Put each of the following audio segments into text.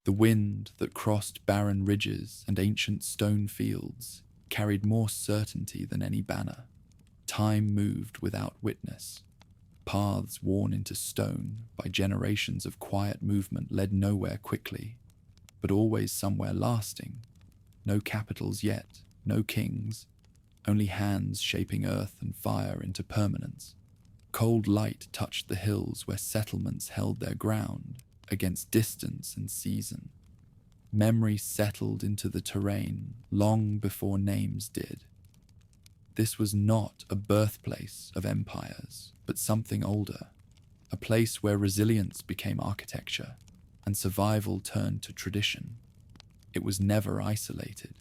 The wind that crossed barren ridges and ancient stone fields carried more certainty than any banner. Time moved without witness. Paths worn into stone by generations of quiet movement led nowhere quickly, but always somewhere lasting. No capitals yet, no kings, only hands shaping earth and fire into permanence. Cold light touched the hills where settlements held their ground against distance and season. Memory settled into the terrain long before names did. This was not a birthplace of empires, but something older, a place where resilience became architecture and survival turned to tradition. It was never isolated.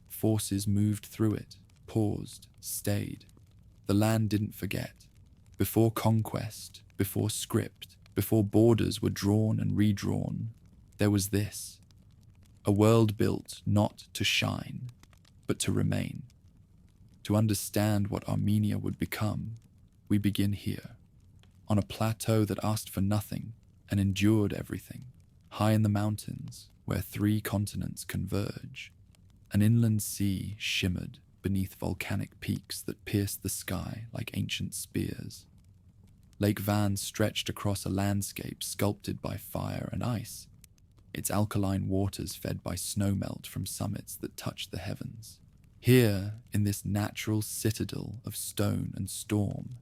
Forces moved through it, paused, stayed. The land didn't forget. Before conquest, before script, before borders were drawn and redrawn, there was this. A world built not to shine, but to remain. To understand what Armenia would become, we begin here, on a plateau that asked for nothing and endured everything, high in the mountains where 3 continents converge. An inland sea shimmered beneath volcanic peaks that pierced the sky like ancient spears. Lake Van stretched across a landscape sculpted by fire and ice, its alkaline waters fed by snowmelt from summits that touched the heavens. Here, in this natural citadel of stone and storm,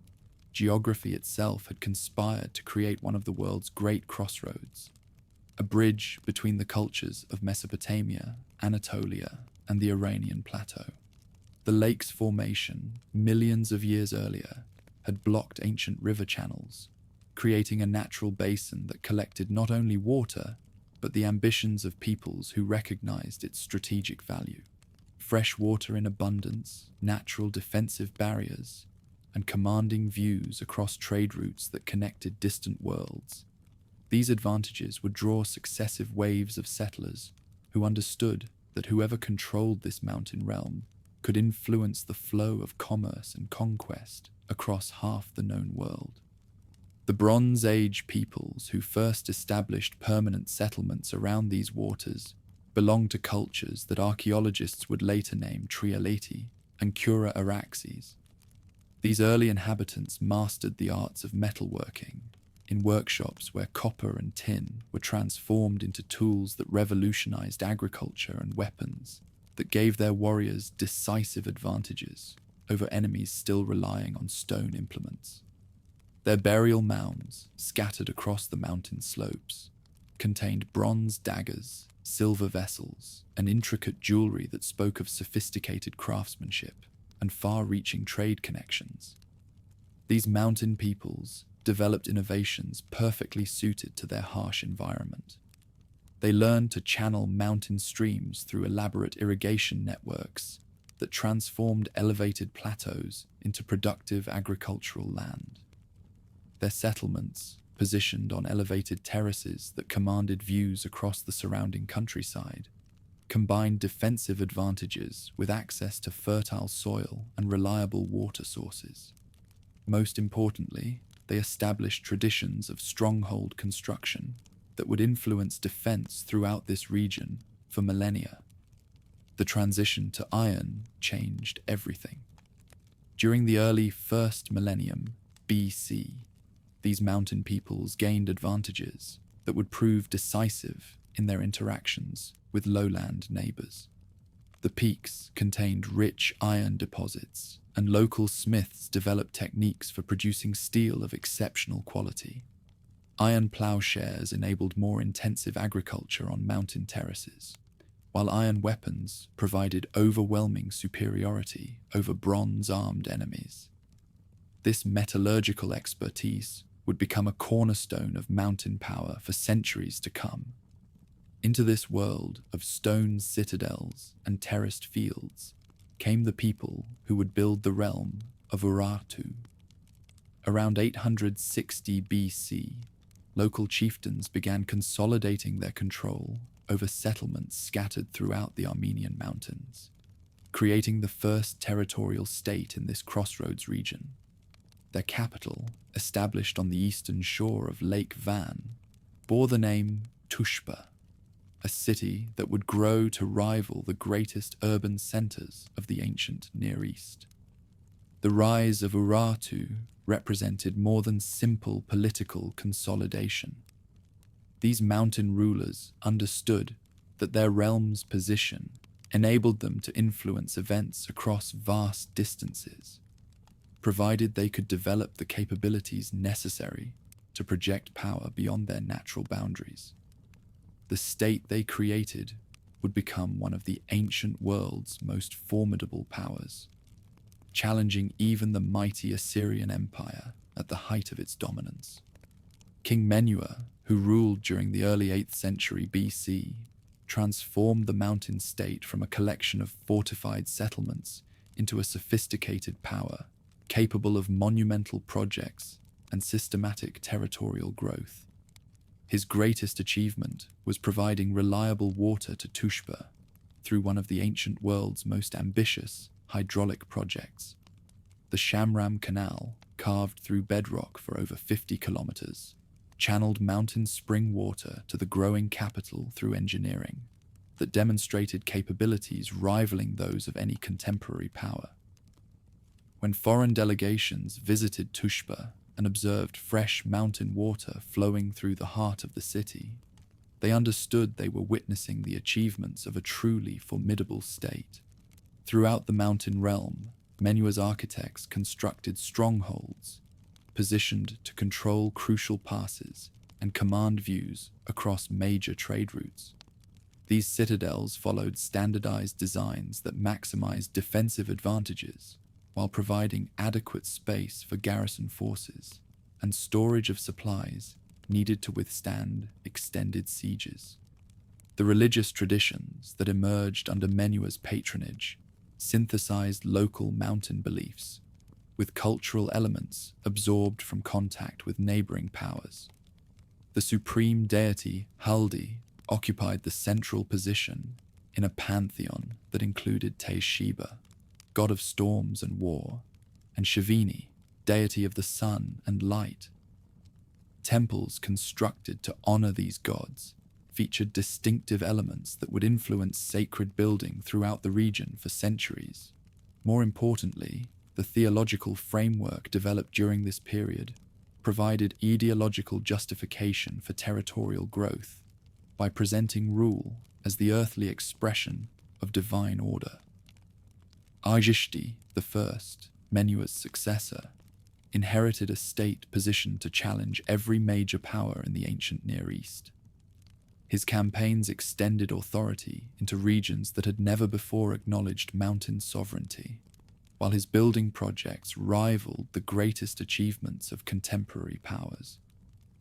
geography itself had conspired to create one of the world's great crossroads, a bridge between the cultures of Mesopotamia, Anatolia, and the Iranian plateau. The lake's formation, millions of years earlier, had blocked ancient river channels, creating a natural basin that collected not only water, but the ambitions of peoples who recognized its strategic value. Fresh water in abundance, natural defensive barriers, and commanding views across trade routes that connected distant worlds. These advantages would draw successive waves of settlers who understood that whoever controlled this mountain realm could influence the flow of commerce and conquest across half the known world. The Bronze Age peoples who first established permanent settlements around these waters belonged to cultures that archaeologists would later name Trialeti and Cura Araxes. These early inhabitants mastered the arts of metalworking in workshops where copper and tin were transformed into tools that revolutionized agriculture and weapons, that gave their warriors decisive advantages over enemies still relying on stone implements. Their burial mounds, scattered across the mountain slopes, contained bronze daggers, silver vessels, and intricate jewelry that spoke of sophisticated craftsmanship and far-reaching trade connections. These mountain peoples developed innovations perfectly suited to their harsh environment. They learned to channel mountain streams through elaborate irrigation networks that transformed elevated plateaus into productive agricultural land. Their settlements, positioned on elevated terraces that commanded views across the surrounding countryside, combined defensive advantages with access to fertile soil and reliable water sources. Most importantly, they established traditions of stronghold construction that would influence defense throughout this region for millennia. The transition to iron changed everything. During the early first millennium BC, these mountain peoples gained advantages that would prove decisive in their interactions with lowland neighbors. The peaks contained rich iron deposits, and local smiths developed techniques for producing steel of exceptional quality. Iron plowshares enabled more intensive agriculture on mountain terraces, while iron weapons provided overwhelming superiority over bronze-armed enemies. This metallurgical expertise would become a cornerstone of mountain power for centuries to come. Into this world of stone citadels and terraced fields came the people who would build the realm of Urartu. Around 860 BC, local chieftains began consolidating their control over settlements scattered throughout the Armenian mountains, creating the first territorial state in this crossroads region. Their capital, established on the eastern shore of Lake Van, bore the name Tushpa. a city that would grow to rival the greatest urban centers of the ancient Near East. The rise of Urartu represented more than simple political consolidation. These mountain rulers understood that their realm's position enabled them to influence events across vast distances, provided they could develop the capabilities necessary to project power beyond their natural boundaries. The state they created would become one of the ancient world's most formidable powers, challenging even the mighty Assyrian Empire at the height of its dominance. King Menua, who ruled during the early 8th century BC, transformed the mountain state from a collection of fortified settlements into a sophisticated power capable of monumental projects and systematic territorial growth. His greatest achievement was providing reliable water to Tushpa through one of the ancient world's most ambitious hydraulic projects. The Shamram Canal, carved through bedrock for over 50 kilometers, channeled mountain spring water to the growing capital through engineering that demonstrated capabilities rivaling those of any contemporary power. When foreign delegations visited Tushpa and observed fresh mountain water flowing through the heart of the city, they understood they were witnessing the achievements of a truly formidable state. Throughout the mountain realm, Menua's architects constructed strongholds, positioned to control crucial passes and command views across major trade routes. These citadels followed standardized designs that maximized defensive advantages while providing adequate space for garrison forces and storage of supplies needed to withstand extended sieges. The religious traditions that emerged under Menua's patronage synthesized local mountain beliefs, with cultural elements absorbed from contact with neighboring powers. The supreme deity, Haldi, occupied the central position in a pantheon that included Te-Sheba, god of storms and war, and Shavini, deity of the sun and light. Temples constructed to honor these gods featured distinctive elements that would influence sacred building throughout the region for centuries. More importantly, the theological framework developed during this period provided ideological justification for territorial growth by presenting rule as the earthly expression of divine order. Argishti I, Menua's successor, inherited a state positioned to challenge every major power in the ancient Near East. His campaigns extended authority into regions that had never before acknowledged mountain sovereignty, while his building projects rivaled the greatest achievements of contemporary powers.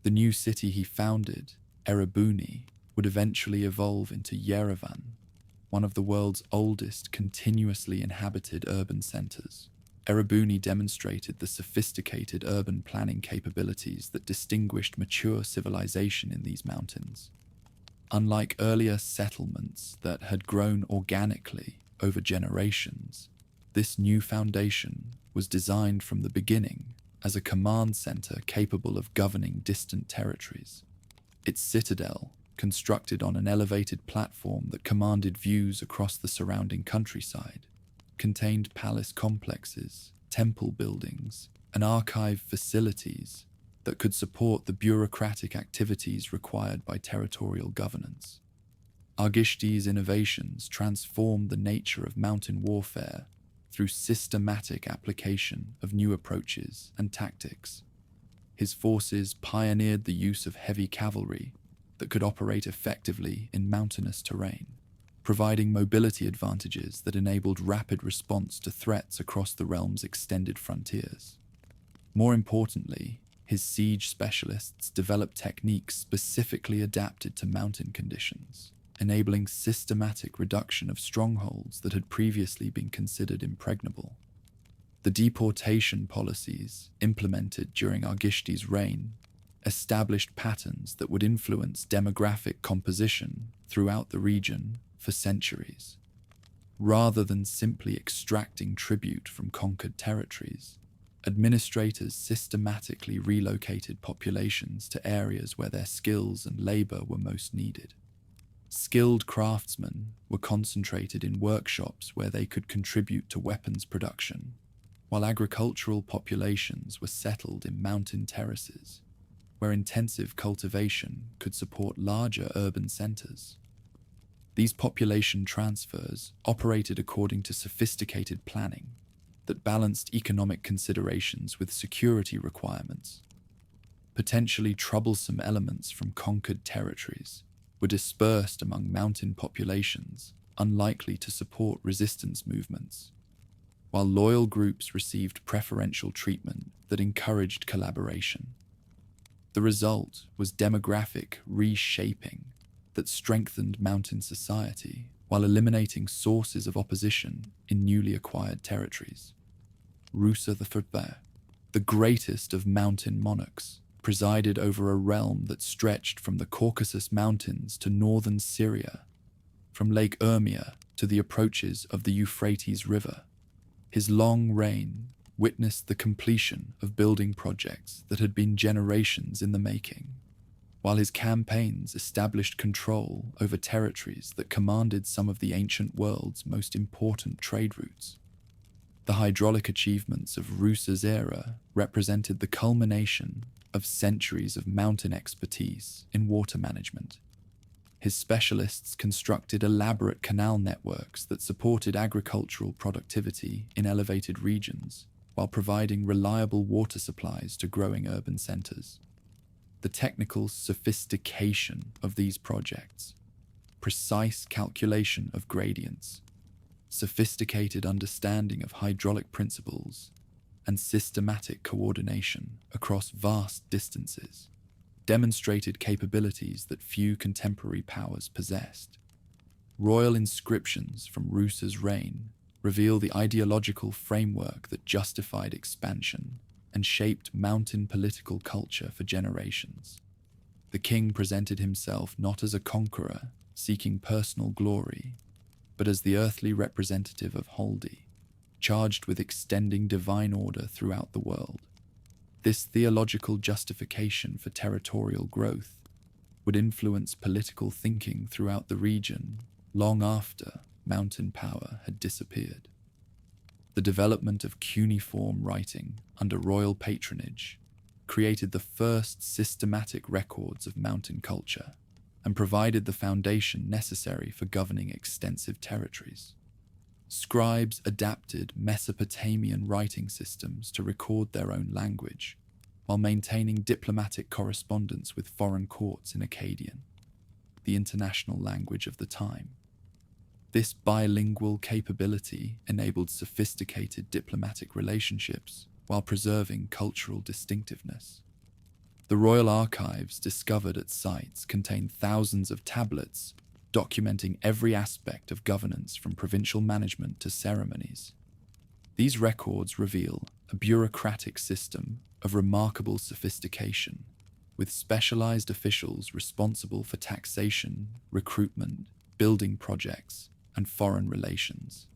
The new city he founded, Erebuni, would eventually evolve into Yerevan, one of the world's oldest continuously inhabited urban centers. Erebuni demonstrated the sophisticated urban planning capabilities that distinguished mature civilization in these mountains. Unlike earlier settlements that had grown organically over generations, this new foundation was designed from the beginning as a command center capable of governing distant territories. Its citadel, constructed on an elevated platform that commanded views across the surrounding countryside, contained palace complexes, temple buildings, and archive facilities that could support the bureaucratic activities required by territorial governance. Argishti's innovations transformed the nature of mountain warfare through systematic application of new approaches and tactics. His forces pioneered the use of heavy cavalry that could operate effectively in mountainous terrain, providing mobility advantages that enabled rapid response to threats across the realm's extended frontiers. More importantly, his siege specialists developed techniques specifically adapted to mountain conditions, enabling systematic reduction of strongholds that had previously been considered impregnable. The deportation policies implemented during Argishti's reign established patterns that would influence demographic composition throughout the region for centuries. Rather than simply extracting tribute from conquered territories, administrators systematically relocated populations to areas where their skills and labor were most needed. Skilled craftsmen were concentrated in workshops where they could contribute to weapons production, while agricultural populations were settled in mountain terraces, where intensive cultivation could support larger urban centers. These population transfers operated according to sophisticated planning that balanced economic considerations with security requirements. Potentially troublesome elements from conquered territories were dispersed among mountain populations unlikely to support resistance movements, while loyal groups received preferential treatment that encouraged collaboration. The result was demographic reshaping that strengthened mountain society while eliminating sources of opposition in newly acquired territories. Rusa IV, the greatest of mountain monarchs, presided over a realm that stretched from the Caucasus Mountains to northern Syria, from Lake Urmia to the approaches of the Euphrates River. His long reign witnessed the completion of building projects that had been generations in the making, while his campaigns established control over territories that commanded some of the ancient world's most important trade routes. The hydraulic achievements of Rusa's era represented the culmination of centuries of mountain expertise in water management. His specialists constructed elaborate canal networks that supported agricultural productivity in elevated regions, while providing reliable water supplies to growing urban centers. The technical sophistication of these projects, precise calculation of gradients, sophisticated understanding of hydraulic principles, and systematic coordination across vast distances demonstrated capabilities that few contemporary powers possessed. Royal inscriptions from Rusa's reign reveal the ideological framework that justified expansion and shaped mountain political culture for generations. The king presented himself not as a conqueror seeking personal glory, but as the earthly representative of Haldi, charged with extending divine order throughout the world. This theological justification for territorial growth would influence political thinking throughout the region long after mountain power had disappeared. The development of cuneiform writing under royal patronage created the first systematic records of mountain culture and provided the foundation necessary for governing extensive territories. Scribes adapted Mesopotamian writing systems to record their own language, while maintaining diplomatic correspondence with foreign courts in Akkadian, the international language of the time. This bilingual capability enabled sophisticated diplomatic relationships while preserving cultural distinctiveness. The royal archives discovered at sites contain thousands of tablets documenting every aspect of governance from provincial management to ceremonies. These records reveal a bureaucratic system of remarkable sophistication, with specialized officials responsible for taxation, recruitment, building projects, and foreign relations.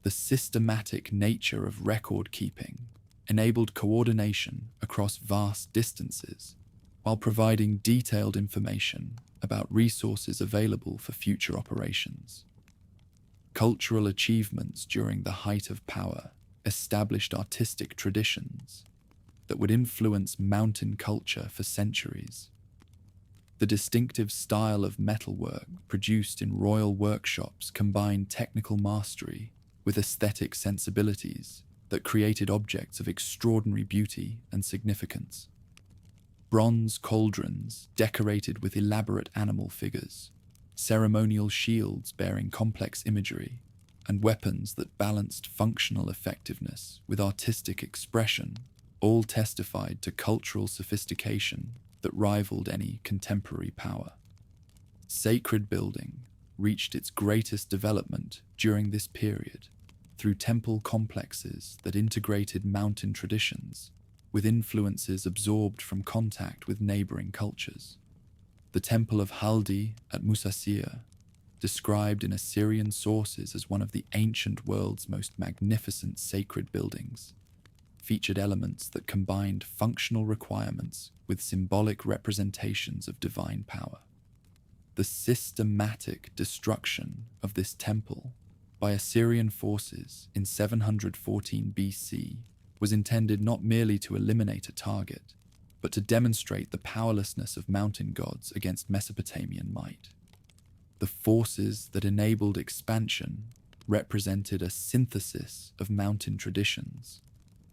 The systematic nature of record keeping enabled coordination across vast distances, while providing detailed information about resources available for future operations. Cultural achievements during the height of power established artistic traditions that would influence mountain culture for centuries. The distinctive style of metalwork produced in royal workshops combined technical mastery with aesthetic sensibilities that created objects of extraordinary beauty and significance. Bronze cauldrons decorated with elaborate animal figures, ceremonial shields bearing complex imagery, and weapons that balanced functional effectiveness with artistic expression all testified to cultural sophistication that rivaled any contemporary power. Sacred building reached its greatest development during this period through temple complexes that integrated mountain traditions with influences absorbed from contact with neighboring cultures. The Temple of Haldi at Musasir, described in Assyrian sources as one of the ancient world's most magnificent sacred buildings, featured elements that combined functional requirements with symbolic representations of divine power. The systematic destruction of this temple by Assyrian forces in 714 BC was intended not merely to eliminate a target, but to demonstrate the powerlessness of mountain gods against Mesopotamian might. The forces that enabled expansion represented a synthesis of mountain traditions,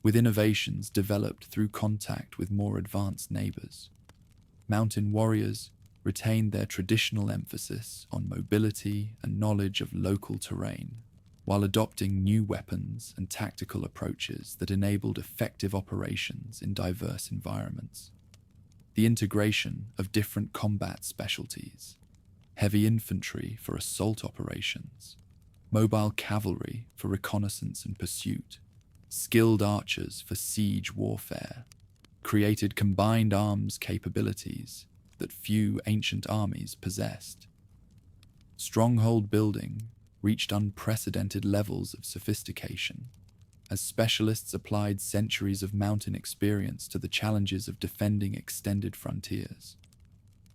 with innovations developed through contact with more advanced neighbors. Mountain warriors retained their traditional emphasis on mobility and knowledge of local terrain, while adopting new weapons and tactical approaches that enabled effective operations in diverse environments. The integration of different combat specialties, heavy infantry for assault operations, mobile cavalry for reconnaissance and pursuit, skilled archers for siege warfare, created combined arms capabilities that few ancient armies possessed. Stronghold building reached unprecedented levels of sophistication as specialists applied centuries of mountain experience to the challenges of defending extended frontiers.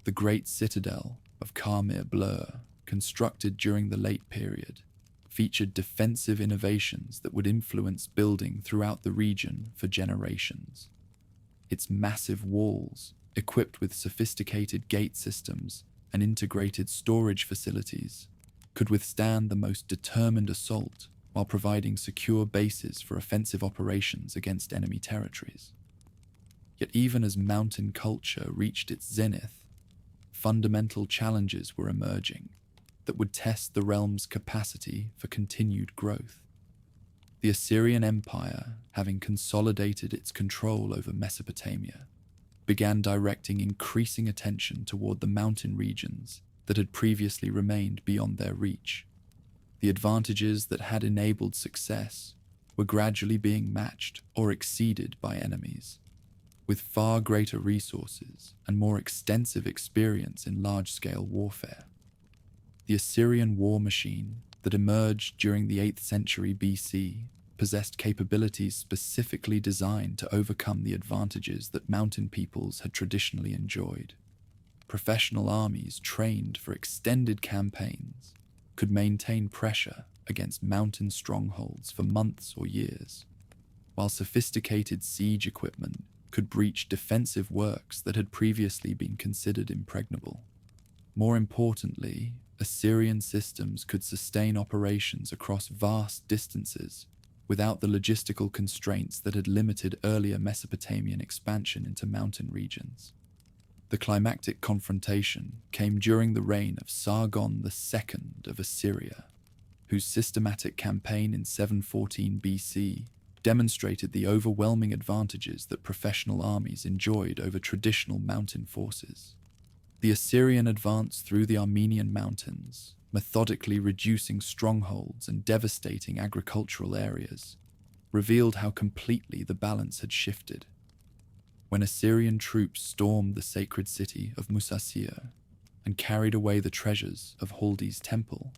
The great citadel of Khamir Blur, constructed during the late period, featured defensive innovations that would influence building throughout the region for generations. Its massive walls, equipped with sophisticated gate systems and integrated storage facilities, could withstand the most determined assault while providing secure bases for offensive operations against enemy territories. Yet even as mountain culture reached its zenith, fundamental challenges were emerging that would test the realm's capacity for continued growth. The Assyrian Empire, having consolidated its control over Mesopotamia, began directing increasing attention toward the mountain regions that had previously remained beyond their reach. The advantages that had enabled success were gradually being matched or exceeded by enemies, with far greater resources and more extensive experience in large-scale warfare. The Assyrian war machine that emerged during the 8th century BC possessed capabilities specifically designed to overcome the advantages that mountain peoples had traditionally enjoyed. Professional armies trained for extended campaigns could maintain pressure against mountain strongholds for months or years, while sophisticated siege equipment could breach defensive works that had previously been considered impregnable. More importantly, Assyrian systems could sustain operations across vast distances without the logistical constraints that had limited earlier Mesopotamian expansion into mountain regions. The climactic confrontation came during the reign of Sargon II of Assyria, whose systematic campaign in 714 BC demonstrated the overwhelming advantages that professional armies enjoyed over traditional mountain forces. The Assyrian advanced through the Armenian mountains, methodically reducing strongholds and devastating agricultural areas, revealed how completely the balance had shifted. When Assyrian troops stormed the sacred city of Musasir and carried away the treasures of Haldi's temple,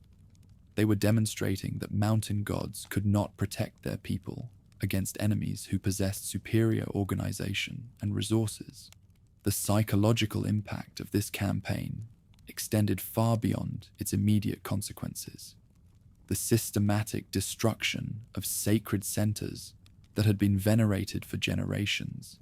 they were demonstrating that mountain gods could not protect their people against enemies who possessed superior organization and resources. The psychological impact of this campaign extended far beyond its immediate consequences. The systematic destruction of sacred centers that had been venerated for generations,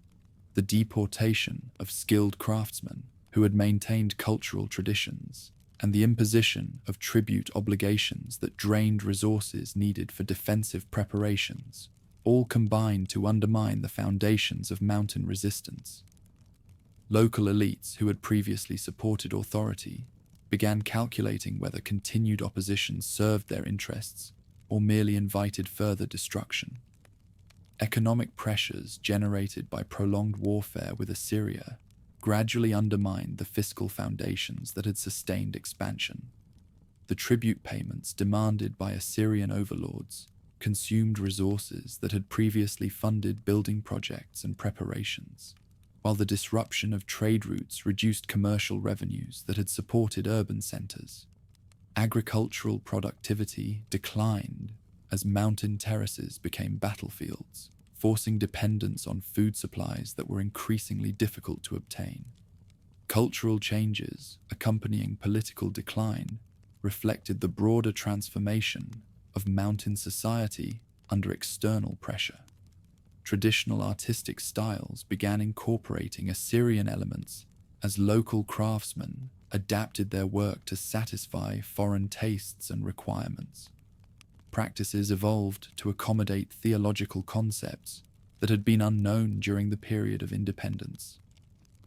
the deportation of skilled craftsmen who had maintained cultural traditions, and the imposition of tribute obligations that drained resources needed for defensive preparations, all combined to undermine the foundations of mountain resistance. Local elites who had previously supported authority began calculating whether continued opposition served their interests or merely invited further destruction. Economic pressures generated by prolonged warfare with Assyria gradually undermined the fiscal foundations that had sustained expansion. The tribute payments demanded by Assyrian overlords consumed resources that had previously funded building projects and preparations, while the disruption of trade routes reduced commercial revenues that had supported urban centers. Agricultural productivity declined as mountain terraces became battlefields, forcing dependence on food supplies that were increasingly difficult to obtain. Cultural changes accompanying political decline reflected the broader transformation of mountain society under external pressure. Traditional artistic styles began incorporating Assyrian elements as local craftsmen adapted their work to satisfy foreign tastes and requirements. Practices evolved to accommodate theological concepts that had been unknown during the period of independence.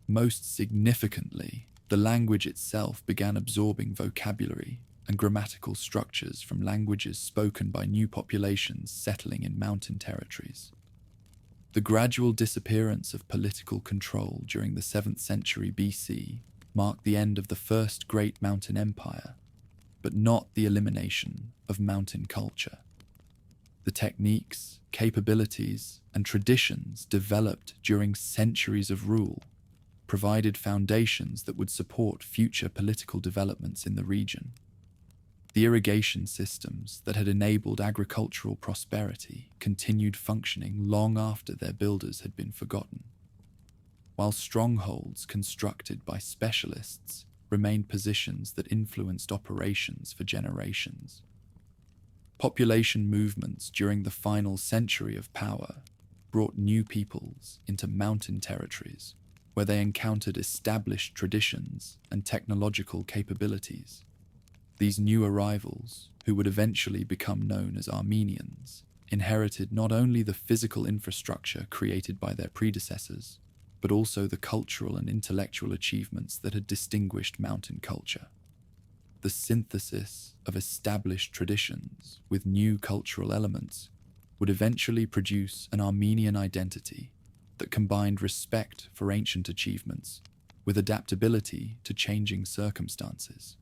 Most significantly, the language itself began absorbing vocabulary and grammatical structures from languages spoken by new populations settling in mountain territories. The gradual disappearance of political control during the 7th century BC marked the end of the first great mountain empire, but not the elimination of mountain culture. The techniques, capabilities, and traditions developed during centuries of rule provided foundations that would support future political developments in the region. The irrigation systems that had enabled agricultural prosperity continued functioning long after their builders had been forgotten, while strongholds constructed by specialists remained positions that influenced operations for generations. Population movements during the final century of power brought new peoples into mountain territories where they encountered established traditions and technological capabilities. These new arrivals, who would eventually become known as Armenians, inherited not only the physical infrastructure created by their predecessors, but also the cultural and intellectual achievements that had distinguished mountain culture. The synthesis of established traditions with new cultural elements would eventually produce an Armenian identity that combined respect for ancient achievements with adaptability to changing circumstances.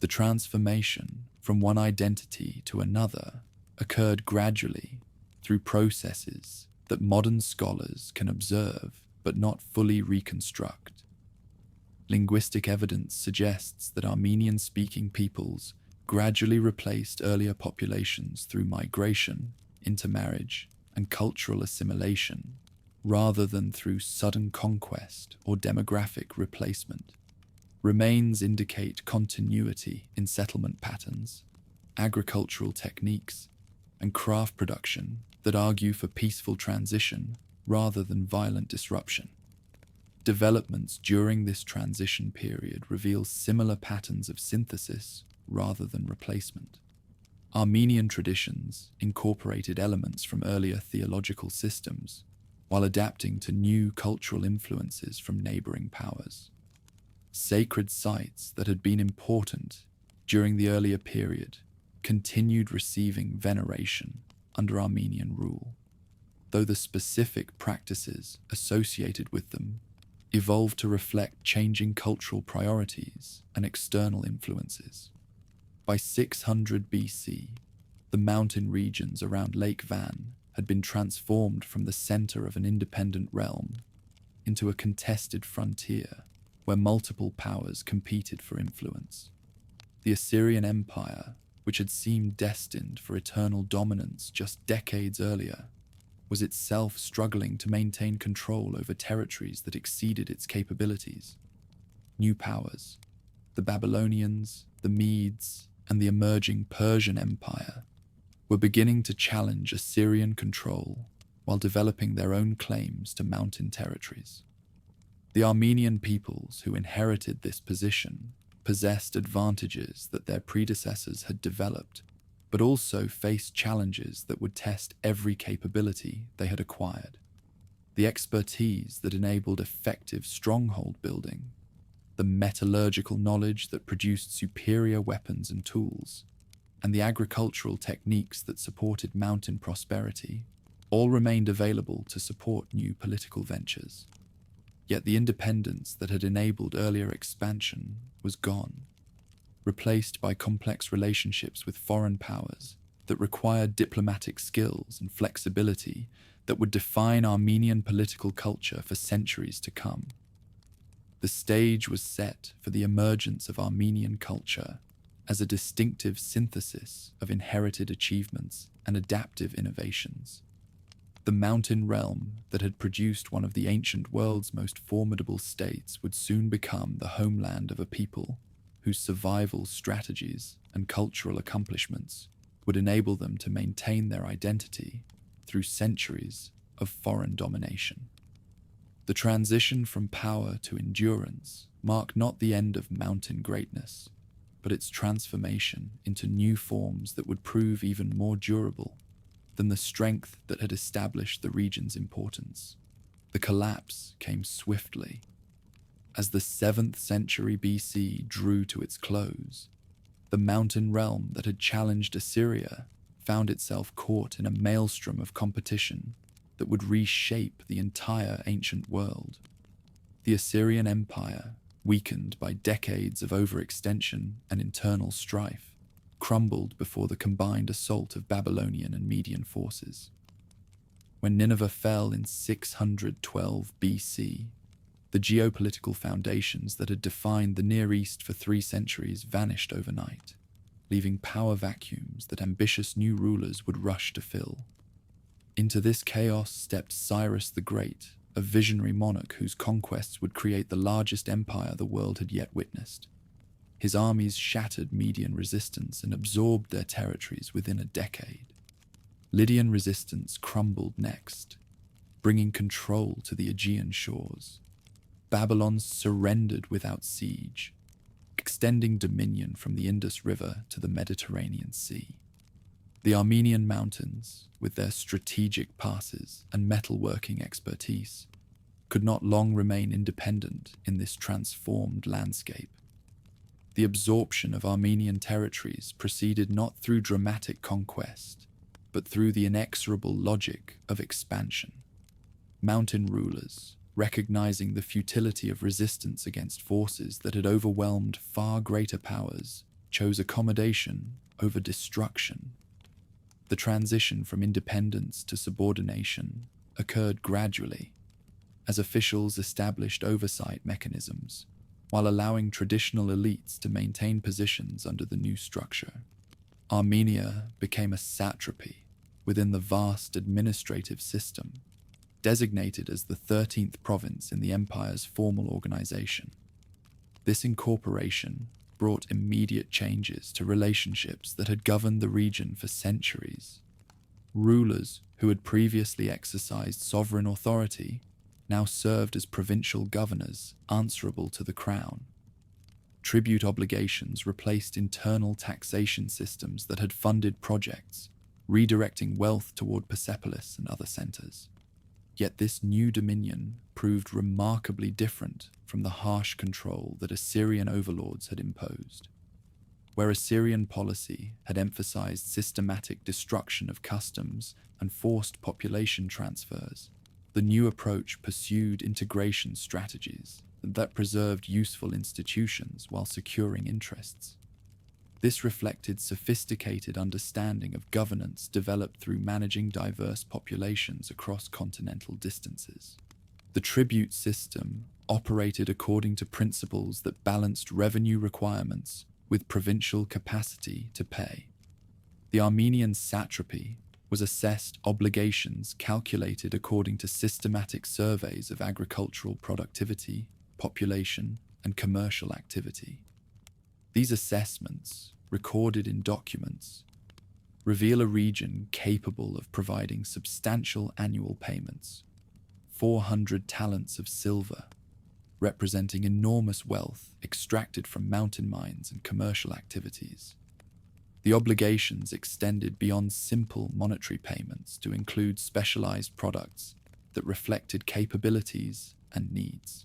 The transformation from one identity to another occurred gradually through processes that modern scholars can observe but not fully reconstruct. Linguistic evidence suggests that Armenian-speaking peoples gradually replaced earlier populations through migration, intermarriage, and cultural assimilation, rather than through sudden conquest or demographic replacement. Remains indicate continuity in settlement patterns, agricultural techniques, and craft production that argue for peaceful transition rather than violent disruption. Developments during this transition period reveal similar patterns of synthesis rather than replacement. Armenian traditions incorporated elements from earlier theological systems while adapting to new cultural influences from neighboring powers. Sacred sites that had been important during the earlier period continued receiving veneration under Armenian rule, though the specific practices associated with them evolved to reflect changing cultural priorities and external influences. By 600 BC, the mountain regions around Lake Van had been transformed from the center of an independent realm into a contested frontier where multiple powers competed for influence. The Assyrian Empire, which had seemed destined for eternal dominance just decades earlier, was itself struggling to maintain control over territories that exceeded its capabilities. New powers, the Babylonians, the Medes, and the emerging Persian Empire, were beginning to challenge Assyrian control while developing their own claims to mountain territories. The Armenian peoples who inherited this position possessed advantages that their predecessors had developed, but also faced challenges that would test every capability they had acquired. The expertise that enabled effective stronghold building, the metallurgical knowledge that produced superior weapons and tools, and the agricultural techniques that supported mountain prosperity all remained available to support new political ventures. Yet the independence that had enabled earlier expansion was gone, replaced by complex relationships with foreign powers that required diplomatic skills and flexibility that would define Armenian political culture for centuries to come. The stage was set for the emergence of Armenian culture as a distinctive synthesis of inherited achievements and adaptive innovations. The mountain realm that had produced one of the ancient world's most formidable states would soon become the homeland of a people whose survival strategies and cultural accomplishments would enable them to maintain their identity through centuries of foreign domination. The transition from power to endurance marked not the end of mountain greatness, but its transformation into new forms that would prove even more durable than the strength that had established the region's importance. The collapse came swiftly. As the 7th century BC drew to its close, the mountain realm that had challenged Assyria found itself caught in a maelstrom of competition that would reshape the entire ancient world. The Assyrian Empire, weakened by decades of overextension and internal strife, crumbled before the combined assault of Babylonian and Median forces. When Nineveh fell in 612 BC, the geopolitical foundations that had defined the Near East for 3 centuries vanished overnight, leaving power vacuums that ambitious new rulers would rush to fill. Into this chaos stepped Cyrus the Great, a visionary monarch whose conquests would create the largest empire the world had yet witnessed. His armies shattered Median resistance and absorbed their territories within a decade. Lydian resistance crumbled next, bringing control to the Aegean shores. Babylon surrendered without siege, extending dominion from the Indus River to the Mediterranean Sea. The Armenian mountains, with their strategic passes and metalworking expertise, could not long remain independent in this transformed landscape. The absorption of Armenian territories proceeded not through dramatic conquest, but through the inexorable logic of expansion. Mountain rulers, recognizing the futility of resistance against forces that had overwhelmed far greater powers, chose accommodation over destruction. The transition from independence to subordination occurred gradually, as officials established oversight mechanisms, while allowing traditional elites to maintain positions under the new structure. Armenia became a satrapy within the vast administrative system, designated as the 13th province in the empire's formal organization. This incorporation brought immediate changes to relationships that had governed the region for centuries. Rulers who had previously exercised sovereign authority now served as provincial governors answerable to the crown. Tribute obligations replaced internal taxation systems that had funded projects, redirecting wealth toward Persepolis and other centers. Yet this new dominion proved remarkably different from the harsh control that Assyrian overlords had imposed. Where Assyrian policy had emphasized systematic destruction of customs and forced population transfers, the new approach pursued integration strategies that preserved useful institutions while securing interests. This reflected sophisticated understanding of governance developed through managing diverse populations across continental distances. The tribute system operated according to principles that balanced revenue requirements with provincial capacity to pay. The Armenian satrapy was assessed obligations calculated according to systematic surveys of agricultural productivity, population, and commercial activity. These assessments, recorded in documents, reveal a region capable of providing substantial annual payments, 400 talents of silver, representing enormous wealth extracted from mountain mines and commercial activities. The obligations extended beyond simple monetary payments to include specialized products that reflected capabilities and needs.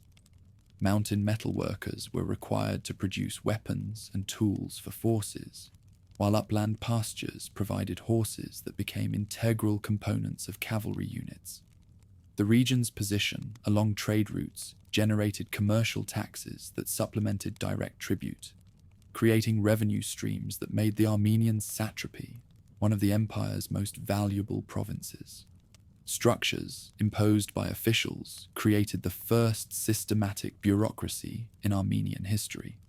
Mountain metalworkers were required to produce weapons and tools for forces, while upland pastures provided horses that became integral components of cavalry units. The region's position along trade routes generated commercial taxes that supplemented direct tribute, creating revenue streams that made the Armenian satrapy one of the empire's most valuable provinces. Structures imposed by officials created the first systematic bureaucracy in Armenian history.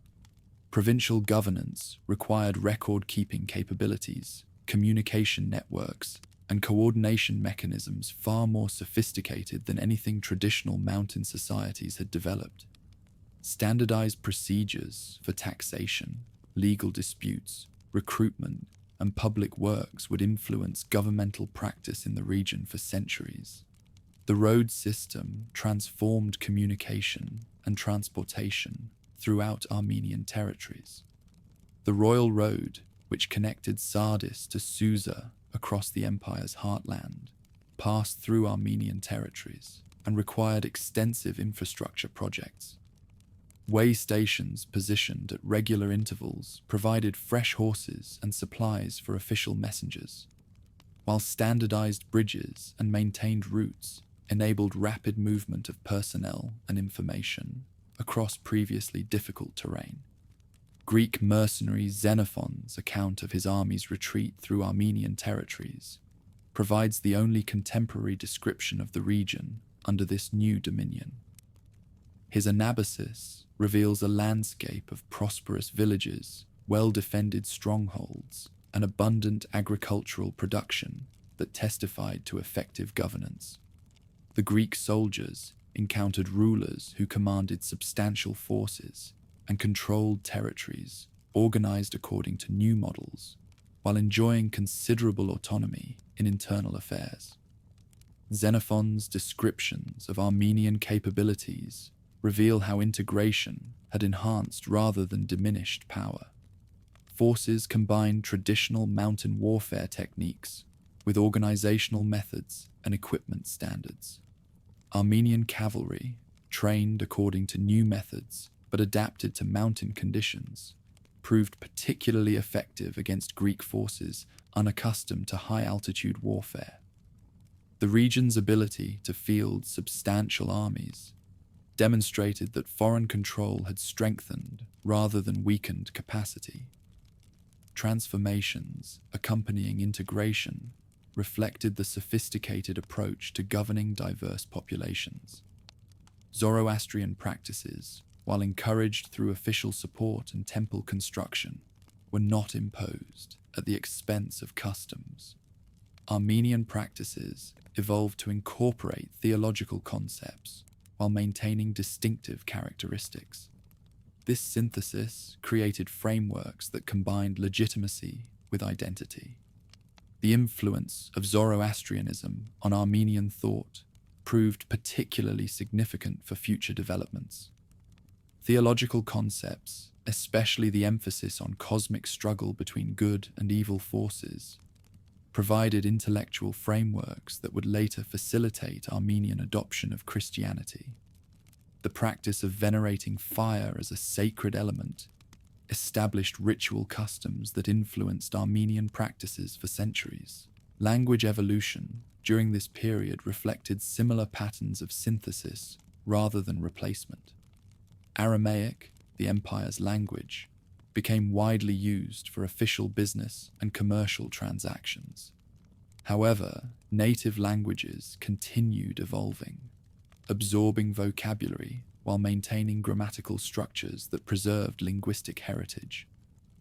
Provincial governance required record-keeping capabilities, communication networks, and coordination mechanisms far more sophisticated than anything traditional mountain societies had developed. Standardized procedures for taxation, legal disputes, recruitment, and public works would influence governmental practice in the region for centuries. The road system transformed communication and transportation throughout Armenian territories. The Royal Road, which connected Sardis to Susa across the empire's heartland, passed through Armenian territories and required extensive infrastructure projects. Way stations positioned at regular intervals provided fresh horses and supplies for official messengers, while standardized bridges and maintained routes enabled rapid movement of personnel and information across previously difficult terrain. Greek mercenary Xenophon's account of his army's retreat through Armenian territories provides the only contemporary description of the region under this new dominion. His Anabasis reveals a landscape of prosperous villages, well-defended strongholds, and abundant agricultural production that testified to effective governance. The Greek soldiers encountered rulers who commanded substantial forces and controlled territories organized according to new models, while enjoying considerable autonomy in internal affairs. Xenophon's descriptions of Armenian capabilities reveal how integration had enhanced rather than diminished power. Forces combined traditional mountain warfare techniques with organizational methods and equipment standards. Armenian cavalry, trained according to new methods but adapted to mountain conditions, proved particularly effective against Greek forces unaccustomed to high-altitude warfare. The region's ability to field substantial armies demonstrated that foreign control had strengthened rather than weakened capacity. Transformations accompanying integration reflected the sophisticated approach to governing diverse populations. Zoroastrian practices, while encouraged through official support and temple construction, were not imposed at the expense of customs. Armenian practices evolved to incorporate theological concepts while maintaining distinctive characteristics. This synthesis created frameworks that combined legitimacy with identity. The influence of Zoroastrianism on Armenian thought proved particularly significant for future developments. Theological concepts, especially the emphasis on cosmic struggle between good and evil forces, provided intellectual frameworks that would later facilitate Armenian adoption of Christianity. The practice of venerating fire as a sacred element established ritual customs that influenced Armenian practices for centuries. Language evolution during this period reflected similar patterns of synthesis rather than replacement. Aramaic, the empire's language, became widely used for official business and commercial transactions. However, native languages continued evolving, absorbing vocabulary while maintaining grammatical structures that preserved linguistic heritage.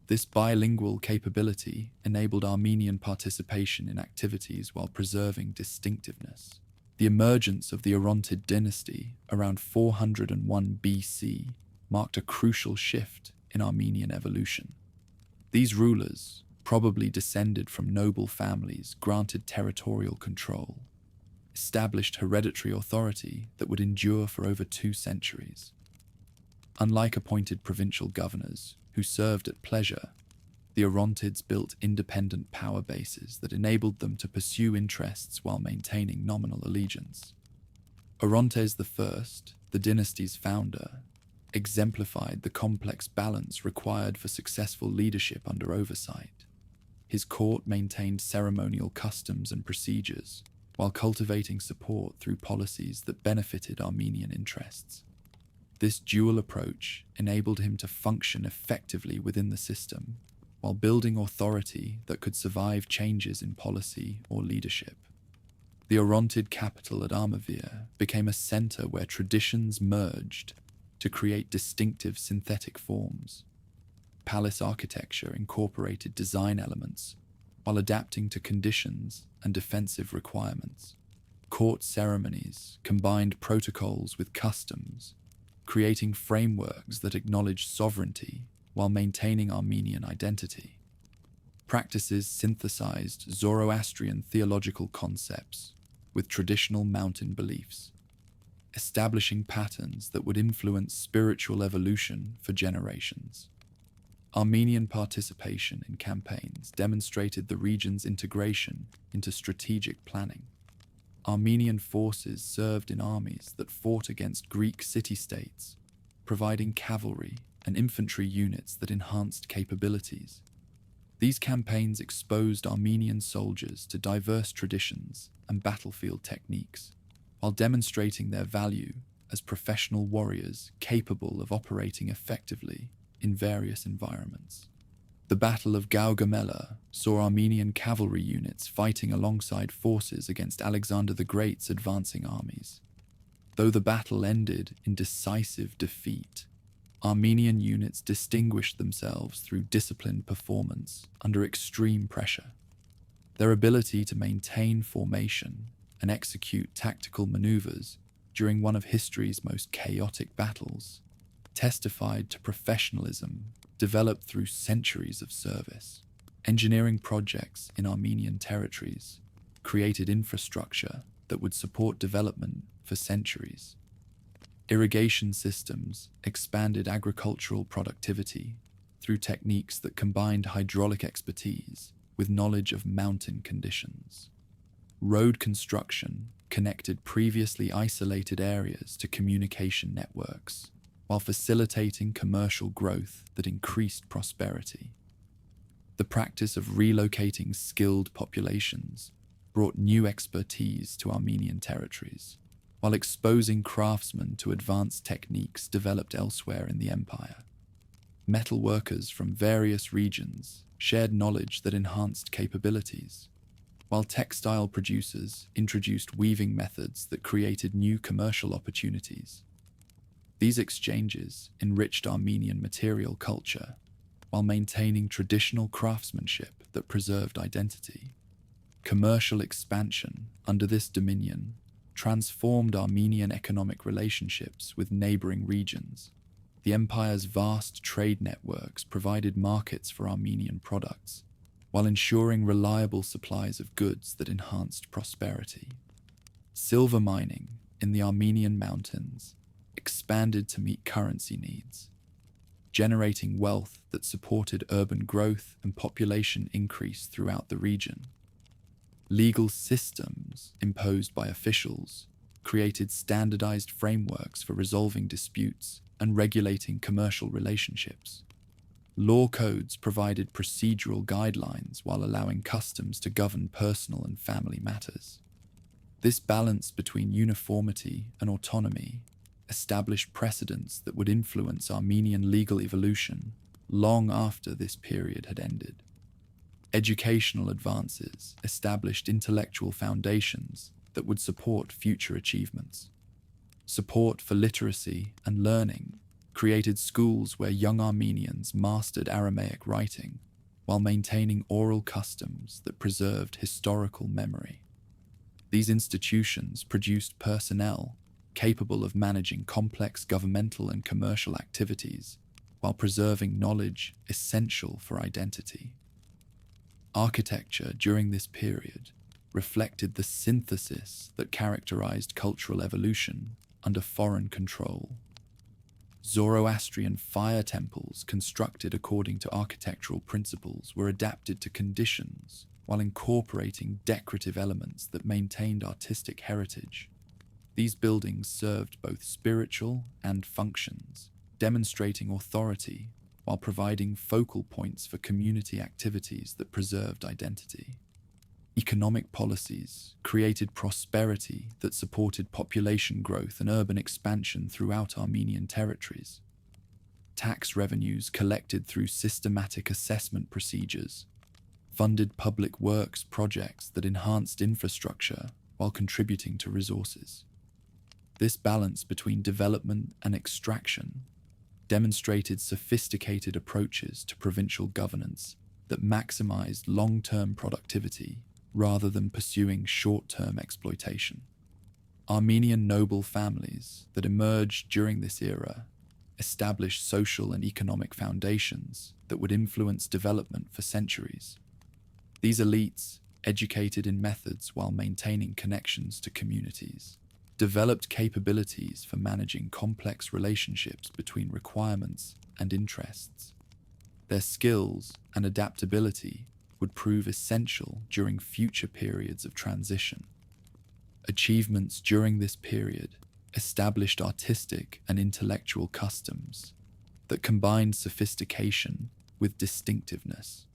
This bilingual capability enabled Armenian participation in activities while preserving distinctiveness. The emergence of the Orontid dynasty around 401 BC marked a crucial shift in Armenian evolution. These rulers, probably descended from noble families granted territorial control, established hereditary authority that would endure for over 2 centuries. Unlike appointed provincial governors who served at pleasure, the Orontids built independent power bases that enabled them to pursue interests while maintaining nominal allegiance. Orontes I, the dynasty's founder, exemplified the complex balance required for successful leadership under oversight. His court maintained ceremonial customs and procedures, while cultivating support through policies that benefited Armenian interests. This dual approach enabled him to function effectively within the system, while building authority that could survive changes in policy or leadership. The Orontid capital at Armavir became a center where traditions merged to create distinctive synthetic forms. Palace architecture incorporated design elements while adapting to conditions and defensive requirements. Court ceremonies combined protocols with customs, creating frameworks that acknowledge sovereignty while maintaining Armenian identity. Practices synthesized Zoroastrian theological concepts with traditional mountain beliefs, establishing patterns that would influence spiritual evolution for generations. Armenian participation in campaigns demonstrated the region's integration into strategic planning. Armenian forces served in armies that fought against Greek city-states, providing cavalry and infantry units that enhanced capabilities. These campaigns exposed Armenian soldiers to diverse traditions and battlefield techniques, while demonstrating their value as professional warriors capable of operating effectively in various environments. The Battle of Gaugamela saw Armenian cavalry units fighting alongside forces against Alexander the Great's advancing armies. Though the battle ended in decisive defeat, Armenian units distinguished themselves through disciplined performance under extreme pressure. Their ability to maintain formation and execute tactical maneuvers during one of history's most chaotic battles testified to professionalism developed through centuries of service. Engineering projects in Armenian territories created infrastructure that would support development for centuries. Irrigation systems expanded agricultural productivity through techniques that combined hydraulic expertise with knowledge of mountain conditions. Road construction connected previously isolated areas to communication networks, while facilitating commercial growth that increased prosperity. The practice of relocating skilled populations brought new expertise to Armenian territories, while exposing craftsmen to advanced techniques developed elsewhere in the empire. Metal workers from various regions shared knowledge that enhanced capabilities, while textile producers introduced weaving methods that created new commercial opportunities. These exchanges enriched Armenian material culture while maintaining traditional craftsmanship that preserved identity. Commercial expansion under this dominion transformed Armenian economic relationships with neighboring regions. The empire's vast trade networks provided markets for Armenian products, while ensuring reliable supplies of goods that enhanced prosperity. Silver mining in the Armenian mountains expanded to meet currency needs, generating wealth that supported urban growth and population increase throughout the region. Legal systems imposed by officials created standardized frameworks for resolving disputes and regulating commercial relationships. Law codes provided procedural guidelines while allowing customs to govern personal and family matters. This balance between uniformity and autonomy established precedents that would influence Armenian legal evolution long after this period had ended. Educational advances established intellectual foundations that would support future achievements. Support for literacy and learning created schools where young Armenians mastered Aramaic writing while maintaining oral customs that preserved historical memory. These institutions produced personnel capable of managing complex governmental and commercial activities while preserving knowledge essential for identity. Architecture during this period reflected the synthesis that characterized cultural evolution under foreign control. Zoroastrian fire temples constructed according to architectural principles were adapted to conditions while incorporating decorative elements that maintained artistic heritage. These buildings served both spiritual and functions, demonstrating authority while providing focal points for community activities that preserved identity. Economic policies created prosperity that supported population growth and urban expansion throughout Armenian territories. Tax revenues collected through systematic assessment procedures funded public works projects that enhanced infrastructure while contributing to resources. This balance between development and extraction demonstrated sophisticated approaches to provincial governance that maximized long-term productivity rather than pursuing short-term exploitation. Armenian noble families that emerged during this era established social and economic foundations that would influence development for centuries. These elites, educated in methods while maintaining connections to communities, developed capabilities for managing complex relationships between requirements and interests. Their skills and adaptability would prove essential during future periods of transition. Achievements during this period established artistic and intellectual customs that combined sophistication with distinctiveness.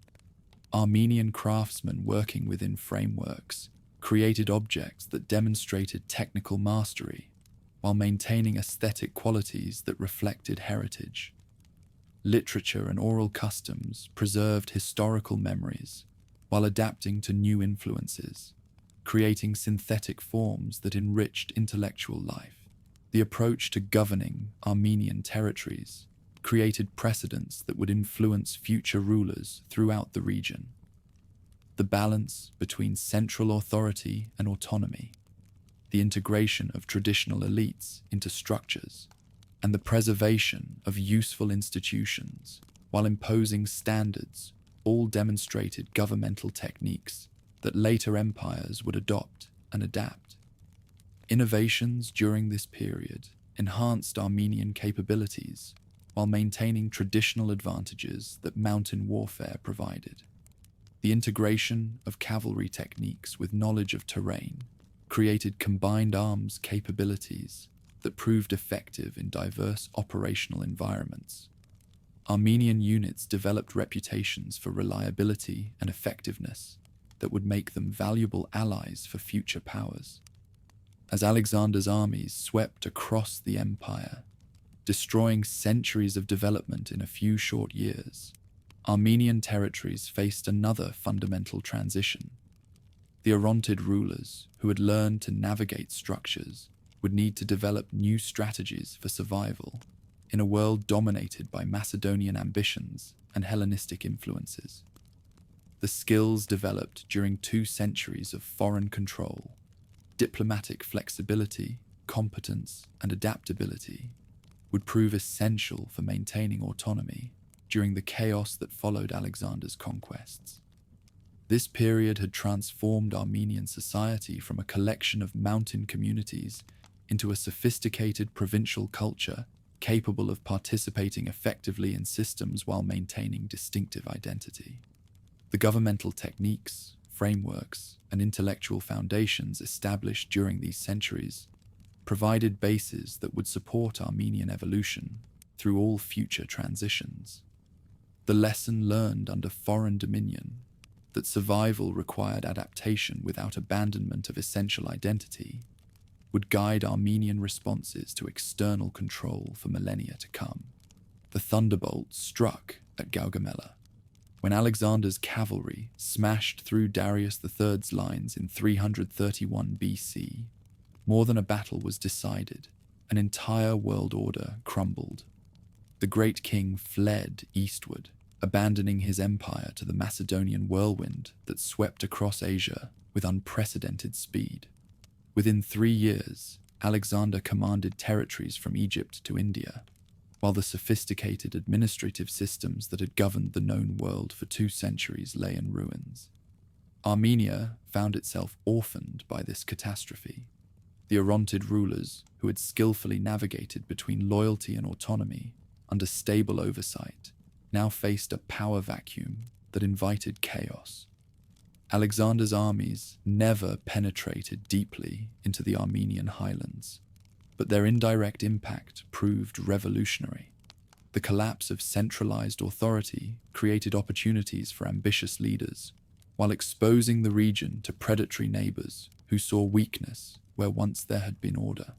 Armenian craftsmen working within frameworks created objects that demonstrated technical mastery while maintaining aesthetic qualities that reflected heritage. Literature and oral customs preserved historical memories while adapting to new influences, creating synthetic forms that enriched intellectual life. The approach to governing Armenian territories created precedents that would influence future rulers throughout the region. The balance between central authority and autonomy, the integration of traditional elites into structures, and the preservation of useful institutions while imposing standards all demonstrated governmental techniques that later empires would adopt and adapt. Innovations during this period enhanced Armenian capabilities while maintaining traditional advantages that mountain warfare provided. The integration of cavalry techniques with knowledge of terrain created combined arms capabilities that proved effective in diverse operational environments. Armenian units developed reputations for reliability and effectiveness that would make them valuable allies for future powers. As Alexander's armies swept across the empire, destroying centuries of development in a few short years, Armenian territories faced another fundamental transition. The Orontid rulers, who had learned to navigate structures, would need to develop new strategies for survival in a world dominated by Macedonian ambitions and Hellenistic influences. The skills developed during 2 centuries of foreign control, diplomatic flexibility, competence, and adaptability would prove essential for maintaining autonomy during the chaos that followed Alexander's conquests. This period had transformed Armenian society from a collection of mountain communities into a sophisticated provincial culture capable of participating effectively in systems while maintaining distinctive identity. The governmental techniques, frameworks, and intellectual foundations established during these centuries provided bases that would support Armenian evolution through all future transitions. The lesson learned under foreign dominion, that survival required adaptation without abandonment of essential identity, would guide Armenian responses to external control for millennia to come. The thunderbolt struck at Gaugamela, when Alexander's cavalry smashed through Darius III's lines in 331 BC. More than a battle was decided, an entire world order crumbled. The great king fled eastward, abandoning his empire to the Macedonian whirlwind that swept across Asia with unprecedented speed. Within 3 years, Alexander commanded territories from Egypt to India, while the sophisticated administrative systems that had governed the known world for 2 centuries lay in ruins. Armenia found itself orphaned by this catastrophe. The Orontid rulers, who had skillfully navigated between loyalty and autonomy under stable oversight, now faced a power vacuum that invited chaos. Alexander's armies never penetrated deeply into the Armenian highlands, but their indirect impact proved revolutionary. The collapse of centralized authority created opportunities for ambitious leaders, while exposing the region to predatory neighbors who saw weakness where once there had been order.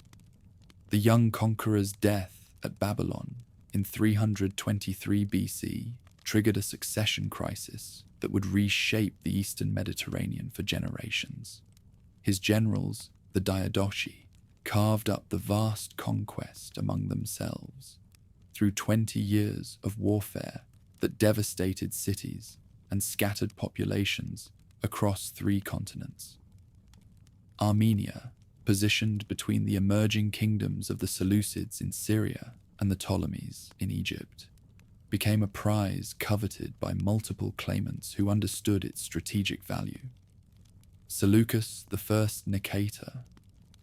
The young conqueror's death at Babylon in 323 BC triggered a succession crisis that would reshape the eastern Mediterranean for generations. His generals, the Diadochi, carved up the vast conquest among themselves through 20 years of warfare that devastated cities and scattered populations across 3 continents. Armenia, positioned between the emerging kingdoms of the Seleucids in Syria and the Ptolemies in Egypt, became a prize coveted by multiple claimants who understood its strategic value. Seleucus I Nicator,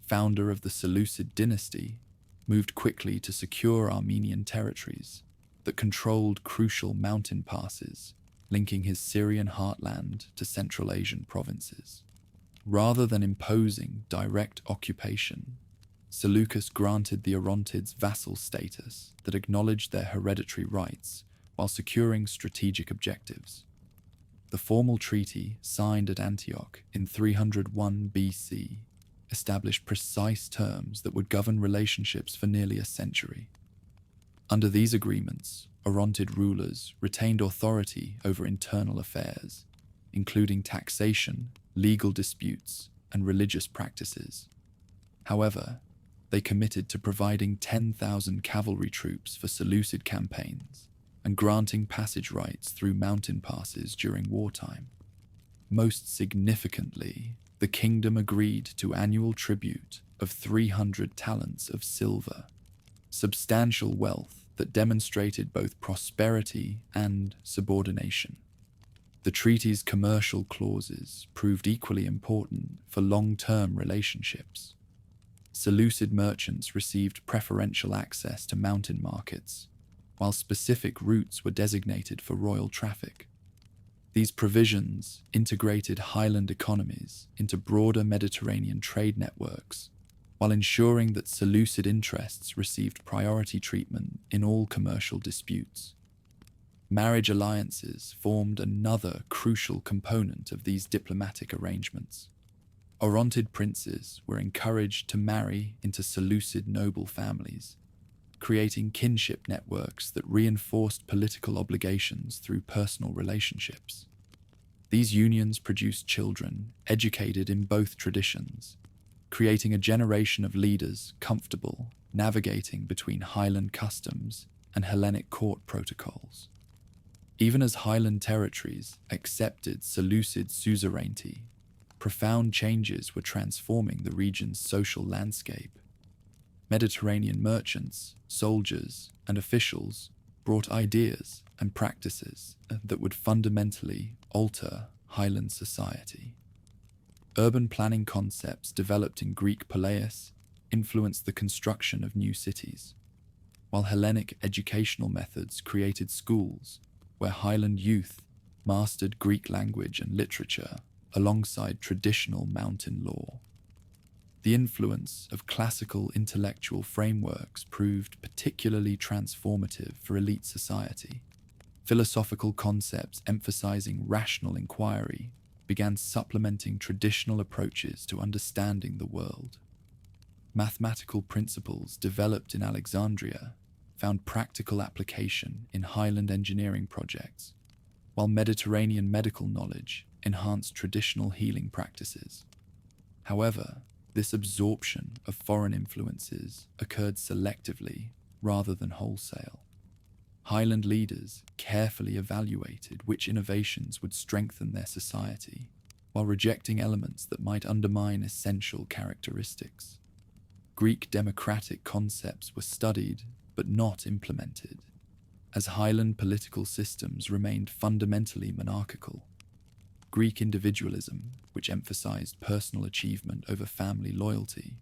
founder of the Seleucid dynasty, moved quickly to secure Armenian territories that controlled crucial mountain passes linking his Syrian heartland to Central Asian provinces. Rather than imposing direct occupation, Seleucus granted the Orontids vassal status that acknowledged their hereditary rights while securing strategic objectives. The formal treaty signed at Antioch in 301 BC established precise terms that would govern relationships for nearly a century. Under these agreements, Orontid rulers retained authority over internal affairs, including taxation, legal disputes, and religious practices. However, they committed to providing 10,000 cavalry troops for Seleucid campaigns and granting passage rights through mountain passes during wartime. Most significantly, the kingdom agreed to annual tribute of 300 talents of silver, substantial wealth that demonstrated both prosperity and subordination. The treaty's commercial clauses proved equally important for long-term relationships. Seleucid merchants received preferential access to mountain markets, while specific routes were designated for royal traffic. These provisions integrated highland economies into broader Mediterranean trade networks, while ensuring that Seleucid interests received priority treatment in all commercial disputes. Marriage alliances formed another crucial component of these diplomatic arrangements. Orontid princes were encouraged to marry into Seleucid noble families, creating kinship networks that reinforced political obligations through personal relationships. These unions produced children educated in both traditions, creating a generation of leaders comfortable navigating between Highland customs and Hellenic court protocols. Even as Highland territories accepted Seleucid suzerainty, profound changes were transforming the region's social landscape. Mediterranean merchants, soldiers, and officials brought ideas and practices that would fundamentally alter Highland society. Urban planning concepts developed in Greek Peleus influenced the construction of new cities, while Hellenic educational methods created schools where Highland youth mastered Greek language and literature alongside traditional mountain law. The influence of classical intellectual frameworks proved particularly transformative for elite society. Philosophical concepts emphasizing rational inquiry began supplementing traditional approaches to understanding the world. Mathematical principles developed in Alexandria found practical application in Highland engineering projects, while Mediterranean medical knowledge enhanced traditional healing practices. However, this absorption of foreign influences occurred selectively rather than wholesale. Highland leaders carefully evaluated which innovations would strengthen their society, while rejecting elements that might undermine essential characteristics. Greek democratic concepts were studied but not implemented, as Highland political systems remained fundamentally monarchical. Greek individualism, which emphasized personal achievement over family loyalty,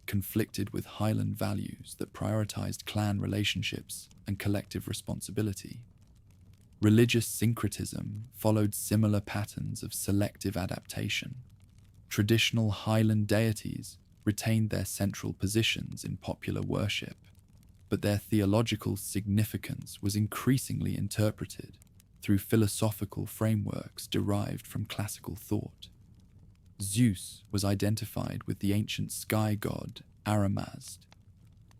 conflicted with Highland values that prioritized clan relationships and collective responsibility. Religious syncretism followed similar patterns of selective adaptation. Traditional Highland deities retained their central positions in popular worship, but their theological significance was increasingly interpreted through philosophical frameworks derived from classical thought. Zeus was identified with the ancient sky god Aramazd,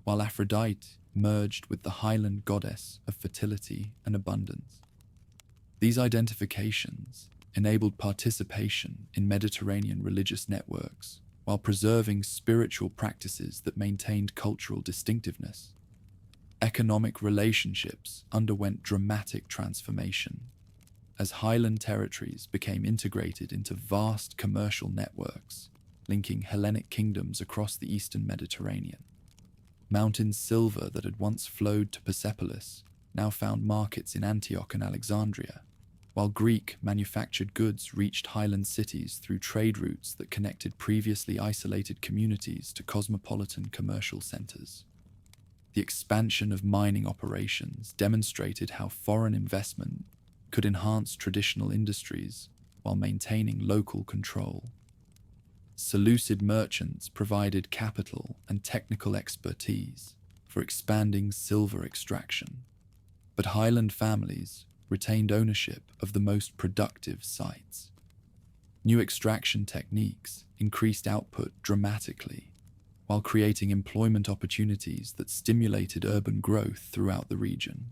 while Aphrodite merged with the Highland goddess of fertility and abundance. These identifications enabled participation in Mediterranean religious networks while preserving spiritual practices that maintained cultural distinctiveness. Economic relationships underwent dramatic transformation, as highland territories became integrated into vast commercial networks, linking Hellenic kingdoms across the eastern Mediterranean. Mountain silver that had once flowed to Persepolis now found markets in Antioch and Alexandria, while Greek manufactured goods reached highland cities through trade routes that connected previously isolated communities to cosmopolitan commercial centers. The expansion of mining operations demonstrated how foreign investment could enhance traditional industries while maintaining local control. Seleucid merchants provided capital and technical expertise for expanding silver extraction, but highland families retained ownership of the most productive sites. New extraction techniques increased output dramatically, while creating employment opportunities that stimulated urban growth throughout the region.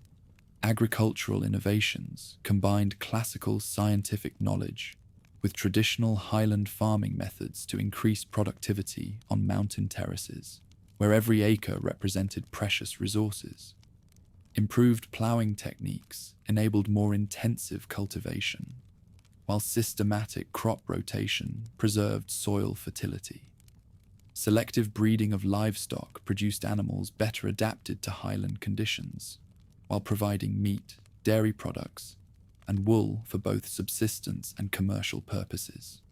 Agricultural innovations combined classical scientific knowledge with traditional highland farming methods to increase productivity on mountain terraces, where every acre represented precious resources. Improved ploughing techniques enabled more intensive cultivation, while systematic crop rotation preserved soil fertility. Selective breeding of livestock produced animals better adapted to highland conditions, while providing meat, dairy products, and wool for both subsistence and commercial purposes.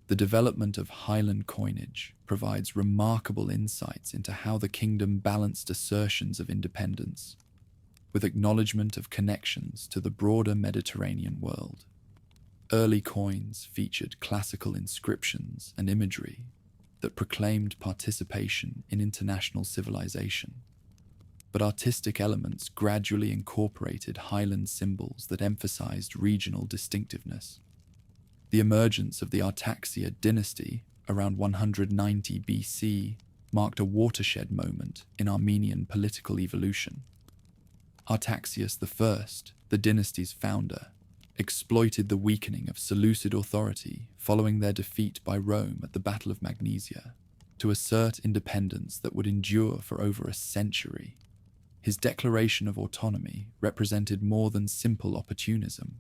The development of highland coinage provides remarkable insights into how the kingdom balanced assertions of independence with acknowledgement of connections to the broader Mediterranean world. Early coins featured classical inscriptions and imagery that proclaimed participation in international civilization, but artistic elements gradually incorporated highland symbols that emphasized regional distinctiveness. The emergence of the Artaxiad dynasty around 190 BC marked a watershed moment in Armenian political evolution. Artaxias I, the dynasty's founder, exploited the weakening of Seleucid authority following their defeat by Rome at the Battle of Magnesia to assert independence that would endure for over a century. His declaration of autonomy represented more than simple opportunism.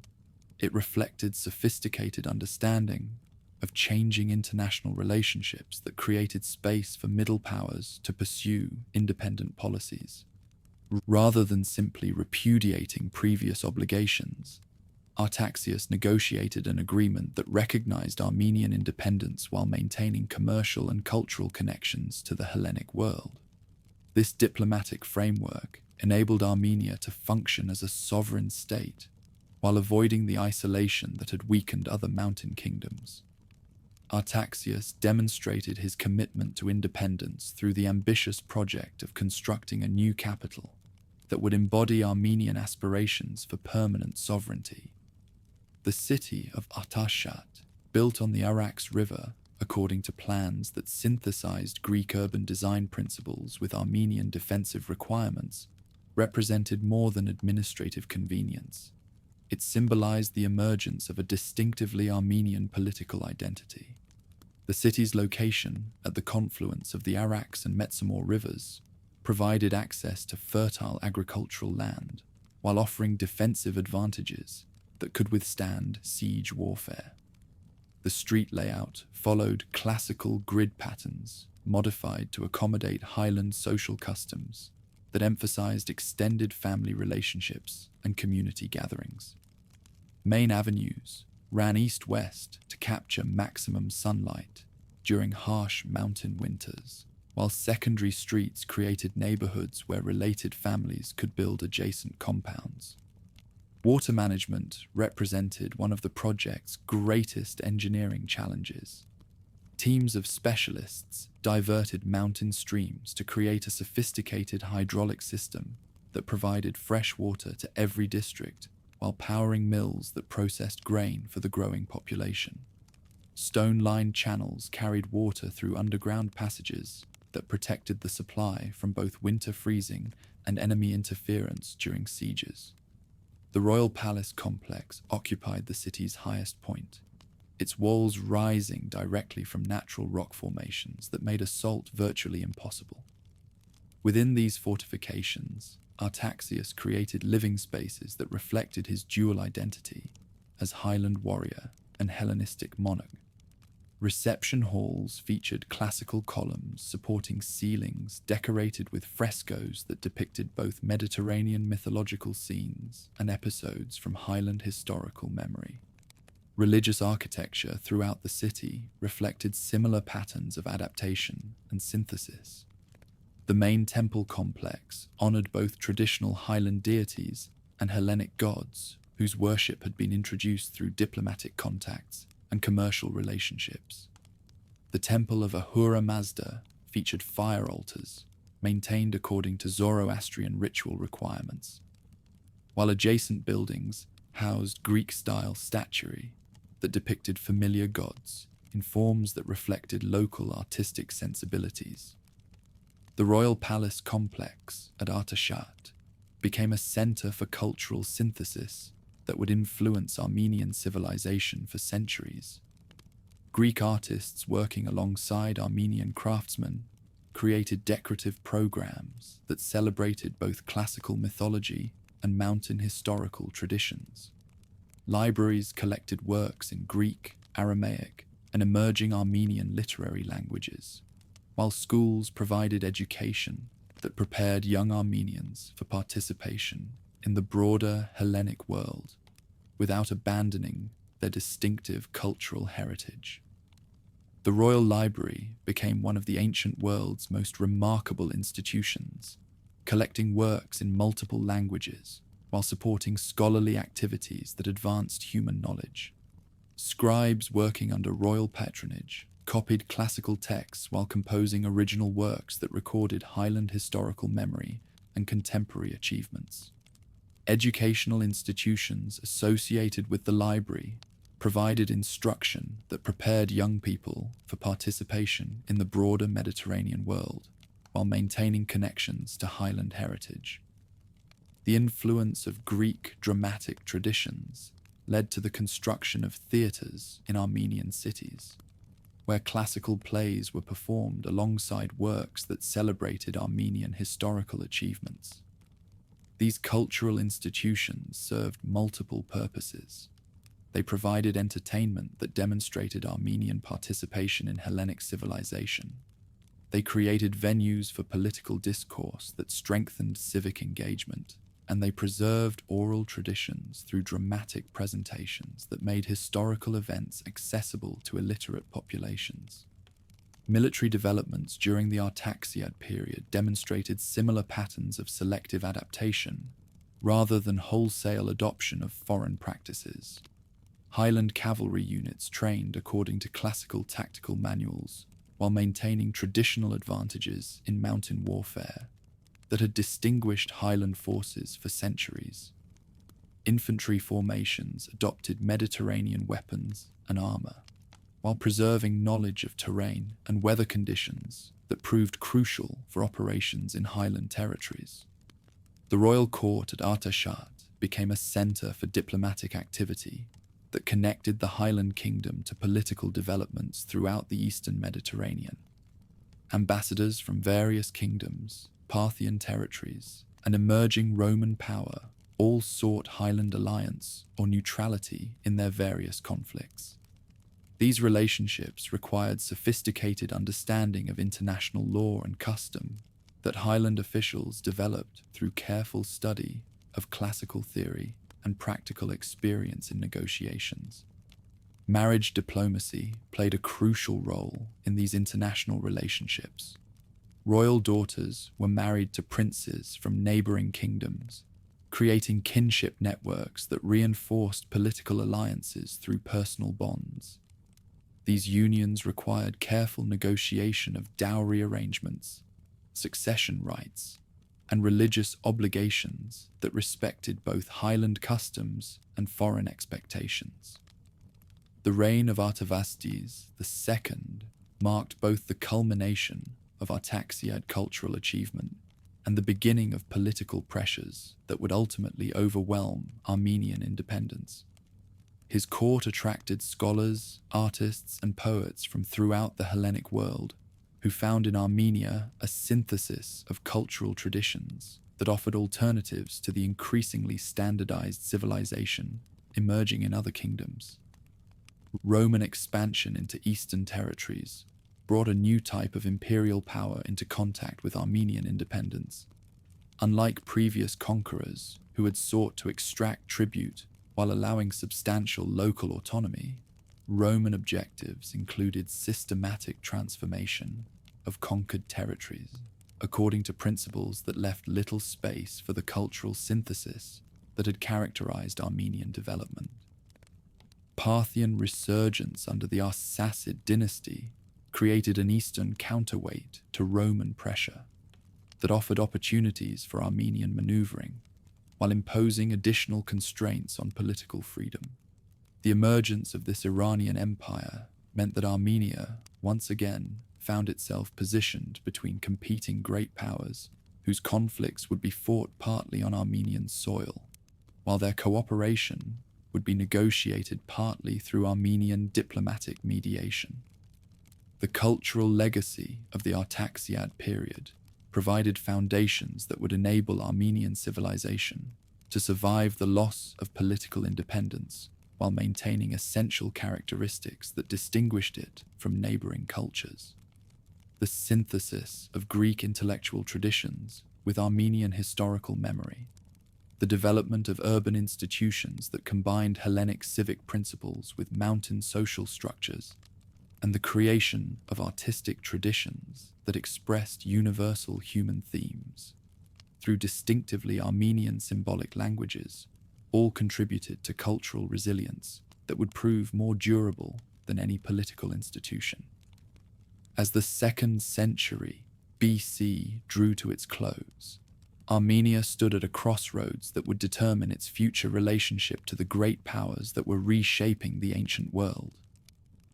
It reflected sophisticated understanding of changing international relationships that created space for middle powers to pursue independent policies. Rather than simply repudiating previous obligations, Artaxias negotiated an agreement that recognized Armenian independence while maintaining commercial and cultural connections to the Hellenic world. This diplomatic framework enabled Armenia to function as a sovereign state while avoiding the isolation that had weakened other mountain kingdoms. Artaxias demonstrated his commitment to independence through the ambitious project of constructing a new capital that would embody Armenian aspirations for permanent sovereignty. The city of Artaxiad, built on the Arax River according to plans that synthesized Greek urban design principles with Armenian defensive requirements, represented more than administrative convenience. It symbolized the emergence of a distinctively Armenian political identity. The city's location at the confluence of the Arax and Metsamor rivers provided access to fertile agricultural land, while offering defensive advantages that could withstand siege warfare. The street layout followed classical grid patterns modified to accommodate highland social customs that emphasized extended family relationships and community gatherings. Main avenues ran east-west to capture maximum sunlight during harsh mountain winters, while secondary streets created neighborhoods where related families could build adjacent compounds. Water management represented one of the project's greatest engineering challenges. Teams of specialists diverted mountain streams to create a sophisticated hydraulic system that provided fresh water to every district while powering mills that processed grain for the growing population. Stone-lined channels carried water through underground passages that protected the supply from both winter freezing and enemy interference during sieges. The royal palace complex occupied the city's highest point, its walls rising directly from natural rock formations that made assault virtually impossible. Within these fortifications, Artaxias created living spaces that reflected his dual identity, as Highland warrior and Hellenistic monarch. Reception halls featured classical columns supporting ceilings decorated with frescoes that depicted both Mediterranean mythological scenes and episodes from Highland historical memory. Religious architecture throughout the city reflected similar patterns of adaptation and synthesis. The main temple complex honored both traditional Highland deities and Hellenic gods whose worship had been introduced through diplomatic contacts and commercial relationships. The temple of Ahura Mazda featured fire altars, maintained according to Zoroastrian ritual requirements, while adjacent buildings housed Greek-style statuary that depicted familiar gods in forms that reflected local artistic sensibilities. The royal palace complex at Artaxiad became a center for cultural synthesis that would influence Armenian civilization for centuries. Greek artists working alongside Armenian craftsmen created decorative programs that celebrated both classical mythology and mountain historical traditions. Libraries collected works in Greek, Aramaic, and emerging Armenian literary languages, while schools provided education that prepared young Armenians for participation in the broader Hellenic world without abandoning their distinctive cultural heritage. The Royal Library became one of the ancient world's most remarkable institutions, collecting works in multiple languages while supporting scholarly activities that advanced human knowledge. Scribes working under royal patronage copied classical texts while composing original works that recorded Highland historical memory and contemporary achievements. Educational institutions associated with the library provided instruction that prepared young people for participation in the broader Mediterranean world while maintaining connections to Highland heritage. The influence of Greek dramatic traditions led to the construction of theatres in Armenian cities, where classical plays were performed alongside works that celebrated Armenian historical achievements. These cultural institutions served multiple purposes. They provided entertainment that demonstrated Armenian participation in Hellenic civilization. They created venues for political discourse that strengthened civic engagement, and they preserved oral traditions through dramatic presentations that made historical events accessible to illiterate populations. Military developments during the Artaxiad period demonstrated similar patterns of selective adaptation rather than wholesale adoption of foreign practices. Highland cavalry units trained according to classical tactical manuals while maintaining traditional advantages in mountain warfare that had distinguished Highland forces for centuries. Infantry formations adopted Mediterranean weapons and armor, while preserving knowledge of terrain and weather conditions that proved crucial for operations in Highland territories. The royal court at Artaxiad became a center for diplomatic activity that connected the Highland kingdom to political developments throughout the eastern Mediterranean. Ambassadors from various kingdoms, Parthian territories, and emerging Roman power all sought Highland alliance or neutrality in their various conflicts. These relationships required sophisticated understanding of international law and custom that Highland officials developed through careful study of classical theory and practical experience in negotiations. Marriage diplomacy played a crucial role in these international relationships. Royal daughters were married to princes from neighboring kingdoms, creating kinship networks that reinforced political alliances through personal bonds. These unions required careful negotiation of dowry arrangements, succession rights, and religious obligations that respected both Highland customs and foreign expectations. The reign of Artavasdes II marked both the culmination of Artaxiad cultural achievement and the beginning of political pressures that would ultimately overwhelm Armenian independence. His court attracted scholars, artists, and poets from throughout the Hellenic world who found in Armenia a synthesis of cultural traditions that offered alternatives to the increasingly standardized civilization emerging in other kingdoms. Roman expansion into eastern territories brought a new type of imperial power into contact with Armenian independence. Unlike previous conquerors who had sought to extract tribute while allowing substantial local autonomy, Roman objectives included systematic transformation of conquered territories, according to principles that left little space for the cultural synthesis that had characterized Armenian development. Parthian resurgence under the Arsacid dynasty created an eastern counterweight to Roman pressure that offered opportunities for Armenian maneuvering while imposing additional constraints on political freedom. The emergence of this Iranian empire meant that Armenia, once again, found itself positioned between competing great powers whose conflicts would be fought partly on Armenian soil, while their cooperation would be negotiated partly through Armenian diplomatic mediation. The cultural legacy of the Artaxiad period provided foundations that would enable Armenian civilization to survive the loss of political independence while maintaining essential characteristics that distinguished it from neighboring cultures. The synthesis of Greek intellectual traditions with Armenian historical memory, the development of urban institutions that combined Hellenic civic principles with mountain social structures, and the creation of artistic traditions that expressed universal human themes through distinctively Armenian symbolic languages, all contributed to cultural resilience that would prove more durable than any political institution. As the 2nd century BC drew to its close, Armenia stood at a crossroads that would determine its future relationship to the great powers that were reshaping the ancient world.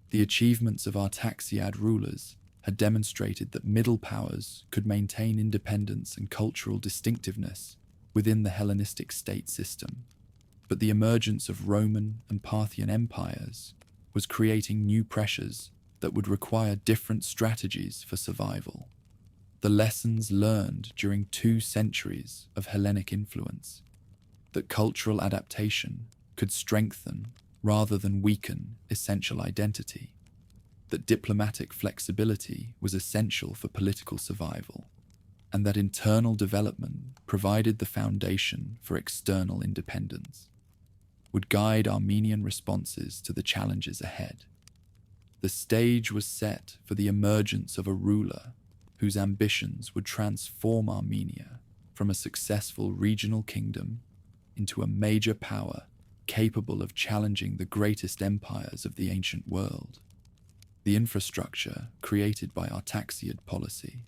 The achievements of Artaxiad rulers had demonstrated that middle powers could maintain independence and cultural distinctiveness within the Hellenistic state system, but the emergence of Roman and Parthian empires was creating new pressures that would require different strategies for survival. The lessons learned during 2 centuries of Hellenic influence, that cultural adaptation could strengthen rather than weaken essential identity, that diplomatic flexibility was essential for political survival, and that internal development provided the foundation for external independence, would guide Armenian responses to the challenges ahead. The stage was set for the emergence of a ruler whose ambitions would transform Armenia from a successful regional kingdom into a major power capable of challenging the greatest empires of the ancient world. The infrastructure created by Artaxiad policy,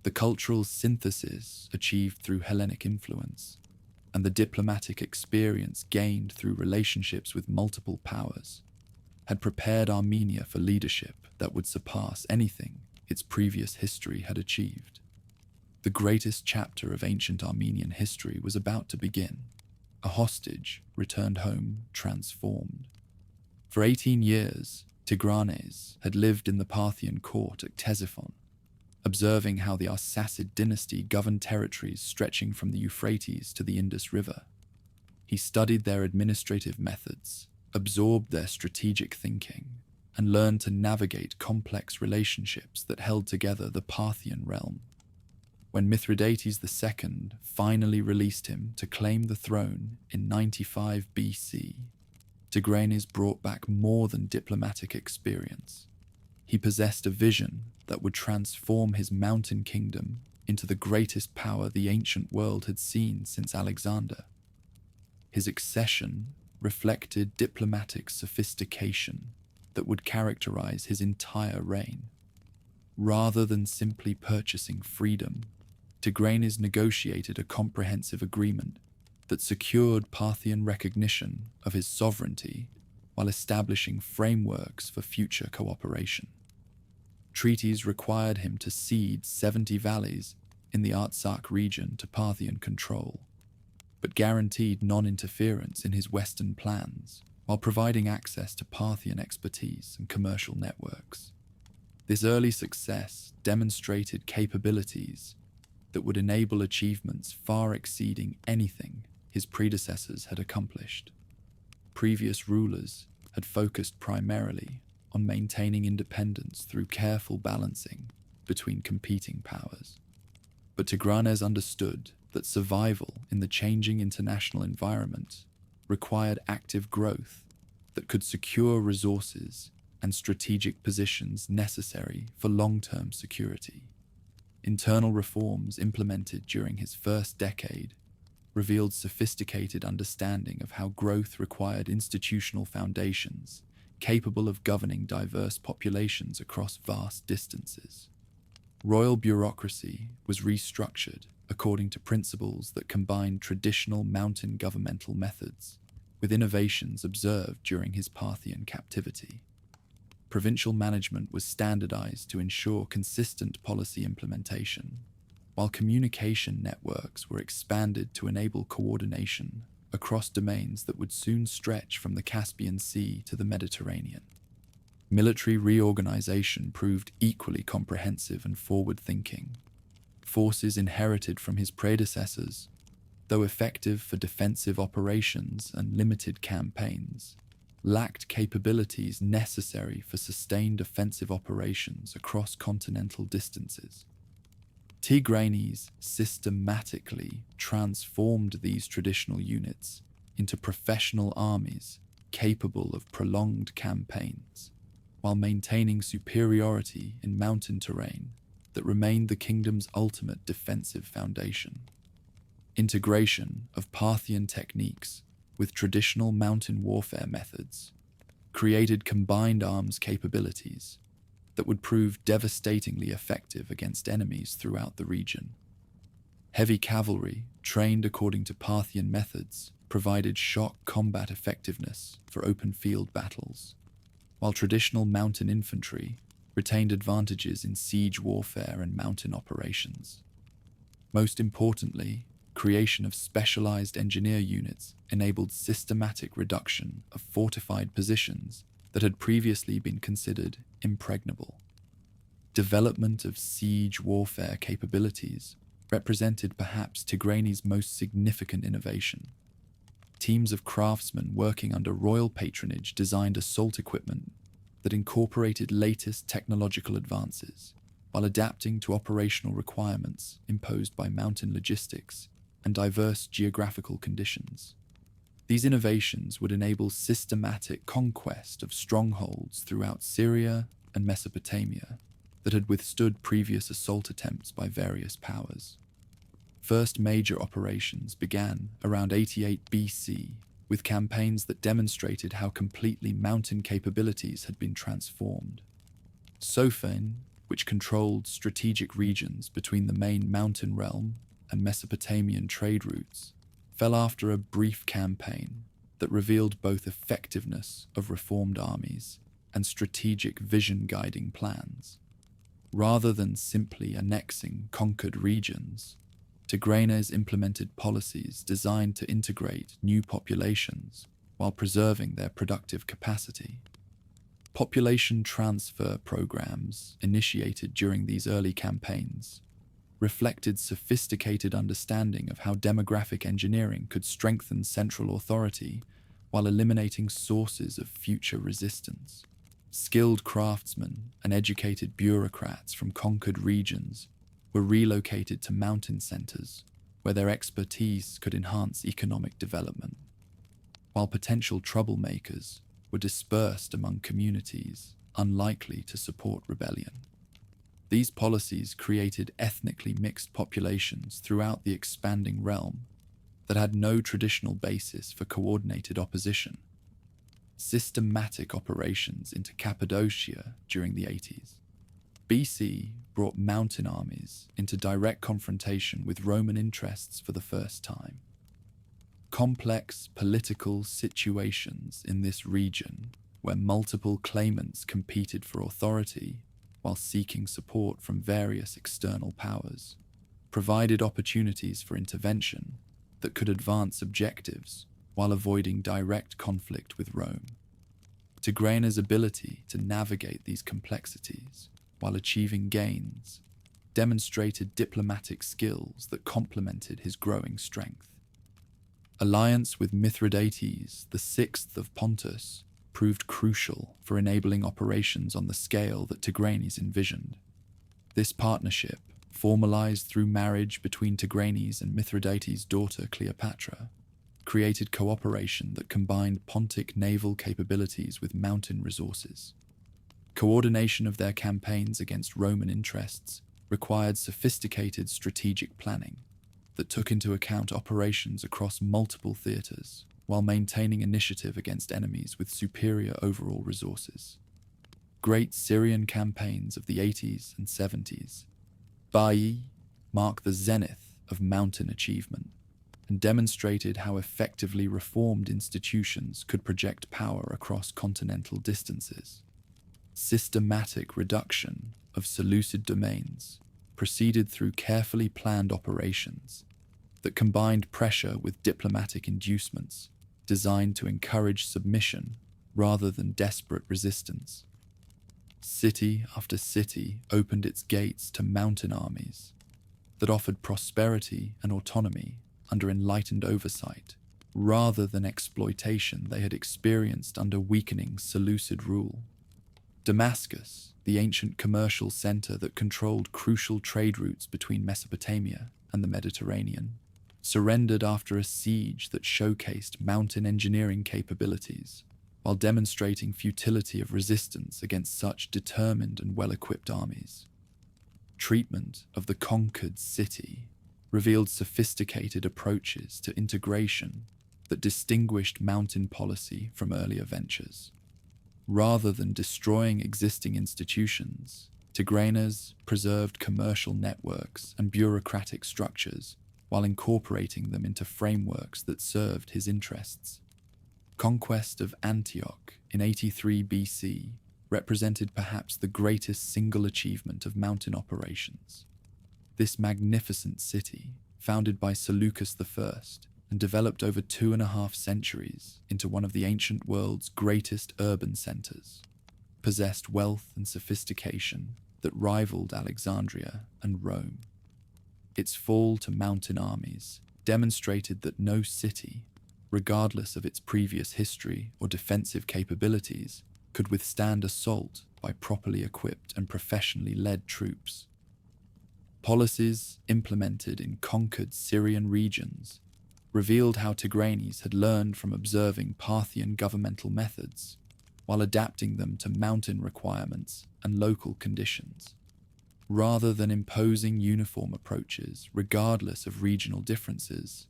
the cultural synthesis achieved through Hellenic influence, and the diplomatic experience gained through relationships with multiple powers had prepared Armenia for leadership that would surpass anything its previous history had achieved. The greatest chapter of ancient Armenian history was about to begin. A hostage returned home transformed. For 18 years, Tigranes had lived in the Parthian court at Ctesiphon, observing how the Arsacid dynasty governed territories stretching from the Euphrates to the Indus River. He studied their administrative methods, absorbed their strategic thinking, and learned to navigate complex relationships that held together the Parthian realm. When Mithridates II finally released him to claim the throne in 95 BC, Tigranes brought back more than diplomatic experience. He possessed a vision that would transform his mountain kingdom into the greatest power the ancient world had seen since Alexander. His accession reflected diplomatic sophistication that would characterize his entire reign. Rather than simply purchasing freedom, Tigranes negotiated a comprehensive agreement that secured Parthian recognition of his sovereignty while establishing frameworks for future cooperation. Treaties required him to cede 70 valleys in the Artsakh region to Parthian control, but guaranteed non-interference in his western plans while providing access to Parthian expertise and commercial networks. This early success demonstrated capabilities that would enable achievements far exceeding anything his predecessors had accomplished. previous rulers had focused primarily on maintaining independence through careful balancing between competing powers. But Tigranes understood that survival in the changing international environment required active growth that could secure resources and strategic positions necessary for long-term security. Internal reforms implemented during his first decade revealed sophisticated understanding of how growth required institutional foundations capable of governing diverse populations across vast distances. Royal bureaucracy was restructured according to principles that combined traditional mountain governmental methods with innovations observed during his Parthian captivity. Provincial management was standardized to ensure consistent policy implementation, while communication networks were expanded to enable coordination across domains that would soon stretch from the Caspian Sea to the Mediterranean. Military reorganization proved equally comprehensive and forward-thinking. Forces inherited from his predecessors, though effective for defensive operations and limited campaigns, lacked capabilities necessary for sustained offensive operations across continental distances. Tigranes systematically transformed these traditional units into professional armies capable of prolonged campaigns, while maintaining superiority in mountain terrain that remained the kingdom's ultimate defensive foundation. Integration of Parthian techniques with traditional mountain warfare methods created combined arms capabilities that would prove devastatingly effective against enemies throughout the region. Heavy cavalry, trained according to Parthian methods, provided shock combat effectiveness for open field battles, while traditional mountain infantry retained advantages in siege warfare and mountain operations. Most importantly, creation of specialized engineer units enabled systematic reduction of fortified positions that had previously been considered impregnable. Development of siege warfare capabilities represented perhaps Tigranes' most significant innovation. Teams of craftsmen working under royal patronage designed assault equipment that incorporated latest technological advances while adapting to operational requirements imposed by mountain logistics and diverse geographical conditions. These innovations would enable systematic conquest of strongholds throughout Syria and Mesopotamia that had withstood previous assault attempts by various powers. First major operations began around 88 BC with campaigns that demonstrated how completely mountain capabilities had been transformed. Sophene, which controlled strategic regions between the main mountain realm and Mesopotamian trade routes, fell after a brief campaign that revealed both effectiveness of reformed armies and strategic vision-guiding plans. Rather than simply annexing conquered regions, Tigranes implemented policies designed to integrate new populations while preserving their productive capacity. Population transfer programs initiated during these early campaigns reflected sophisticated understanding of how demographic engineering could strengthen central authority while eliminating sources of future resistance. Skilled craftsmen and educated bureaucrats from conquered regions were relocated to mountain centers where their expertise could enhance economic development, while potential troublemakers were dispersed among communities unlikely to support rebellion. These policies created ethnically mixed populations throughout the expanding realm that had no traditional basis for coordinated opposition. Systematic operations into Cappadocia during the 80s BC brought mountain armies into direct confrontation with Roman interests for the first time. Complex political situations in this region, where multiple claimants competed for authority while seeking support from various external powers, provided opportunities for intervention that could advance objectives while avoiding direct conflict with Rome. Tigranes' ability to navigate these complexities while achieving gains demonstrated diplomatic skills that complemented his growing strength. alliance with Mithridates, the sixth of Pontus, proved crucial for enabling operations on the scale that Tigranes envisioned. This partnership, formalized through marriage between Tigranes and Mithridates' daughter Cleopatra, created cooperation that combined Pontic naval capabilities with mountain resources. Coordination of their campaigns against Roman interests required sophisticated strategic planning that took into account operations across multiple theaters while maintaining initiative against enemies with superior overall resources. Great Syrian campaigns of the 80s and 70s, Bayi, mark the zenith of mountain achievement and demonstrated how effectively reformed institutions could project power across continental distances. Systematic reduction of Seleucid domains proceeded through carefully planned operations that combined pressure with diplomatic inducements designed to encourage submission rather than desperate resistance. City after city opened its gates to mountain armies that offered prosperity and autonomy under enlightened oversight, rather than exploitation they had experienced under weakening Seleucid rule. Damascus, the ancient commercial center that controlled crucial trade routes between Mesopotamia and the Mediterranean, surrendered after a siege that showcased mountain engineering capabilities, while demonstrating futility of resistance against such determined and well-equipped armies. Treatment of the conquered city revealed sophisticated approaches to integration that distinguished mountain policy from earlier ventures. Rather than destroying existing institutions, Tigranes preserved commercial networks and bureaucratic structures while incorporating them into frameworks that served his interests. Conquest of Antioch in 83 BC represented perhaps the greatest single achievement of mountain operations. This magnificent city, founded by Seleucus I and developed over 2.5 centuries into one of the ancient world's greatest urban centers, possessed wealth and sophistication that rivaled Alexandria and Rome. Its fall to mountain armies demonstrated that no city, regardless of its previous history or defensive capabilities, could withstand assault by properly equipped and professionally led troops. Policies implemented in conquered Syrian regions revealed how Tigranes had learned from observing Parthian governmental methods, while adapting them to mountain requirements and local conditions. Rather than imposing uniform approaches regardless of regional differences,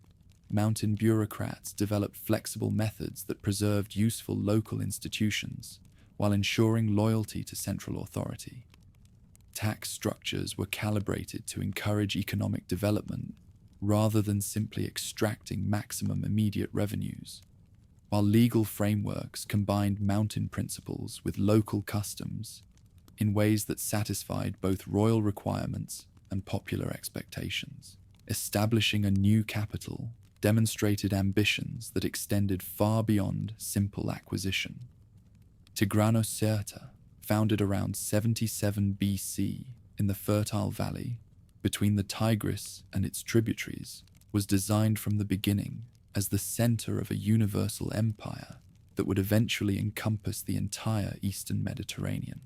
mountain bureaucrats developed flexible methods that preserved useful local institutions while ensuring loyalty to central authority. Tax structures were calibrated to encourage economic development rather than simply extracting maximum immediate revenues, while legal frameworks combined mountain principles with local customs in ways that satisfied both royal requirements and popular expectations. Establishing a new capital demonstrated ambitions that extended far beyond simple acquisition. Tigranocerta, founded around 77 BC in the fertile valley between the Tigris and its tributaries, was designed from the beginning as the center of a universal empire that would eventually encompass the entire eastern Mediterranean.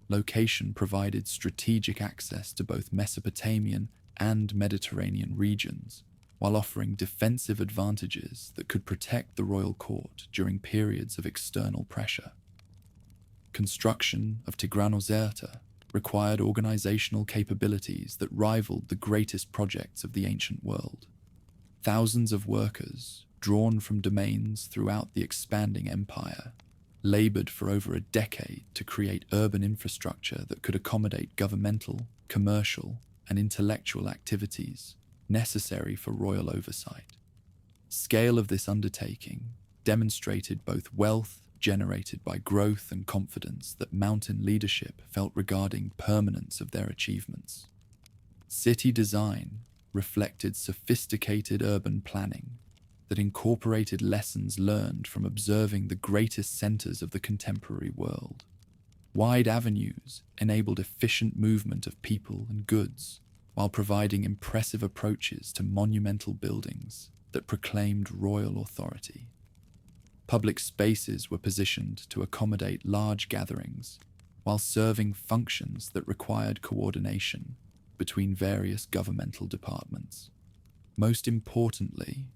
Location provided strategic access to both Mesopotamian and Mediterranean regions, while offering defensive advantages that could protect the royal court during periods of external pressure. Construction of Tigranocerta required organizational capabilities that rivaled the greatest projects of the ancient world. Thousands of workers, drawn from domains throughout the expanding empire, labored for over a decade to create urban infrastructure that could accommodate governmental, commercial, and intellectual activities necessary for royal oversight. Scale of this undertaking demonstrated both wealth generated by growth and confidence that mountain leadership felt regarding permanence of their achievements. City design reflected sophisticated urban planning that incorporated lessons learned from observing the greatest centers of the contemporary world. Wide avenues enabled efficient movement of people and goods, while providing impressive approaches to monumental buildings that proclaimed royal authority. Public spaces were positioned to accommodate large gatherings while serving functions that required coordination between various governmental departments. Most importantly,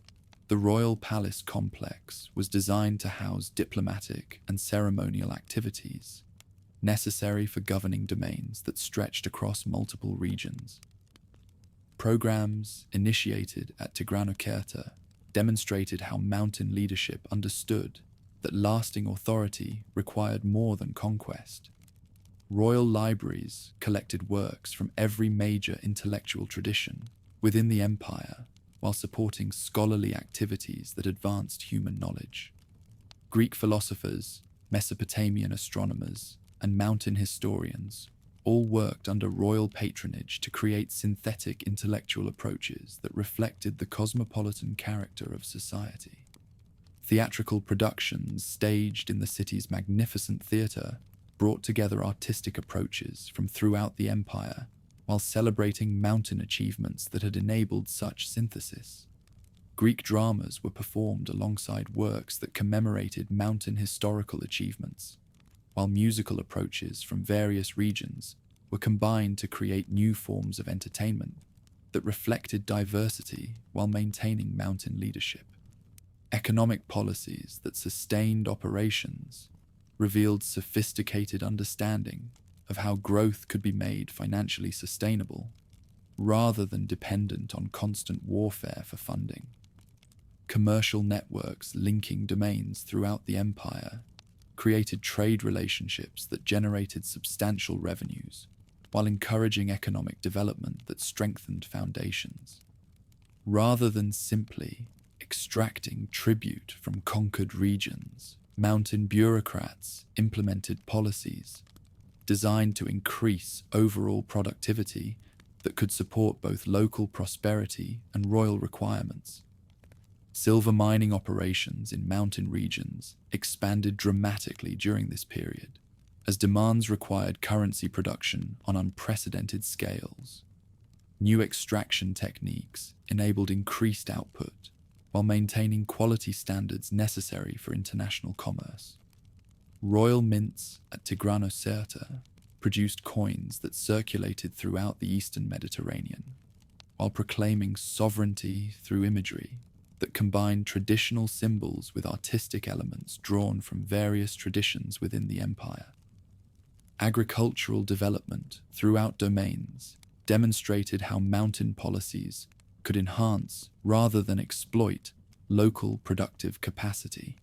the royal palace complex was designed to house diplomatic and ceremonial activities necessary for governing domains that stretched across multiple regions. Programs initiated at Tigranes demonstrated how mountain leadership understood that lasting authority required more than conquest. Royal libraries collected works from every major intellectual tradition within the empire while supporting scholarly activities that advanced human knowledge. Greek philosophers, Mesopotamian astronomers, and mountain historians all worked under royal patronage to create synthetic intellectual approaches that reflected the cosmopolitan character of society. Theatrical productions staged in the city's magnificent theatre brought together artistic approaches from throughout the empire while celebrating mountain achievements that had enabled such synthesis. Greek dramas were performed alongside works that commemorated mountain historical achievements, while musical approaches from various regions were combined to create new forms of entertainment that reflected diversity while maintaining mountain leadership. Economic policies that sustained operations revealed sophisticated understanding of how growth could be made financially sustainable, rather than dependent on constant warfare for funding. Commercial networks linking domains throughout the empire created trade relationships that generated substantial revenues, while encouraging economic development that strengthened foundations. Rather than simply extracting tribute from conquered regions, mountain bureaucrats implemented policies designed to increase overall productivity that could support both local prosperity and royal requirements. Silver mining operations in mountain regions expanded dramatically during this period, as demands required currency production on unprecedented scales. New extraction techniques enabled increased output, while maintaining quality standards necessary for international commerce. Royal mints at Tigranes produced coins that circulated throughout the eastern Mediterranean, while proclaiming sovereignty through imagery that combined traditional symbols with artistic elements drawn from various traditions within the empire. Agricultural development throughout domains demonstrated how mountain policies could enhance rather than exploit local productive capacity.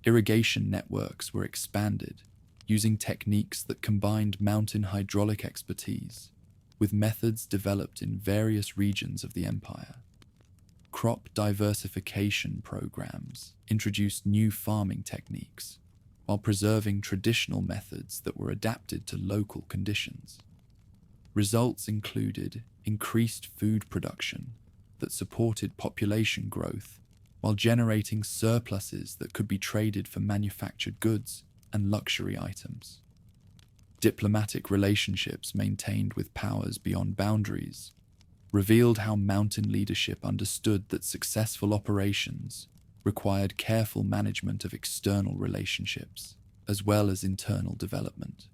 Irrigation networks were expanded using techniques that combined mountain hydraulic expertise with methods developed in various regions of the empire. Crop diversification programs introduced new farming techniques while preserving traditional methods that were adapted to local conditions. Results included increased food production that supported population growth while generating surpluses that could be traded for manufactured goods and luxury items. Diplomatic relationships maintained with powers beyond boundaries revealed how mountain leadership understood that successful operations required careful management of external relationships as well as internal development.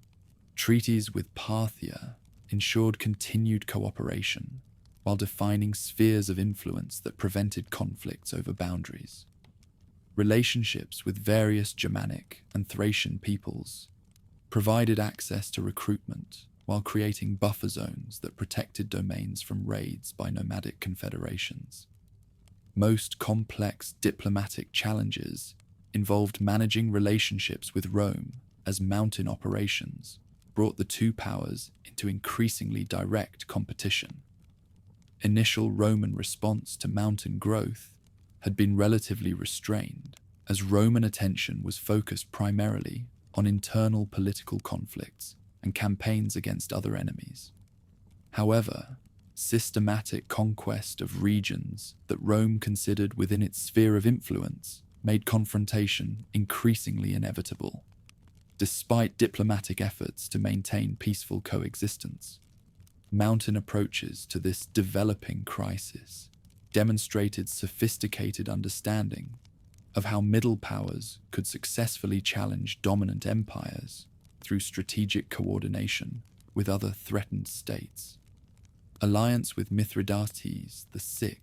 Treaties with Parthia ensured continued cooperation while defining spheres of influence that prevented conflicts over boundaries. Relationships with various Germanic and Thracian peoples provided access to recruitment while creating buffer zones that protected domains from raids by nomadic confederations. Most complex diplomatic challenges involved managing relationships with Rome, as mountain operations brought the two powers into increasingly direct competition. Initial Roman response to mountain growth had been relatively restrained, as Roman attention was focused primarily on internal political conflicts and campaigns against other enemies. However, systematic conquest of regions that Rome considered within its sphere of influence made confrontation increasingly inevitable. Despite diplomatic efforts to maintain peaceful coexistence, mountain approaches to this developing crisis demonstrated sophisticated understanding of how middle powers could successfully challenge dominant empires through strategic coordination with other threatened states. Alliance with Mithridates VI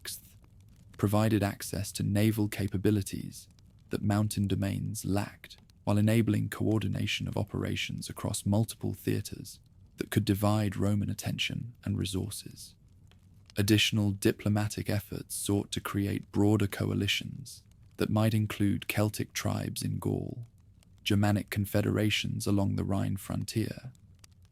provided access to naval capabilities that mountain domains lacked, while enabling coordination of operations across multiple theaters that could divide Roman attention and resources. Additional diplomatic efforts sought to create broader coalitions that might include Celtic tribes in Gaul, Germanic confederations along the Rhine frontier,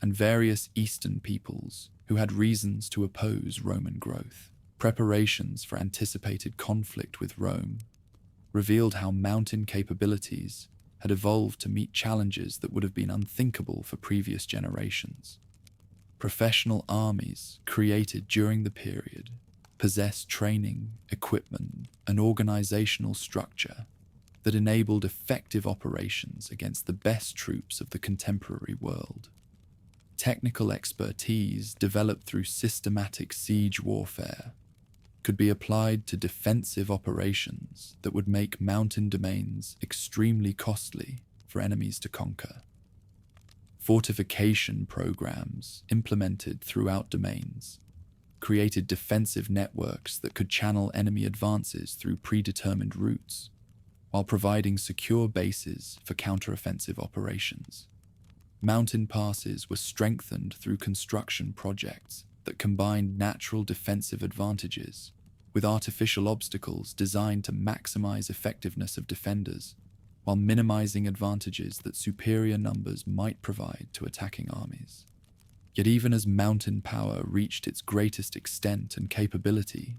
and various eastern peoples who had reasons to oppose Roman growth. Preparations for anticipated conflict with Rome revealed how mountain capabilities had evolved to meet challenges that would have been unthinkable for previous generations. Professional armies created during the period possessed training, equipment, and organizational structure that enabled effective operations against the best troops of the contemporary world. Technical expertise developed through systematic siege warfare could be applied to defensive operations that would make mountain domains extremely costly for enemies to conquer. Fortification programs implemented throughout domains created defensive networks that could channel enemy advances through predetermined routes, while providing secure bases for counteroffensive operations. Mountain passes were strengthened through construction projects that combined natural defensive advantages with artificial obstacles designed to maximize effectiveness of defenders, while minimizing advantages that superior numbers might provide to attacking armies. Yet even as mountain power reached its greatest extent and capability,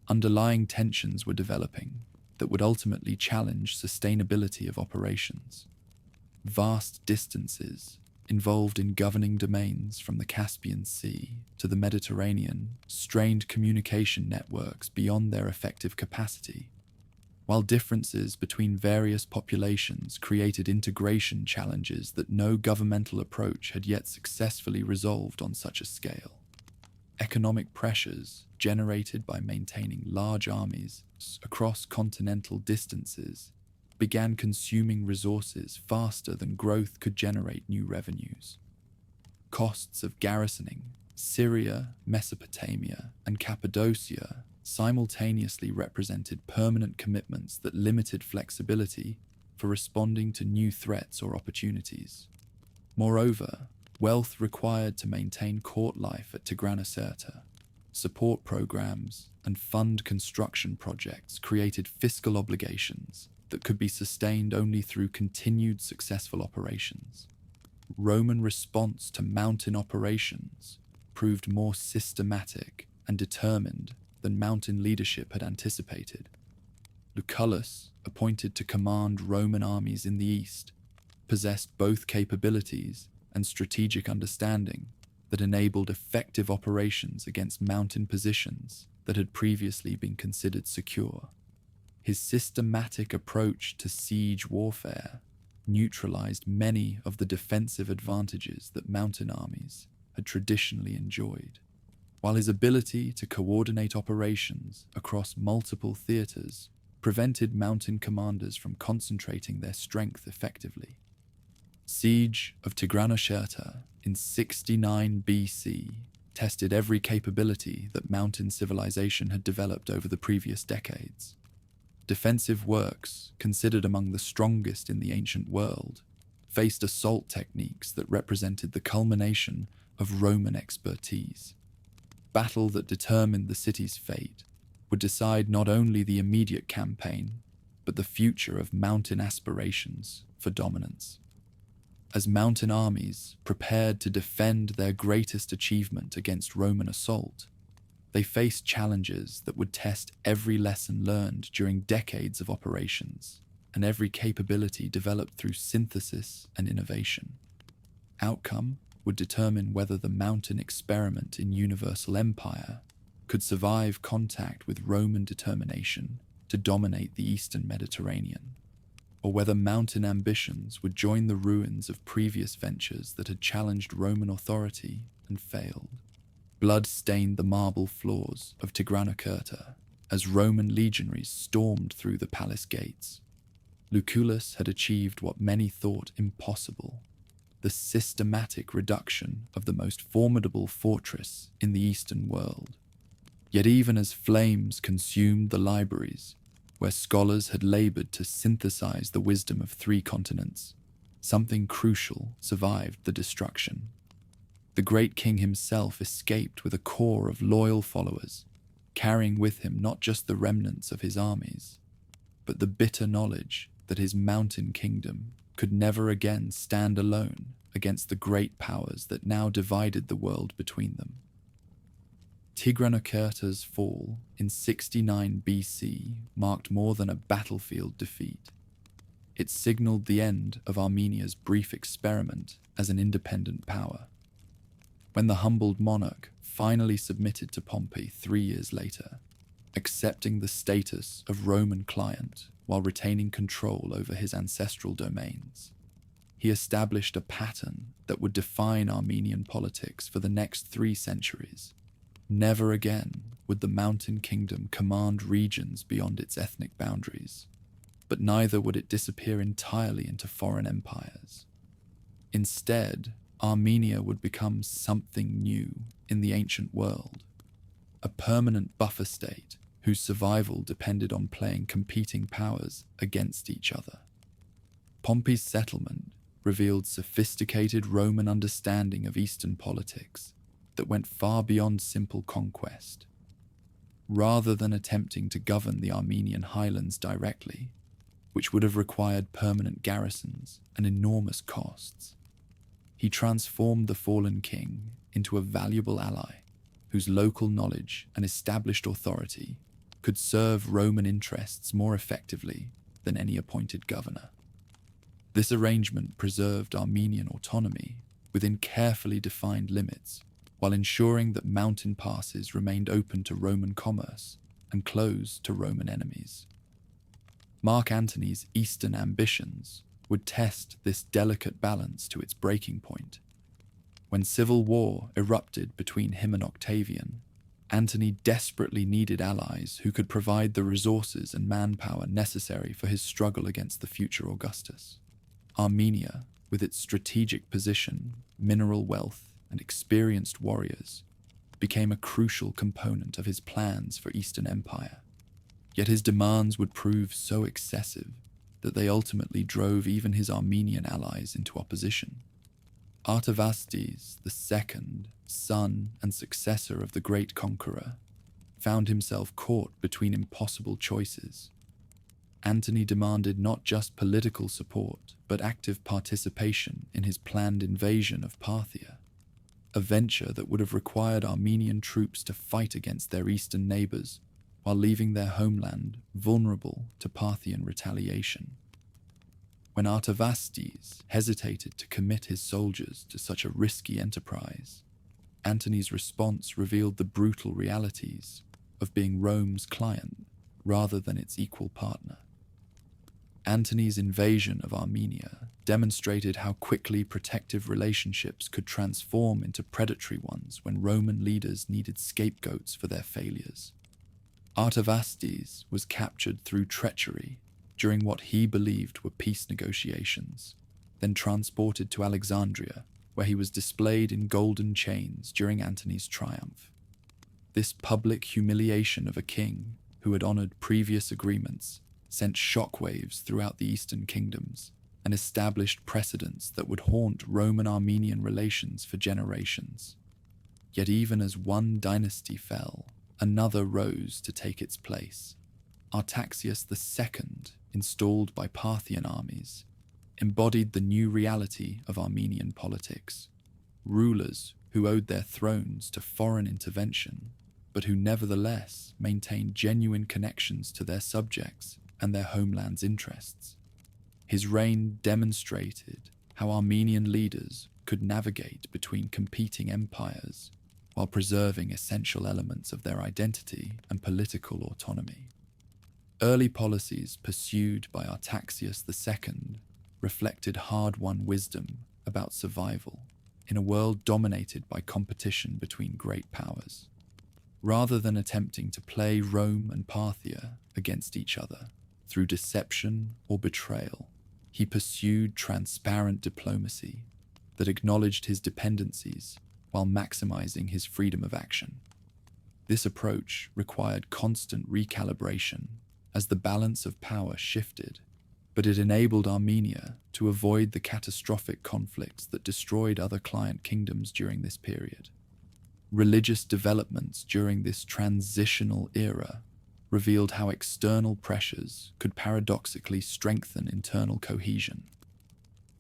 underlying tensions were developing that would ultimately challenge sustainability of operations. Vast distances involved in governing domains from the Caspian Sea to the Mediterranean strained communication networks beyond their effective capacity, while differences between various populations created integration challenges that no governmental approach had yet successfully resolved on such a scale. Economic pressures generated by maintaining large armies across continental distances began consuming resources faster than growth could generate new revenues. Costs of garrisoning Syria, Mesopotamia, and Cappadocia simultaneously represented permanent commitments that limited flexibility for responding to new threats or opportunities. Moreover, wealth required to maintain court life at Tigranes, support programs, and fund construction projects created fiscal obligations that could be sustained only through continued successful operations. Roman response to mountain operations proved more systematic and determined than mountain leadership had anticipated. Lucullus, appointed to command Roman armies in the east, possessed both capabilities and strategic understanding that enabled effective operations against mountain positions that had previously been considered secure. His systematic approach to siege warfare neutralized many of the defensive advantages that mountain armies had traditionally enjoyed, while his ability to coordinate operations across multiple theaters prevented mountain commanders from concentrating their strength effectively. Siege of Tigranes in 69 BC tested every capability that mountain civilization had developed over the previous decades. Defensive works, considered among the strongest in the ancient world, faced assault techniques that represented the culmination of Roman expertise. Battle that determined the city's fate would decide not only the immediate campaign, but the future of mountain aspirations for dominance. As mountain armies prepared to defend their greatest achievement against Roman assault, they faced challenges that would test every lesson learned during decades of operations and every capability developed through synthesis and innovation. Outcome would determine whether the mountain experiment in universal empire could survive contact with Roman determination to dominate the eastern Mediterranean, or whether mountain ambitions would join the ruins of previous ventures that had challenged Roman authority and failed. Blood stained the marble floors of Tigranes, as Roman legionaries stormed through the palace gates. Lucullus had achieved what many thought impossible: the systematic reduction of the most formidable fortress in the Eastern world. Yet even as flames consumed the libraries, where scholars had labored to synthesize the wisdom of 3 continents, something crucial survived the destruction. The great king himself escaped with a core of loyal followers, carrying with him not just the remnants of his armies, but the bitter knowledge that his mountain kingdom could never again stand alone against the great powers that now divided the world between them. Tigranokerta's fall in 69 BC marked more than a battlefield defeat. It signaled the end of Armenia's brief experiment as an independent power. When the humbled monarch finally submitted to Pompey 3 years later, accepting the status of Roman client while retaining control over his ancestral domains, he established a pattern that would define Armenian politics for the next 3 centuries. Never again would the mountain kingdom command regions beyond its ethnic boundaries, but neither would it disappear entirely into foreign empires. Instead, Armenia would become something new in the ancient world, a permanent buffer state whose survival depended on playing competing powers against each other. Pompey's settlement revealed sophisticated Roman understanding of Eastern politics that went far beyond simple conquest. Rather than attempting to govern the Armenian highlands directly, which would have required permanent garrisons and enormous costs, he transformed the fallen king into a valuable ally whose local knowledge and established authority could serve Roman interests more effectively than any appointed governor. This arrangement preserved Armenian autonomy within carefully defined limits, while ensuring that mountain passes remained open to Roman commerce and closed to Roman enemies. Mark Antony's eastern ambitions would test this delicate balance to its breaking point. When civil war erupted between him and Octavian, Antony desperately needed allies who could provide the resources and manpower necessary for his struggle against the future Augustus. Armenia, with its strategic position, mineral wealth, and experienced warriors, became a crucial component of his plans for Eastern Empire. Yet his demands would prove so excessive that they ultimately drove even his Armenian allies into opposition. Artaxiad II, son and successor of the great conqueror, found himself caught between impossible choices. Antony demanded not just political support, but active participation in his planned invasion of Parthia, a venture that would have required Armenian troops to fight against their eastern neighbors while leaving their homeland vulnerable to Parthian retaliation. When Artaxiad hesitated to commit his soldiers to such a risky enterprise, Antony's response revealed the brutal realities of being Rome's client rather than its equal partner. Antony's invasion of Armenia demonstrated how quickly protective relationships could transform into predatory ones when Roman leaders needed scapegoats for their failures. Artaxiad was captured through treachery during what he believed were peace negotiations, then transported to Alexandria, where he was displayed in golden chains during Antony's triumph. This public humiliation of a king who had honored previous agreements sent shockwaves throughout the Eastern kingdoms and established precedents that would haunt Roman-Armenian relations for generations. Yet even as one dynasty fell, another rose to take its place. Artaxiad II, installed by Parthian armies, embodied the new reality of Armenian politics. Rulers who owed their thrones to foreign intervention, but who nevertheless maintained genuine connections to their subjects and their homeland's interests. His reign demonstrated how Armenian leaders could navigate between competing empires while preserving essential elements of their identity and political autonomy. Early policies pursued by Artaxiad II reflected hard-won wisdom about survival in a world dominated by competition between great powers. Rather than attempting to play Rome and Parthia against each other through deception or betrayal, he pursued transparent diplomacy that acknowledged his dependencies while maximizing his freedom of action. This approach required constant recalibration as the balance of power shifted, but it enabled Armenia to avoid the catastrophic conflicts that destroyed other client kingdoms during this period. Religious developments during this transitional era revealed how external pressures could paradoxically strengthen internal cohesion.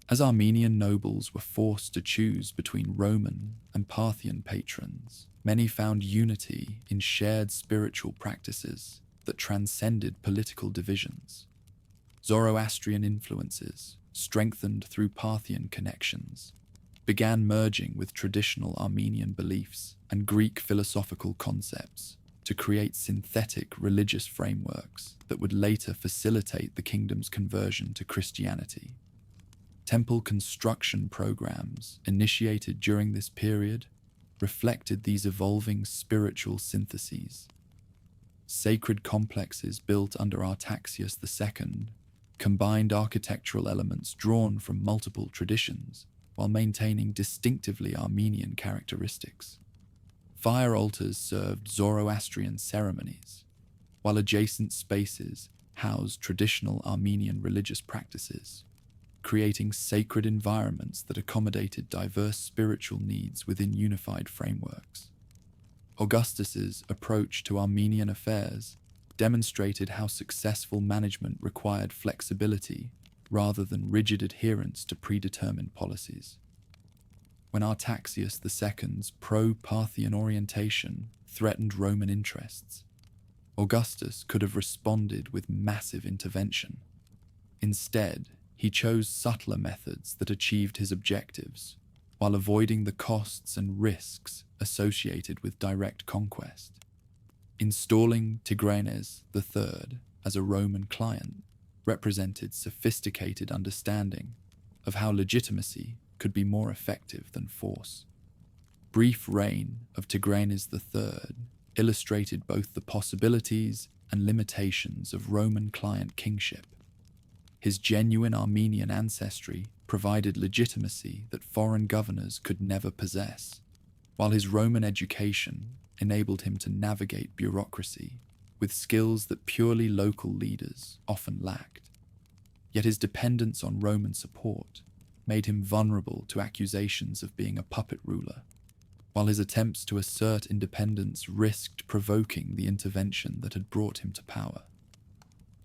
As Armenian nobles were forced to choose between Roman and Parthian patrons, many found unity in shared spiritual practices that transcended political divisions. Zoroastrian influences, strengthened through Parthian connections, began merging with traditional Armenian beliefs and Greek philosophical concepts to create synthetic religious frameworks that would later facilitate the kingdom's conversion to Christianity. Temple construction programs initiated during this period reflected these evolving spiritual syntheses. Sacred complexes built under Artaxiad II combined architectural elements drawn from multiple traditions while maintaining distinctively Armenian characteristics. Fire altars served Zoroastrian ceremonies, while adjacent spaces housed traditional Armenian religious practices, creating sacred environments that accommodated diverse spiritual needs within unified frameworks. Augustus's approach to Armenian affairs demonstrated how successful management required flexibility rather than rigid adherence to predetermined policies. When Artaxiad II's pro-Parthian orientation threatened Roman interests, Augustus could have responded with massive intervention. Instead, he chose subtler methods that achieved his objectives, while avoiding the costs and risks associated with direct conquest. Installing Tigranes III as a Roman client represented sophisticated understanding of how legitimacy could be more effective than force. Brief reign of Tigranes III illustrated both the possibilities and limitations of Roman client kingship. His genuine Armenian ancestry provided legitimacy that foreign governors could never possess, while his Roman education enabled him to navigate bureaucracy with skills that purely local leaders often lacked. Yet his dependence on Roman support made him vulnerable to accusations of being a puppet ruler, while his attempts to assert independence risked provoking the intervention that had brought him to power.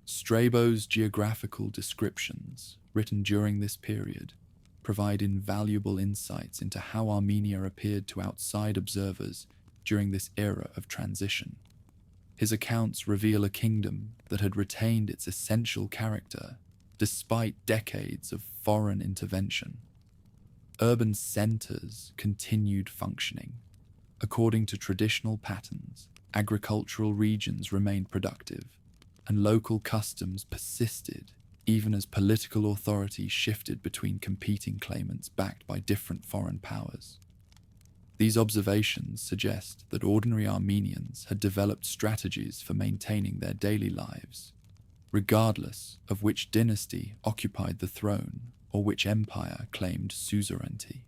Strabo's geographical descriptions, written during this period, provide invaluable insights into how Armenia appeared to outside observers during this era of transition. His accounts reveal a kingdom that had retained its essential character despite decades of foreign intervention. Urban centers continued functioning. According to traditional patterns, agricultural regions remained productive, and local customs persisted even as political authority shifted between competing claimants backed by different foreign powers. These observations suggest that ordinary Armenians had developed strategies for maintaining their daily lives, regardless of which dynasty occupied the throne or which empire claimed suzerainty.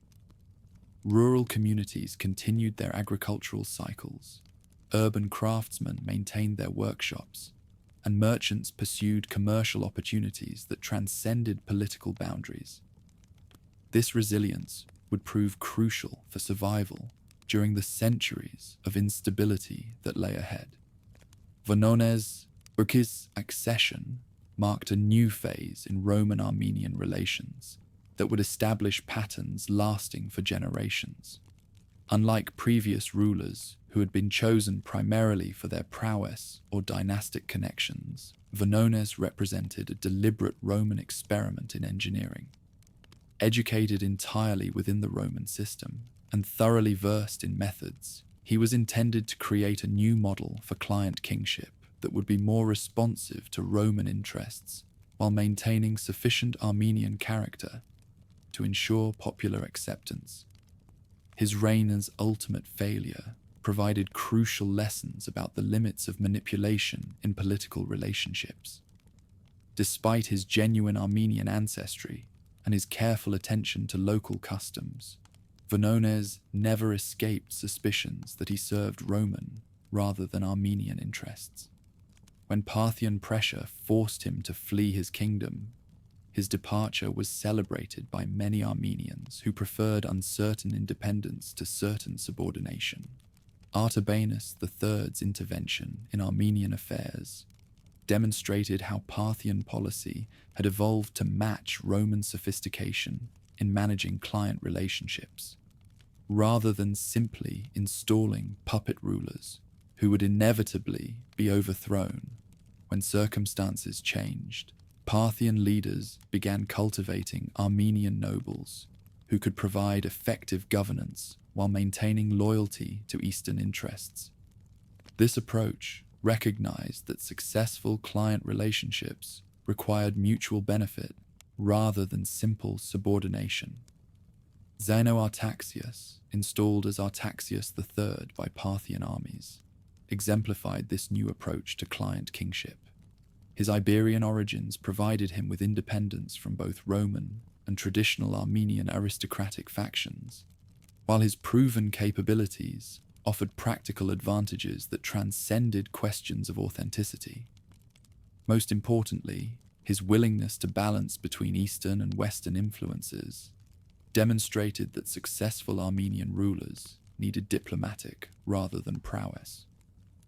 Rural communities continued their agricultural cycles, urban craftsmen maintained their workshops, and merchants pursued commercial opportunities that transcended political boundaries. This resilience would prove crucial for survival during the centuries of instability that lay ahead. Vonones' Urkis accession marked a new phase in Roman-Armenian relations that would establish patterns lasting for generations. Unlike previous rulers who had been chosen primarily for their prowess or dynastic connections, Vonones represented a deliberate Roman experiment in engineering. Educated entirely within the Roman system and thoroughly versed in methods, he was intended to create a new model for client kingship that would be more responsive to Roman interests while maintaining sufficient Armenian character to ensure popular acceptance. His reign's ultimate failure provided crucial lessons about the limits of manipulation in political relationships. Despite his genuine Armenian ancestry and his careful attention to local customs, Vonones never escaped suspicions that he served Roman rather than Armenian interests. When Parthian pressure forced him to flee his kingdom, his departure was celebrated by many Armenians who preferred uncertain independence to certain subordination. Artabanus III's intervention in Armenian affairs demonstrated how Parthian policy had evolved to match Roman sophistication in managing client relationships, rather than simply installing puppet rulers who would inevitably be overthrown when circumstances changed. Parthian leaders began cultivating Armenian nobles who could provide effective governance while maintaining loyalty to Eastern interests. This approach recognized that successful client relationships required mutual benefit rather than simple subordination. Zeno Artaxias, installed as Artaxias III by Parthian armies, exemplified this new approach to client kingship. His Iberian origins provided him with independence from both Roman and traditional Armenian aristocratic factions, while his proven capabilities offered practical advantages that transcended questions of authenticity. Most importantly, his willingness to balance between Eastern and Western influences demonstrated that successful Armenian rulers needed diplomatic rather than prowess.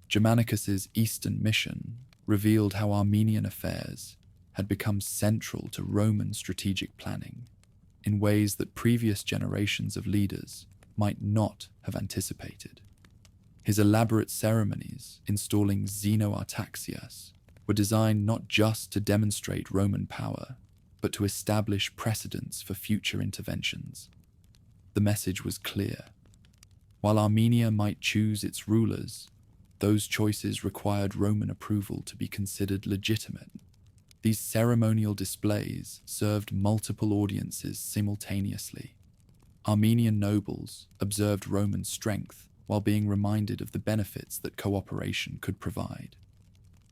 Germanicus's Eastern mission revealed how Armenian affairs had become central to Roman strategic planning in ways that previous generations of leaders might not have anticipated. His elaborate ceremonies installing Zeno Artaxias were designed not just to demonstrate Roman power, but to establish precedents for future interventions. The message was clear. While Armenia might choose its rulers, those choices required Roman approval to be considered legitimate. These ceremonial displays served multiple audiences simultaneously. Armenian nobles observed Roman strength while being reminded of the benefits that cooperation could provide.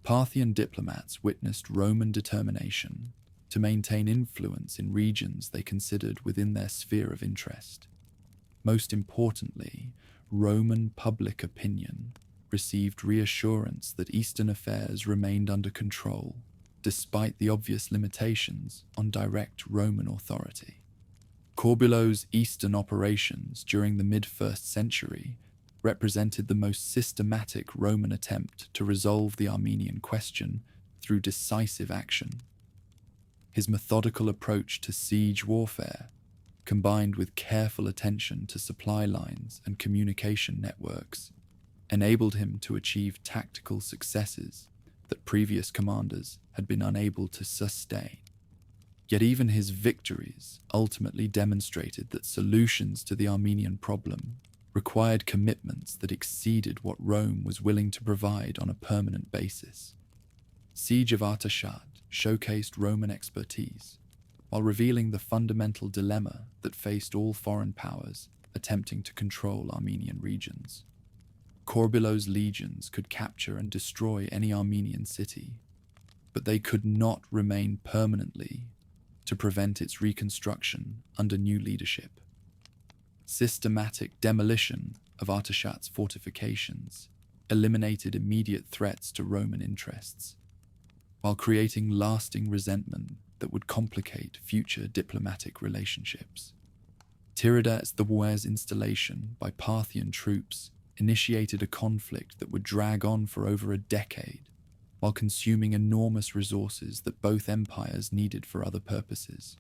Parthian diplomats witnessed Roman determination to maintain influence in regions they considered within their sphere of interest. Most importantly, Roman public opinion received reassurance that Eastern affairs remained under control, despite the obvious limitations on direct Roman authority. Corbulo's Eastern operations during the mid-1st century represented the most systematic Roman attempt to resolve the Armenian question through decisive action. His methodical approach to siege warfare, combined with careful attention to supply lines and communication networks, enabled him to achieve tactical successes that previous commanders had been unable to sustain. Yet even his victories ultimately demonstrated that solutions to the Armenian problem required commitments that exceeded what Rome was willing to provide on a permanent basis. Siege of Artaxiad showcased Roman expertise, while revealing the fundamental dilemma that faced all foreign powers attempting to control Armenian regions. Corbulo's legions could capture and destroy any Armenian city, but they could not remain permanently to prevent its reconstruction under new leadership. Systematic demolition of Artaxiad's fortifications eliminated immediate threats to Roman interests, while creating lasting resentment that would complicate future diplomatic relationships. Tigranes II's installation by Parthian troops initiated a conflict that would drag on for over a decade, while consuming enormous resources that both empires needed for other purposes.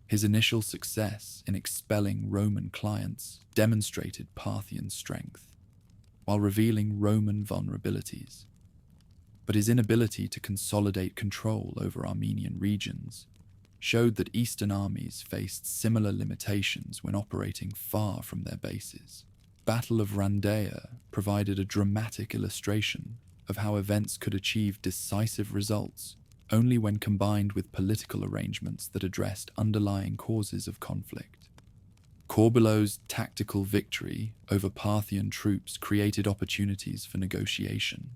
His initial success in expelling Roman clients demonstrated Parthian strength, while revealing Roman vulnerabilities. But his inability to consolidate control over Armenian regions showed that Eastern armies faced similar limitations when operating far from their bases. Battle of Randea provided a dramatic illustration of how events could achieve decisive results only when combined with political arrangements that addressed underlying causes of conflict. Corbulo's tactical victory over Parthian troops created opportunities for negotiation,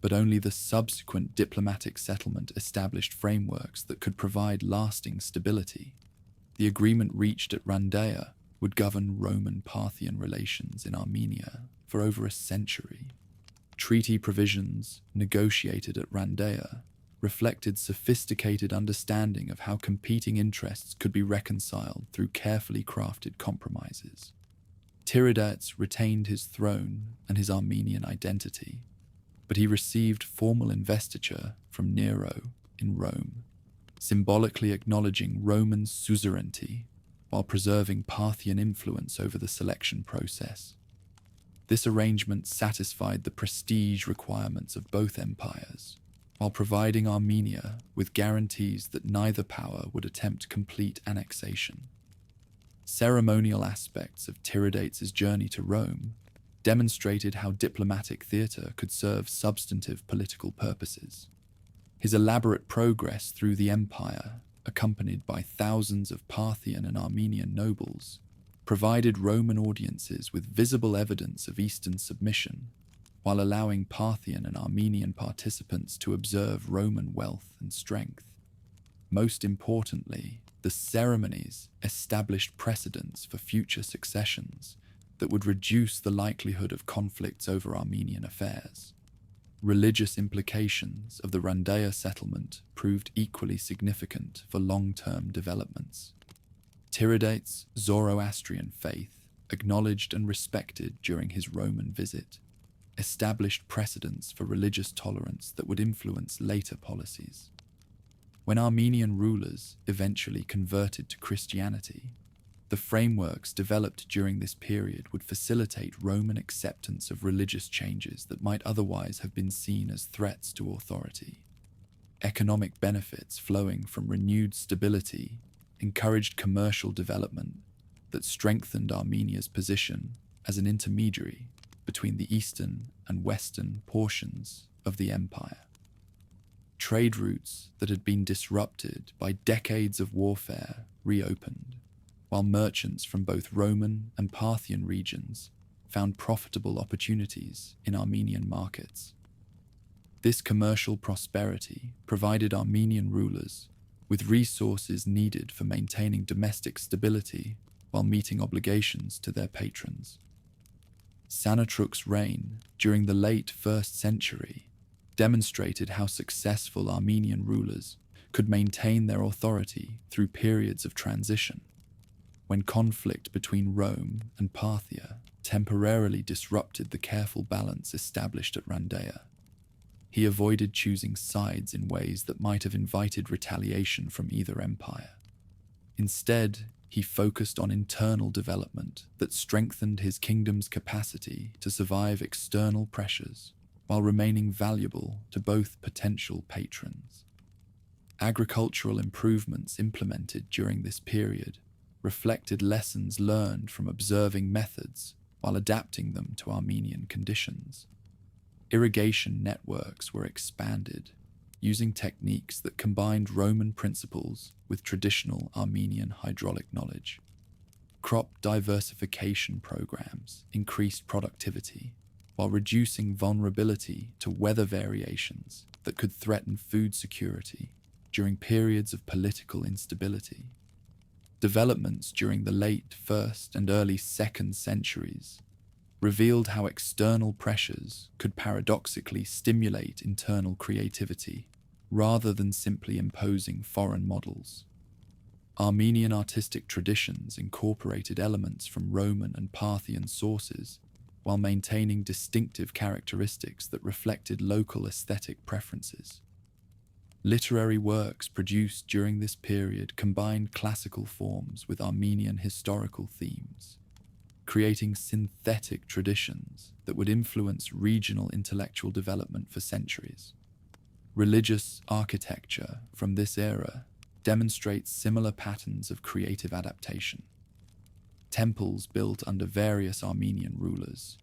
but only the subsequent diplomatic settlement established frameworks that could provide lasting stability. The agreement reached at Randeia would govern Roman-Parthian relations in Armenia for over a century. Treaty provisions negotiated at Randeia reflected sophisticated understanding of how competing interests could be reconciled through carefully crafted compromises. Tiridates retained his throne and his Armenian identity, but he received formal investiture from Nero in Rome, symbolically acknowledging Roman suzerainty while preserving Parthian influence over the selection process. This arrangement satisfied the prestige requirements of both empires, while providing Armenia with guarantees that neither power would attempt complete annexation. Ceremonial aspects of Tiridates' journey to Rome demonstrated how diplomatic theatre could serve substantive political purposes. His elaborate progress through the empire, accompanied by thousands of Parthian and Armenian nobles, provided Roman audiences with visible evidence of Eastern submission, while allowing Parthian and Armenian participants to observe Roman wealth and strength. Most importantly, the ceremonies established precedents for future successions that would reduce the likelihood of conflicts over Armenian affairs. Religious implications of the Randeia settlement proved equally significant for long-term developments. Tiridates' Zoroastrian faith, acknowledged and respected during his Roman visit, established precedents for religious tolerance that would influence later policies. When Armenian rulers eventually converted to Christianity, the frameworks developed during this period would facilitate Roman acceptance of religious changes that might otherwise have been seen as threats to authority. Economic benefits flowing from renewed stability encouraged commercial development that strengthened Armenia's position as an intermediary between the eastern and western portions of the empire. Trade routes that had been disrupted by decades of warfare reopened, while merchants from both Roman and Parthian regions found profitable opportunities in Armenian markets. This commercial prosperity provided Armenian rulers with resources needed for maintaining domestic stability while meeting obligations to their patrons. Sanatruk's reign during the late 1st century demonstrated how successful Armenian rulers could maintain their authority through periods of transition. When conflict between Rome and Parthia temporarily disrupted the careful balance established at Randeia, he avoided choosing sides in ways that might have invited retaliation from either empire. Instead, he focused on internal development that strengthened his kingdom's capacity to survive external pressures while remaining valuable to both potential patrons. Agricultural improvements implemented during this period reflected lessons learned from observing methods while adapting them to Armenian conditions. Irrigation networks were expanded, using techniques that combined Roman principles with traditional Armenian hydraulic knowledge. Crop diversification programs increased productivity while reducing vulnerability to weather variations that could threaten food security during periods of political instability. Developments during the late 1st and early 2nd centuries revealed how external pressures could paradoxically stimulate internal creativity rather than simply imposing foreign models. Armenian artistic traditions incorporated elements from Roman and Parthian sources while maintaining distinctive characteristics that reflected local aesthetic preferences. Literary works produced during this period combined classical forms with Armenian historical themes, creating synthetic traditions that would influence regional intellectual development for centuries. Religious architecture from this era demonstrates similar patterns of creative adaptation. Temples built under various Armenian rulers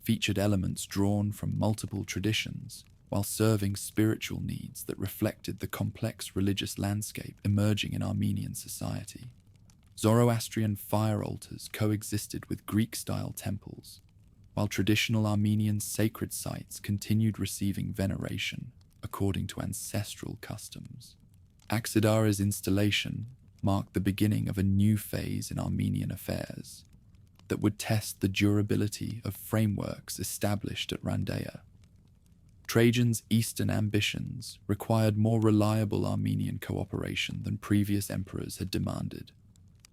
featured elements drawn from multiple traditions while serving spiritual needs that reflected the complex religious landscape emerging in Armenian society. Zoroastrian fire altars coexisted with Greek-style temples, while traditional Armenian sacred sites continued receiving veneration according to ancestral customs. Aksidara's installation marked the beginning of a new phase in Armenian affairs that would test the durability of frameworks established at Randea. Trajan's eastern ambitions required more reliable Armenian cooperation than previous emperors had demanded,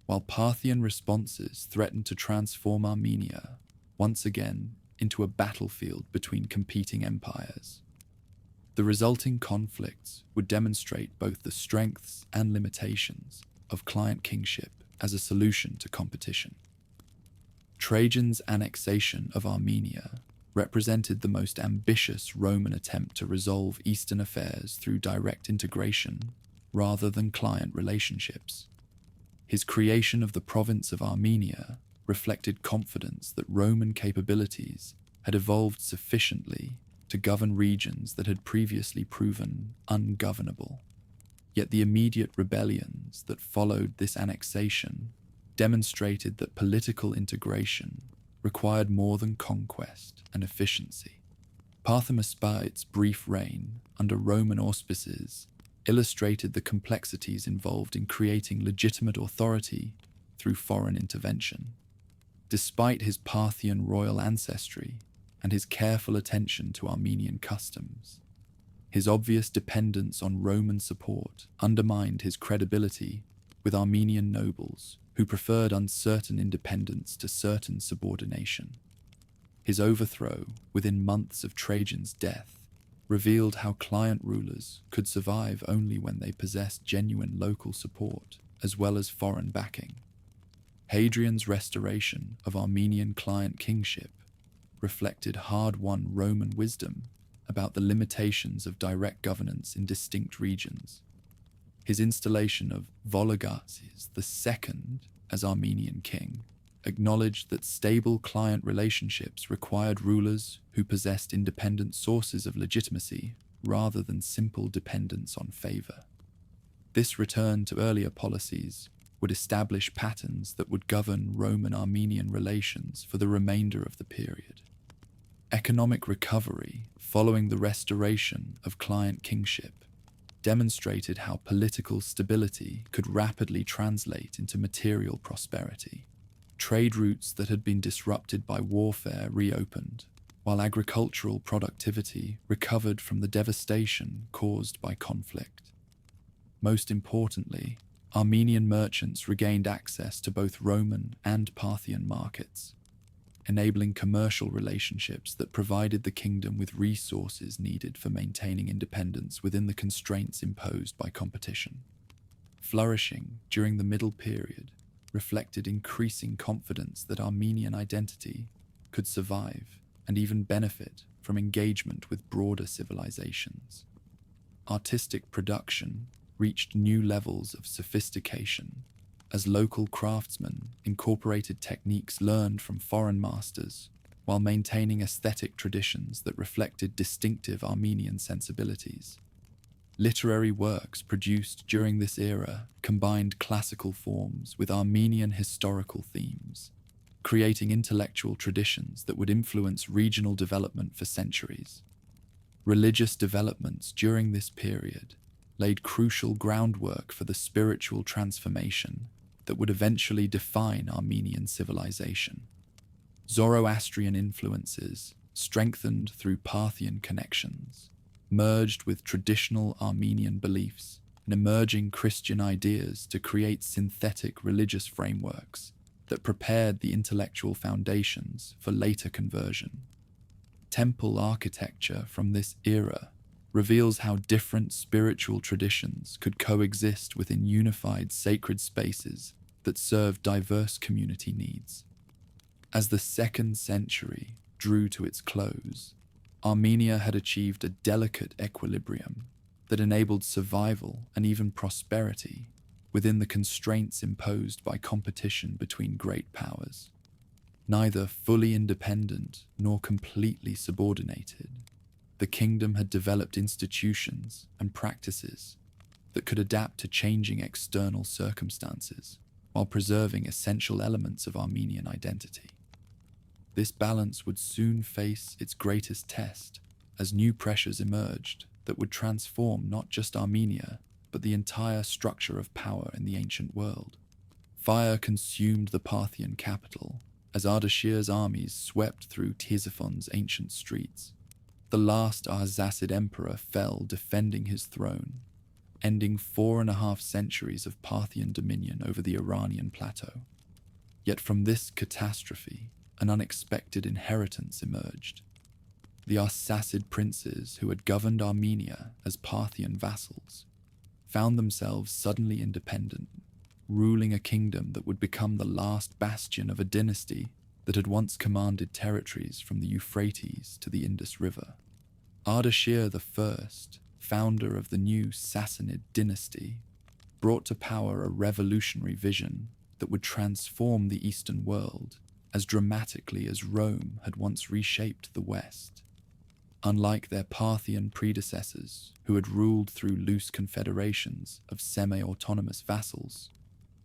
while Parthian responses threatened to transform Armenia once again into a battlefield between competing empires. The resulting conflicts would demonstrate both the strengths and limitations of client kingship as a solution to competition. Trajan's annexation of Armenia represented the most ambitious Roman attempt to resolve Eastern affairs through direct integration rather than client relationships. His creation of the province of Armenia reflected confidence that Roman capabilities had evolved sufficiently to govern regions that had previously proven ungovernable. Yet the immediate rebellions that followed this annexation demonstrated that political integration required more than conquest and efficiency. Parthia brief reign under Roman auspices illustrated the complexities involved in creating legitimate authority through foreign intervention. Despite his Parthian royal ancestry and his careful attention to Armenian customs, his obvious dependence on Roman support undermined his credibility with Armenian nobles who preferred uncertain independence to certain subordination. His overthrow within months of Trajan's death revealed how client rulers could survive only when they possessed genuine local support as well as foreign backing. Hadrian's restoration of Armenian client kingship reflected hard-won Roman wisdom about the limitations of direct governance in distinct regions. His installation of Vologases II as Armenian king acknowledged that stable client relationships required rulers who possessed independent sources of legitimacy rather than simple dependence on favor. This return to earlier policies would establish patterns that would govern Roman-Armenian relations for the remainder of the period. Economic recovery following the restoration of client kingship demonstrated how political stability could rapidly translate into material prosperity. Trade routes that had been disrupted by warfare reopened, while agricultural productivity recovered from the devastation caused by conflict. Most importantly, Armenian merchants regained access to both Roman and Parthian markets, enabling commercial relationships that provided the kingdom with resources needed for maintaining independence within the constraints imposed by competition. Flourishing during the Middle Period reflected increasing confidence that Armenian identity could survive and even benefit from engagement with broader civilizations. Artistic production reached new levels of sophistication as local craftsmen incorporated techniques learned from foreign masters while maintaining aesthetic traditions that reflected distinctive Armenian sensibilities. Literary works produced during this era combined classical forms with Armenian historical themes, creating intellectual traditions that would influence regional development for centuries. Religious developments during this period laid crucial groundwork for the spiritual transformation that would eventually define Armenian civilization. Zoroastrian influences, strengthened through Parthian connections, merged with traditional Armenian beliefs and emerging Christian ideas to create synthetic religious frameworks that prepared the intellectual foundations for later conversion. Temple architecture from this era reveals how different spiritual traditions could coexist within unified sacred spaces that serve diverse community needs. As the 2nd century drew to its close, Armenia had achieved a delicate equilibrium that enabled survival and even prosperity within the constraints imposed by competition between great powers. Neither fully independent nor completely subordinated, the kingdom had developed institutions and practices that could adapt to changing external circumstances. while preserving essential elements of Armenian identity. This balance would soon face its greatest test as new pressures emerged that would transform not just Armenia, but the entire structure of power in the ancient world. Fire consumed the Parthian capital as Artaxiad's armies swept through Ctesiphon's ancient streets. The last Arsacid emperor fell defending his throne, ending 4.5 centuries of Parthian dominion over the Iranian plateau. Yet from this catastrophe, an unexpected inheritance emerged. The Arsacid princes who had governed Armenia as Parthian vassals found themselves suddenly independent, ruling a kingdom that would become the last bastion of a dynasty that had once commanded territories from the Euphrates to the Indus River. Artaxiad I, founder of the new Sassanid dynasty, brought to power a revolutionary vision that would transform the Eastern world as dramatically as Rome had once reshaped the West. Unlike their Parthian predecessors, who had ruled through loose confederations of semi-autonomous vassals,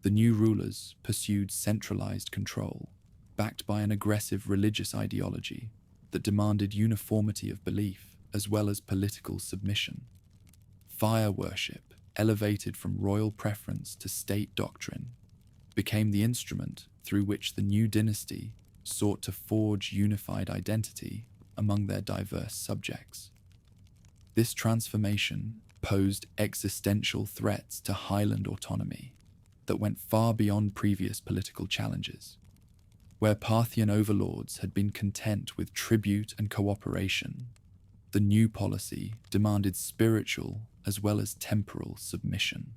the new rulers pursued centralized control, backed by an aggressive religious ideology that demanded uniformity of belief as well as political submission. Fire worship, elevated from royal preference to state doctrine, became the instrument through which the new dynasty sought to forge unified identity among their diverse subjects. This transformation posed existential threats to highland autonomy that went far beyond previous political challenges. Where Parthian overlords had been content with tribute and cooperation, the new policy demanded spiritual as well as temporal submission.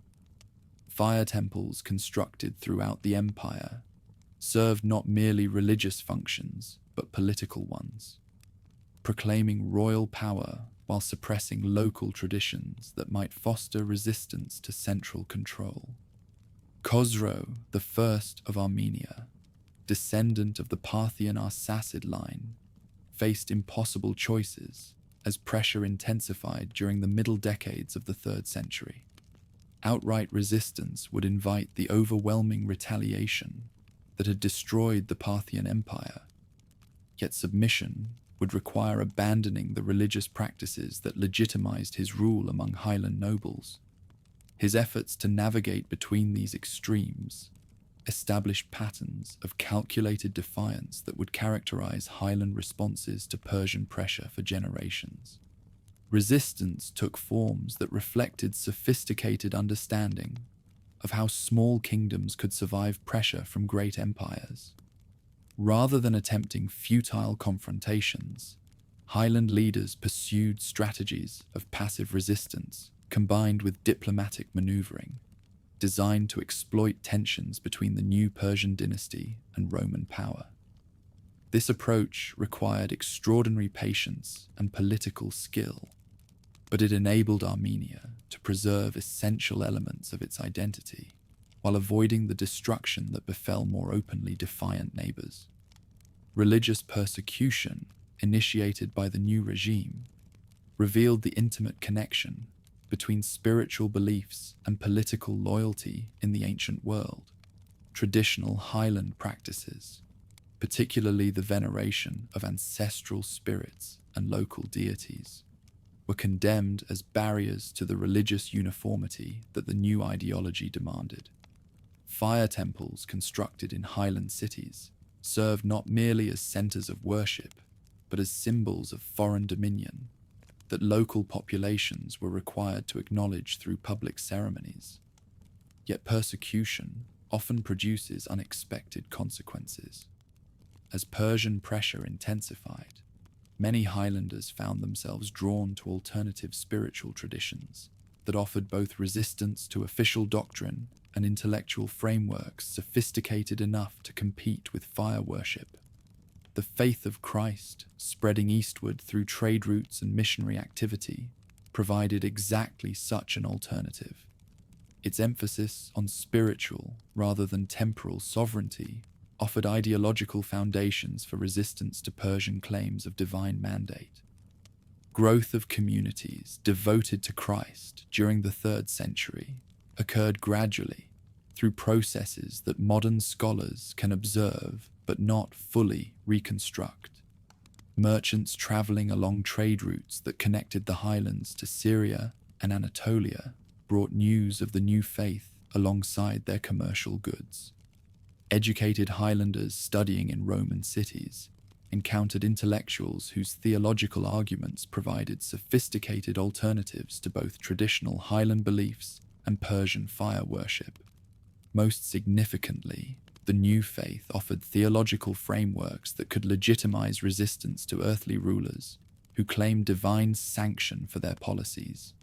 Fire temples constructed throughout the empire served not merely religious functions but political ones, proclaiming royal power while suppressing local traditions that might foster resistance to central control. Khosrow, the first of Armenia, descendant of the Parthian Arsacid line, faced impossible choices as pressure intensified during the middle decades of the 3rd century. Outright resistance would invite the overwhelming retaliation that had destroyed the Parthian Empire, yet submission would require abandoning the religious practices that legitimized his rule among highland nobles. His efforts to navigate between these extremes established patterns of calculated defiance that would characterize highland responses to Persian pressure for generations. Resistance took forms that reflected sophisticated understanding of how small kingdoms could survive pressure from great empires. Rather than attempting futile confrontations, highland leaders pursued strategies of passive resistance combined with diplomatic maneuvering, designed to exploit tensions between the new Persian dynasty and Roman power. This approach required extraordinary patience and political skill, but it enabled Armenia to preserve essential elements of its identity while avoiding the destruction that befell more openly defiant neighbors. Religious persecution, initiated by the new regime, revealed the intimate connection between spiritual beliefs and political loyalty in the ancient world. Traditional highland practices, particularly the veneration of ancestral spirits and local deities, were condemned as barriers to the religious uniformity that the new ideology demanded. Fire temples constructed in highland cities served not merely as centers of worship, but as symbols of foreign dominion that local populations were required to acknowledge through public ceremonies. Yet persecution often produces unexpected consequences. As Persian pressure intensified, many Highlanders found themselves drawn to alternative spiritual traditions that offered both resistance to official doctrine and intellectual frameworks sophisticated enough to compete with fire worship. The faith of Christ, spreading eastward through trade routes and missionary activity, provided exactly such an alternative. Its emphasis on spiritual rather than temporal sovereignty offered ideological foundations for resistance to Persian claims of divine mandate. Growth of communities devoted to Christ during the 3rd century occurred gradually through processes that modern scholars can observe but not fully reconstruct. Merchants traveling along trade routes that connected the highlands to Syria and Anatolia brought news of the new faith alongside their commercial goods. Educated highlanders studying in Roman cities encountered intellectuals whose theological arguments provided sophisticated alternatives to both traditional highland beliefs and Persian fire worship. Most significantly, the new faith offered theological frameworks that could legitimize resistance to earthly rulers who claimed divine sanction for their policies.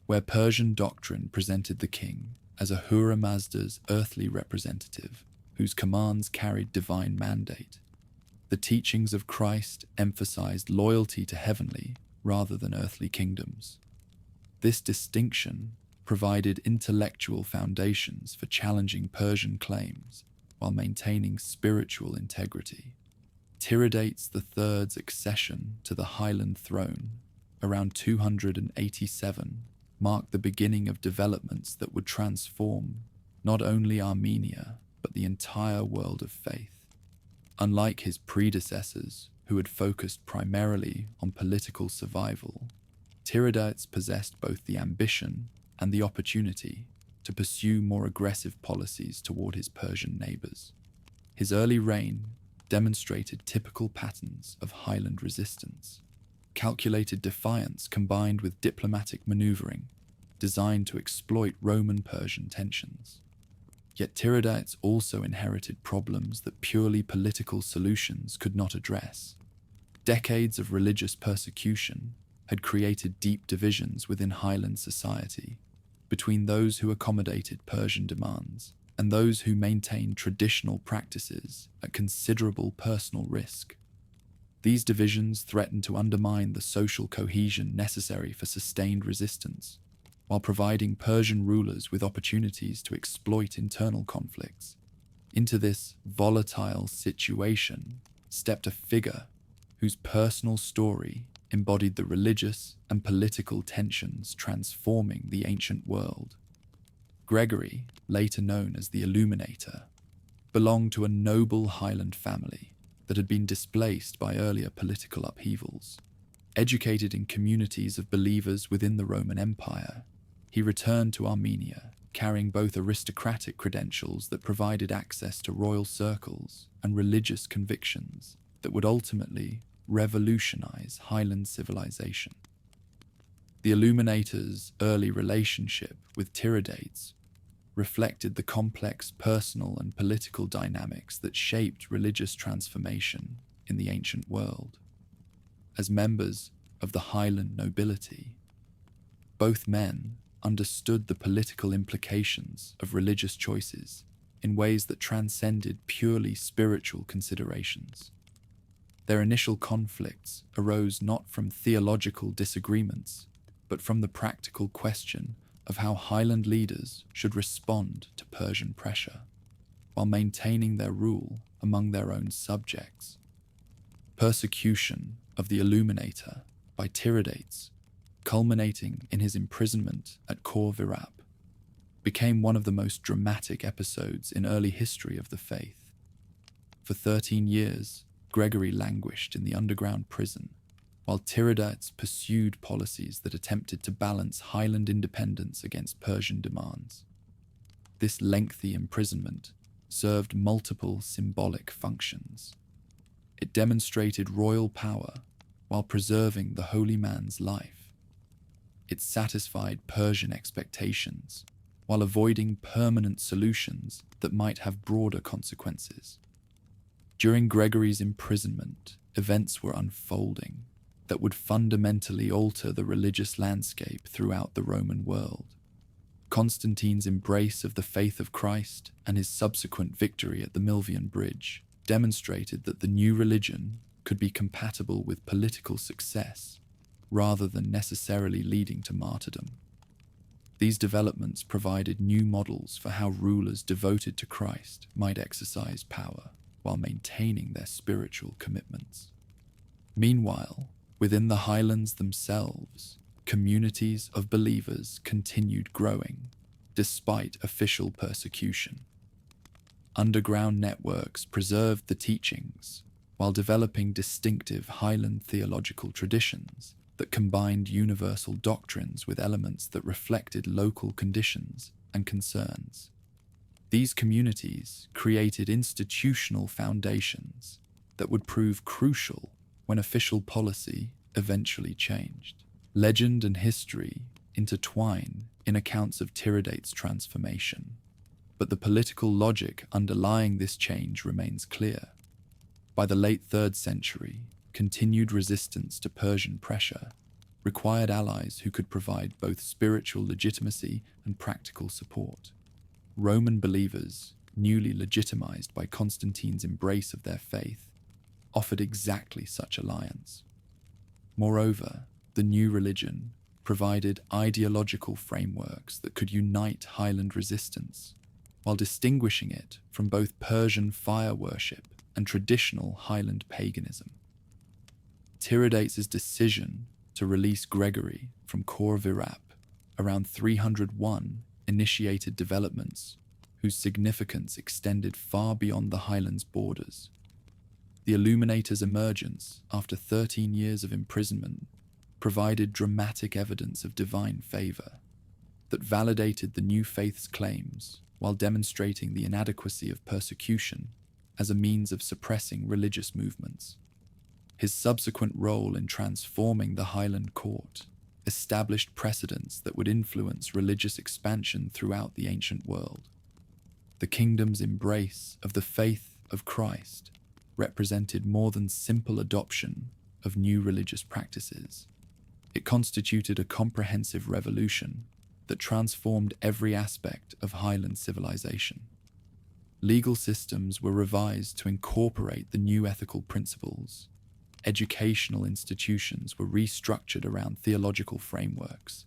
Where Persian doctrine presented the king as Ahura Mazda's earthly representative whose commands carried divine mandate, the teachings of Christ emphasized loyalty to heavenly rather than earthly kingdoms. This distinction provided intellectual foundations for challenging Persian claims while maintaining spiritual integrity. Tiridates III's accession to the Highland throne, around 287, marked the beginning of developments that would transform not only Armenia, but the entire world of faith. Unlike his predecessors, who had focused primarily on political survival, Tiridates possessed both the ambition and the opportunity to pursue more aggressive policies toward his Persian neighbors. His early reign demonstrated typical patterns of highland resistance, calculated defiance combined with diplomatic maneuvering designed to exploit Roman-Persian tensions. Yet Tiridates also inherited problems that purely political solutions could not address. Decades of religious persecution had created deep divisions within Highland society, between those who accommodated Persian demands and those who maintained traditional practices at considerable personal risk. These divisions threatened to undermine the social cohesion necessary for sustained resistance, while providing Persian rulers with opportunities to exploit internal conflicts. Into this volatile situation stepped a figure whose personal story embodied the religious and political tensions transforming the ancient world. Gregory, later known as the Illuminator, belonged to a noble Highland family that had been displaced by earlier political upheavals. Educated in communities of believers within the Roman Empire, he returned to Armenia, carrying both aristocratic credentials that provided access to royal circles and religious convictions that would ultimately revolutionize Highland civilization. The Illuminator's early relationship with Tiridates reflected the complex personal and political dynamics that shaped religious transformation in the ancient world. As members of the Highland nobility, both men understood the political implications of religious choices in ways that transcended purely spiritual considerations. Their initial conflicts arose not from theological disagreements, but from the practical question of how Highland leaders should respond to Persian pressure, while maintaining their rule among their own subjects. Persecution of the Illuminator by Tiridates, culminating in his imprisonment at Khor-Virap, became one of the most dramatic episodes in early history of the faith. For 13 years, Gregory languished in the underground prison, while Tiridates pursued policies that attempted to balance Highland independence against Persian demands. This lengthy imprisonment served multiple symbolic functions. It demonstrated royal power while preserving the holy man's life. It satisfied Persian expectations while avoiding permanent solutions that might have broader consequences. During Gregory's imprisonment, events were unfolding that would fundamentally alter the religious landscape throughout the Roman world. Constantine's embrace of the faith of Christ and his subsequent victory at the Milvian Bridge demonstrated that the new religion could be compatible with political success rather than necessarily leading to martyrdom. These developments provided new models for how rulers devoted to Christ might exercise power while maintaining their spiritual commitments. Meanwhile, within the Highlands themselves, communities of believers continued growing, despite official persecution. Underground networks preserved the teachings while developing distinctive Highland theological traditions that combined universal doctrines with elements that reflected local conditions and concerns. These communities created institutional foundations that would prove crucial when official policy eventually changed. Legend and history intertwine in accounts of Tiridates' transformation, but the political logic underlying this change remains clear. By the late 3rd century, continued resistance to Persian pressure required allies who could provide both spiritual legitimacy and practical support. Roman believers, newly legitimized by Constantine's embrace of their faith, offered exactly such alliance. Moreover, the new religion provided ideological frameworks that could unite Highland resistance, while distinguishing it from both Persian fire worship and traditional Highland paganism. Tiridates' decision to release Gregory from Khor-Virap around 301 initiated developments whose significance extended far beyond the Highlands' borders. The Illuminator's emergence after 13 years of imprisonment provided dramatic evidence of divine favor that validated the new faith's claims while demonstrating the inadequacy of persecution as a means of suppressing religious movements. His subsequent role in transforming the Highland court established precedents that would influence religious expansion throughout the ancient world. The kingdom's embrace of the faith of Christ represented more than simple adoption of new religious practices. It constituted a comprehensive revolution that transformed every aspect of Highland civilization. Legal systems were revised to incorporate the new ethical principles. Educational institutions were restructured around theological frameworks,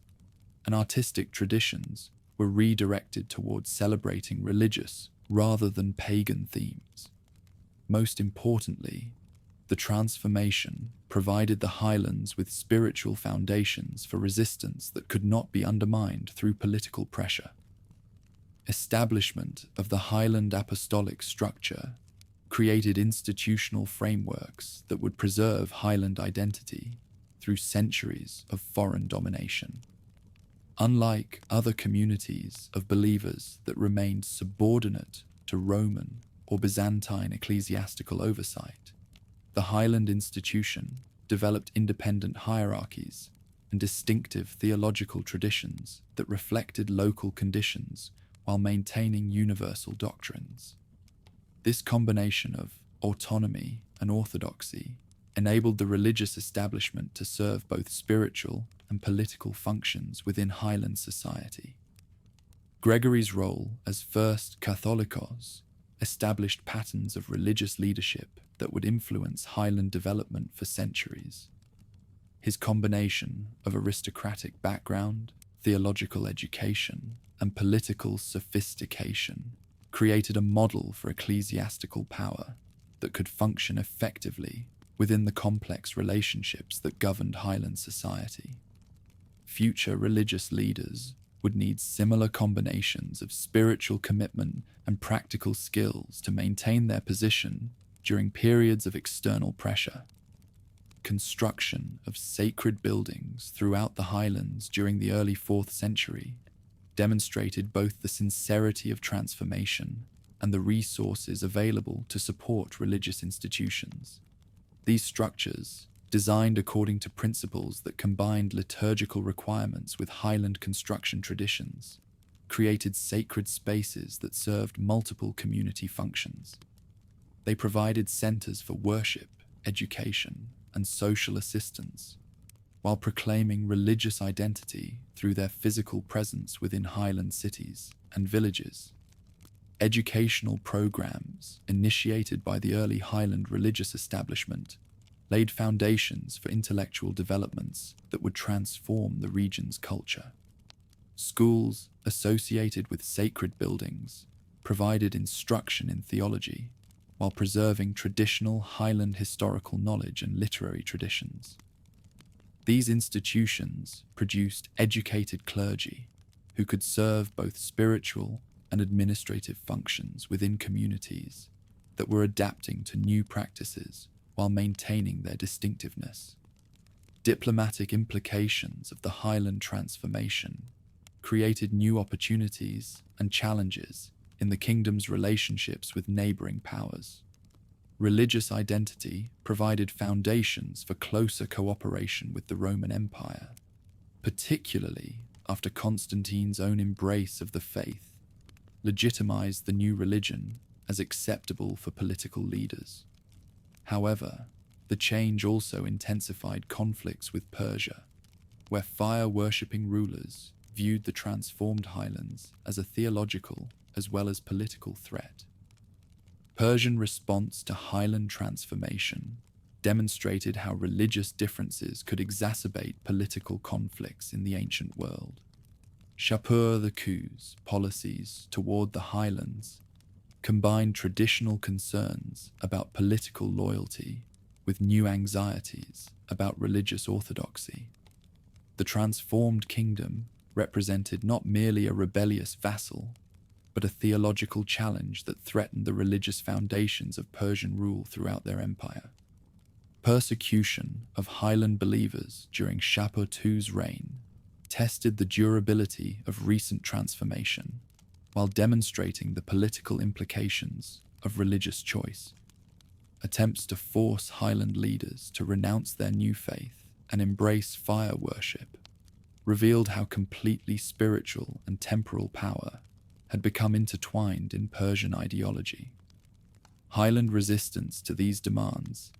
and artistic traditions were redirected towards celebrating religious rather than pagan themes. Most importantly, the transformation provided the Highlands with spiritual foundations for resistance that could not be undermined through political pressure. Establishment of the Highland apostolic structure created institutional frameworks that would preserve Highland identity through centuries of foreign domination. Unlike other communities of believers that remained subordinate to Roman or Byzantine ecclesiastical oversight, the Highland institution developed independent hierarchies and distinctive theological traditions that reflected local conditions while maintaining universal doctrines. This combination of autonomy and orthodoxy enabled the religious establishment to serve both spiritual and political functions within Highland society. Gregory's role as first Catholicos established patterns of religious leadership that would influence Highland development for centuries. His combination of aristocratic background, theological education, and political sophistication created a model for ecclesiastical power that could function effectively within the complex relationships that governed Highland society. Future religious leaders would need similar combinations of spiritual commitment and practical skills to maintain their position during periods of external pressure. Construction of sacred buildings throughout the Highlands during the early 4th century demonstrated both the sincerity of transformation and the resources available to support religious institutions. These structures, designed according to principles that combined liturgical requirements with Highland construction traditions, created sacred spaces that served multiple community functions. They provided centers for worship, education, and social assistance, while proclaiming religious identity through their physical presence within Highland cities and villages. Educational programs initiated by the early Highland religious establishment laid foundations for intellectual developments that would transform the region's culture. Schools associated with sacred buildings provided instruction in theology while preserving traditional Highland historical knowledge and literary traditions. These institutions produced educated clergy who could serve both spiritual and administrative functions within communities that were adapting to new practices while maintaining their distinctiveness. Diplomatic implications of the Highland transformation created new opportunities and challenges in the kingdom's relationships with neighboring powers. Religious identity provided foundations for closer cooperation with the Roman Empire, particularly after Constantine's own embrace of the faith legitimized the new religion as acceptable for political leaders. However, the change also intensified conflicts with Persia, where fire-worshipping rulers viewed the transformed highlands as a theological as well as political threat. Persian response to Highland transformation demonstrated how religious differences could exacerbate political conflicts in the ancient world. Shapur the Khus' policies toward the highlands combined traditional concerns about political loyalty with new anxieties about religious orthodoxy. The transformed kingdom represented not merely a rebellious vassal, but a theological challenge that threatened the religious foundations of Persian rule throughout their empire. Persecution of Highland believers during Shapur II's reign tested the durability of recent transformation, while demonstrating the political implications of religious choice. Attempts to force Highland leaders to renounce their new faith and embrace fire worship revealed how completely spiritual and temporal power had become intertwined in Persian ideology. Highland resistance to these demands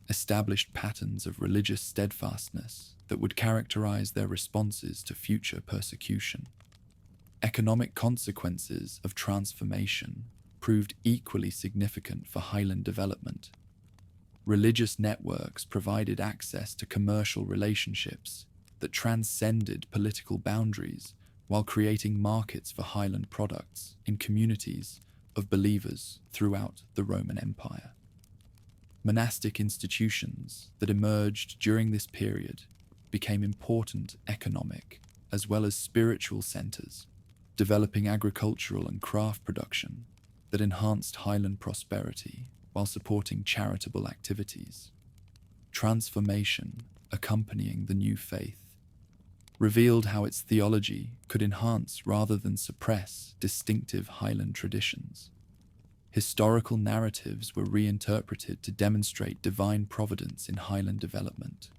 established patterns of religious steadfastness that would characterize their responses to future persecution. Economic consequences of transformation proved equally significant for Highland development. Religious networks provided access to commercial relationships that transcended political boundaries while creating markets for Highland products in communities of believers throughout the Roman Empire. Monastic institutions that emerged during this period became important economic as well as spiritual centers, developing agricultural and craft production that enhanced Highland prosperity while supporting charitable activities. Transformation accompanying the new faith revealed how its theology could enhance rather than suppress distinctive Highland traditions. Historical narratives were reinterpreted to demonstrate divine providence in Highland development,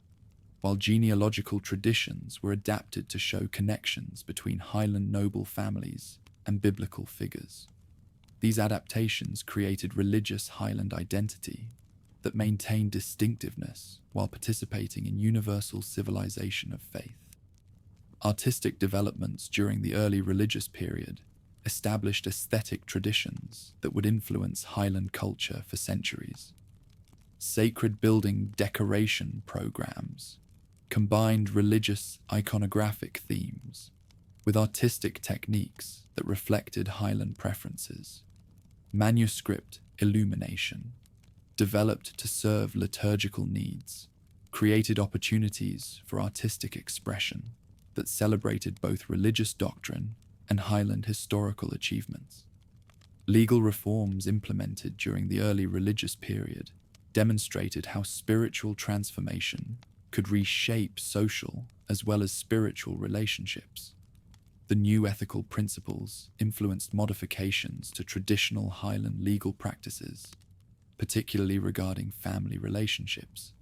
while genealogical traditions were adapted to show connections between Highland noble families and biblical figures. These adaptations created religious Highland identity that maintained distinctiveness while participating in universal civilization of faith. Artistic developments during the early religious period established aesthetic traditions that would influence Highland culture for centuries. Sacred building decoration programs combined religious iconographic themes with artistic techniques that reflected Highland preferences. Manuscript illumination, developed to serve liturgical needs, created opportunities for artistic expression that celebrated both religious doctrine and Highland historical achievements. Legal reforms implemented during the early religious period demonstrated how spiritual transformation could reshape social as well as spiritual relationships. The new ethical principles influenced modifications to traditional Highland legal practices, particularly regarding family relationships,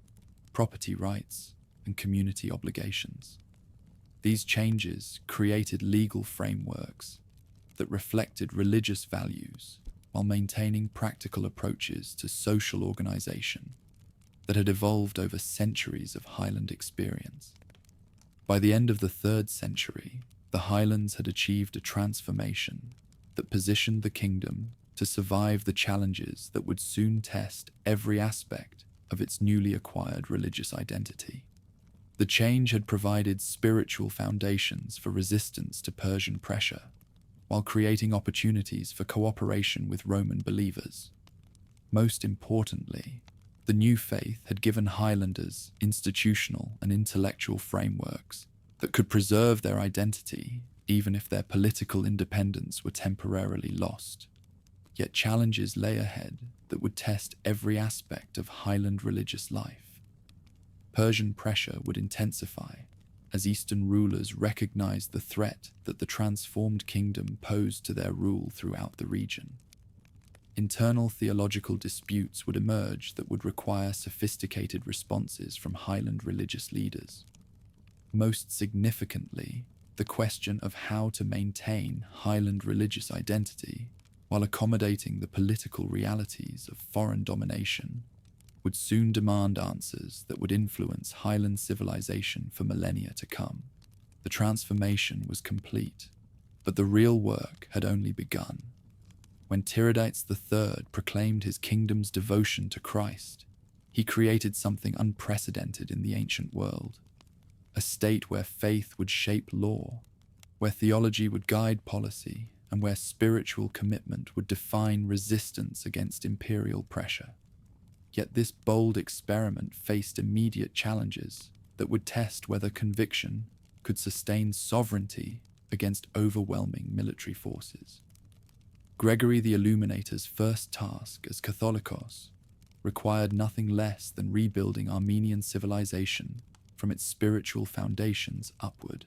property rights, and community obligations. These changes created legal frameworks that reflected religious values while maintaining practical approaches to social organization that had evolved over centuries of Highland experience. By the end of the 3rd century, the Highlands had achieved a transformation that positioned the kingdom to survive the challenges that would soon test every aspect of its newly acquired religious identity. The change had provided spiritual foundations for resistance to Persian pressure, while creating opportunities for cooperation with Roman believers. Most importantly, the new faith had given Highlanders institutional and intellectual frameworks that could preserve their identity even if their political independence were temporarily lost. Yet challenges lay ahead that would test every aspect of highland religious life. Persian pressure would intensify as Eastern rulers recognized the threat that the transformed kingdom posed to their rule throughout the region. Internal theological disputes would emerge that would require sophisticated responses from highland religious leaders. Most significantly, the question of how to maintain highland religious identity while accommodating the political realities of foreign domination would soon demand answers that would influence highland civilization for millennia to come. The transformation was complete, but the real work had only begun. When Tigranes III proclaimed his kingdom's devotion to Christ, he created something unprecedented in the ancient world. A state where faith would shape law, where theology would guide policy, and where spiritual commitment would define resistance against imperial pressure. Yet this bold experiment faced immediate challenges that would test whether conviction could sustain sovereignty against overwhelming military forces. Gregory the Illuminator's first task as Catholicos required nothing less than rebuilding Armenian civilization from its spiritual foundations upward.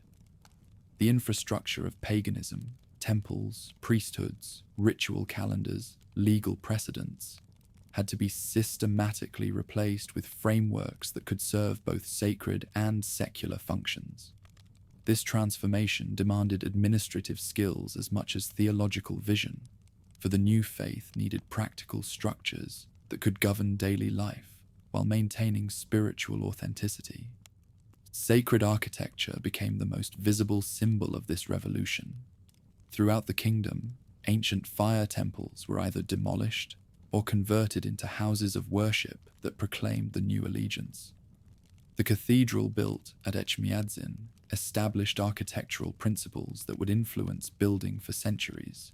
The infrastructure of paganism, temples, priesthoods, ritual calendars, legal precedents, had to be systematically replaced with frameworks that could serve both sacred and secular functions. This transformation demanded administrative skills as much as theological vision, for the new faith needed practical structures that could govern daily life while maintaining spiritual authenticity. Sacred architecture became the most visible symbol of this revolution. Throughout the kingdom, ancient fire temples were either demolished or converted into houses of worship that proclaimed the new allegiance. The cathedral built at Echmiadzin established architectural principles that would influence building for centuries.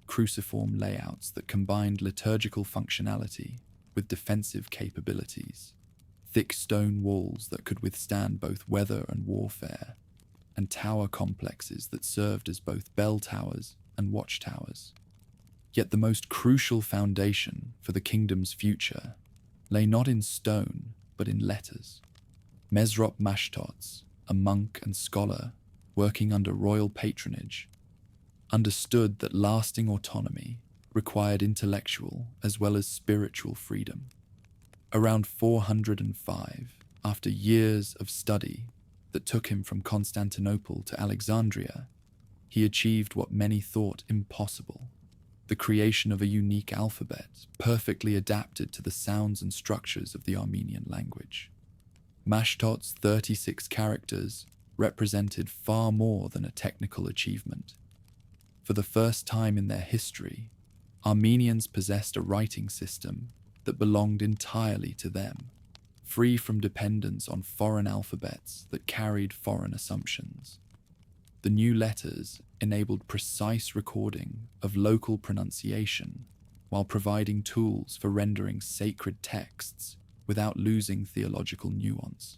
Cruciform layouts that combined liturgical functionality with defensive capabilities, thick stone walls that could withstand both weather and warfare, and tower complexes that served as both bell towers and watchtowers. Yet the most crucial foundation for the kingdom's future lay not in stone, but in letters. Mesrop Mashtots, a monk and scholar working under royal patronage, understood that lasting autonomy required intellectual as well as spiritual freedom. Around 405, after years of study that took him from Constantinople to Alexandria, he achieved what many thought impossible: the creation of a unique alphabet perfectly adapted to the sounds and structures of the Armenian language. Mashtot's 36 characters represented far more than a technical achievement. For the first time in their history, Armenians possessed a writing system that belonged entirely to them, free from dependence on foreign alphabets that carried foreign assumptions. The new letters enabled precise recording of local pronunciation while providing tools for rendering sacred texts without losing theological nuance.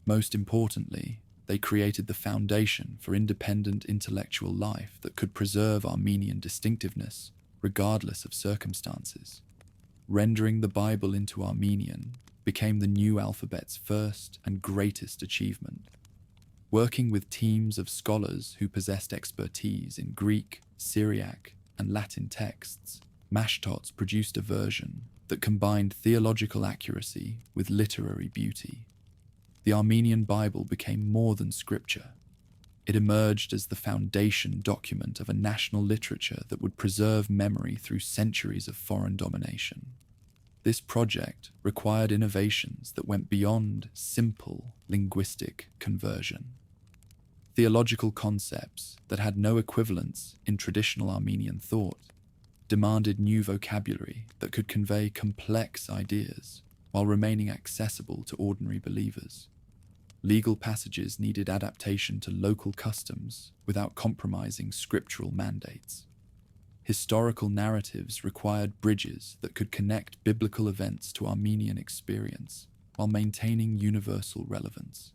Most importantly, they created the foundation for independent intellectual life that could preserve Armenian distinctiveness regardless of circumstances. Rendering the Bible into Armenian became the new alphabet's first and greatest achievement. Working with teams of scholars who possessed expertise in Greek, Syriac, and Latin texts, Mashtots produced a version that combined theological accuracy with literary beauty. The Armenian Bible became more than scripture. It emerged as the foundation document of a national literature that would preserve memory through centuries of foreign domination. This project required innovations that went beyond simple linguistic conversion. Theological concepts that had no equivalents in traditional Armenian thought demanded new vocabulary that could convey complex ideas while remaining accessible to ordinary believers. Legal passages needed adaptation to local customs without compromising scriptural mandates. Historical narratives required bridges that could connect biblical events to Armenian experience while maintaining universal relevance.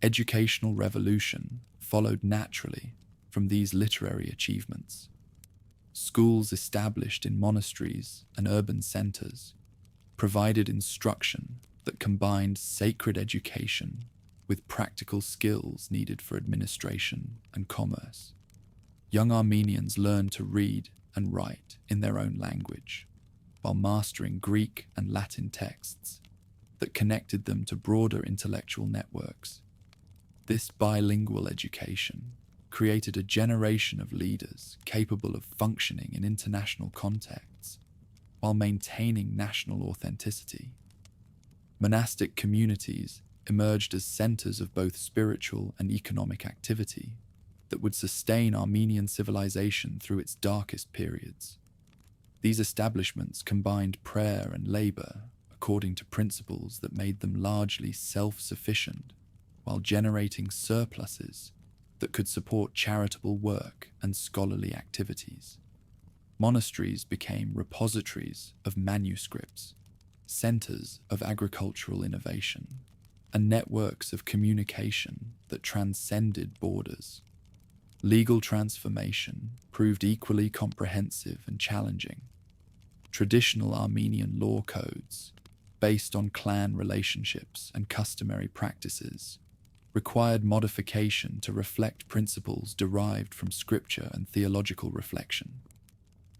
Educational revolution followed naturally from these literary achievements. Schools established in monasteries and urban centers provided instruction that combined sacred education with practical skills needed for administration and commerce. Young Armenians learned to read and write in their own language, while mastering Greek and Latin texts that connected them to broader intellectual networks. This bilingual education created a generation of leaders capable of functioning in international contexts while maintaining national authenticity. Monastic communities emerged as centers of both spiritual and economic activity that would sustain Armenian civilization through its darkest periods. These establishments combined prayer and labor according to principles that made them largely self-sufficient, while generating surpluses that could support charitable work and scholarly activities. Monasteries became repositories of manuscripts, centers of agricultural innovation, and networks of communication that transcended borders. Legal transformation proved equally comprehensive and challenging. Traditional Armenian law codes, based on clan relationships and customary practices, required modification to reflect principles derived from scripture and theological reflection.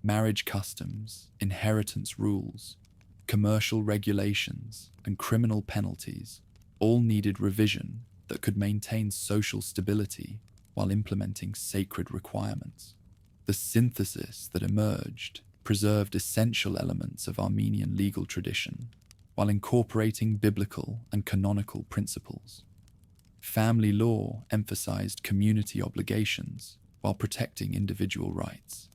Marriage customs, inheritance rules, commercial regulations, and criminal penalties all needed revision that could maintain social stability while implementing sacred requirements. The synthesis that emerged preserved essential elements of Armenian legal tradition while incorporating biblical and canonical principles. Family law emphasized community obligations while protecting individual rights.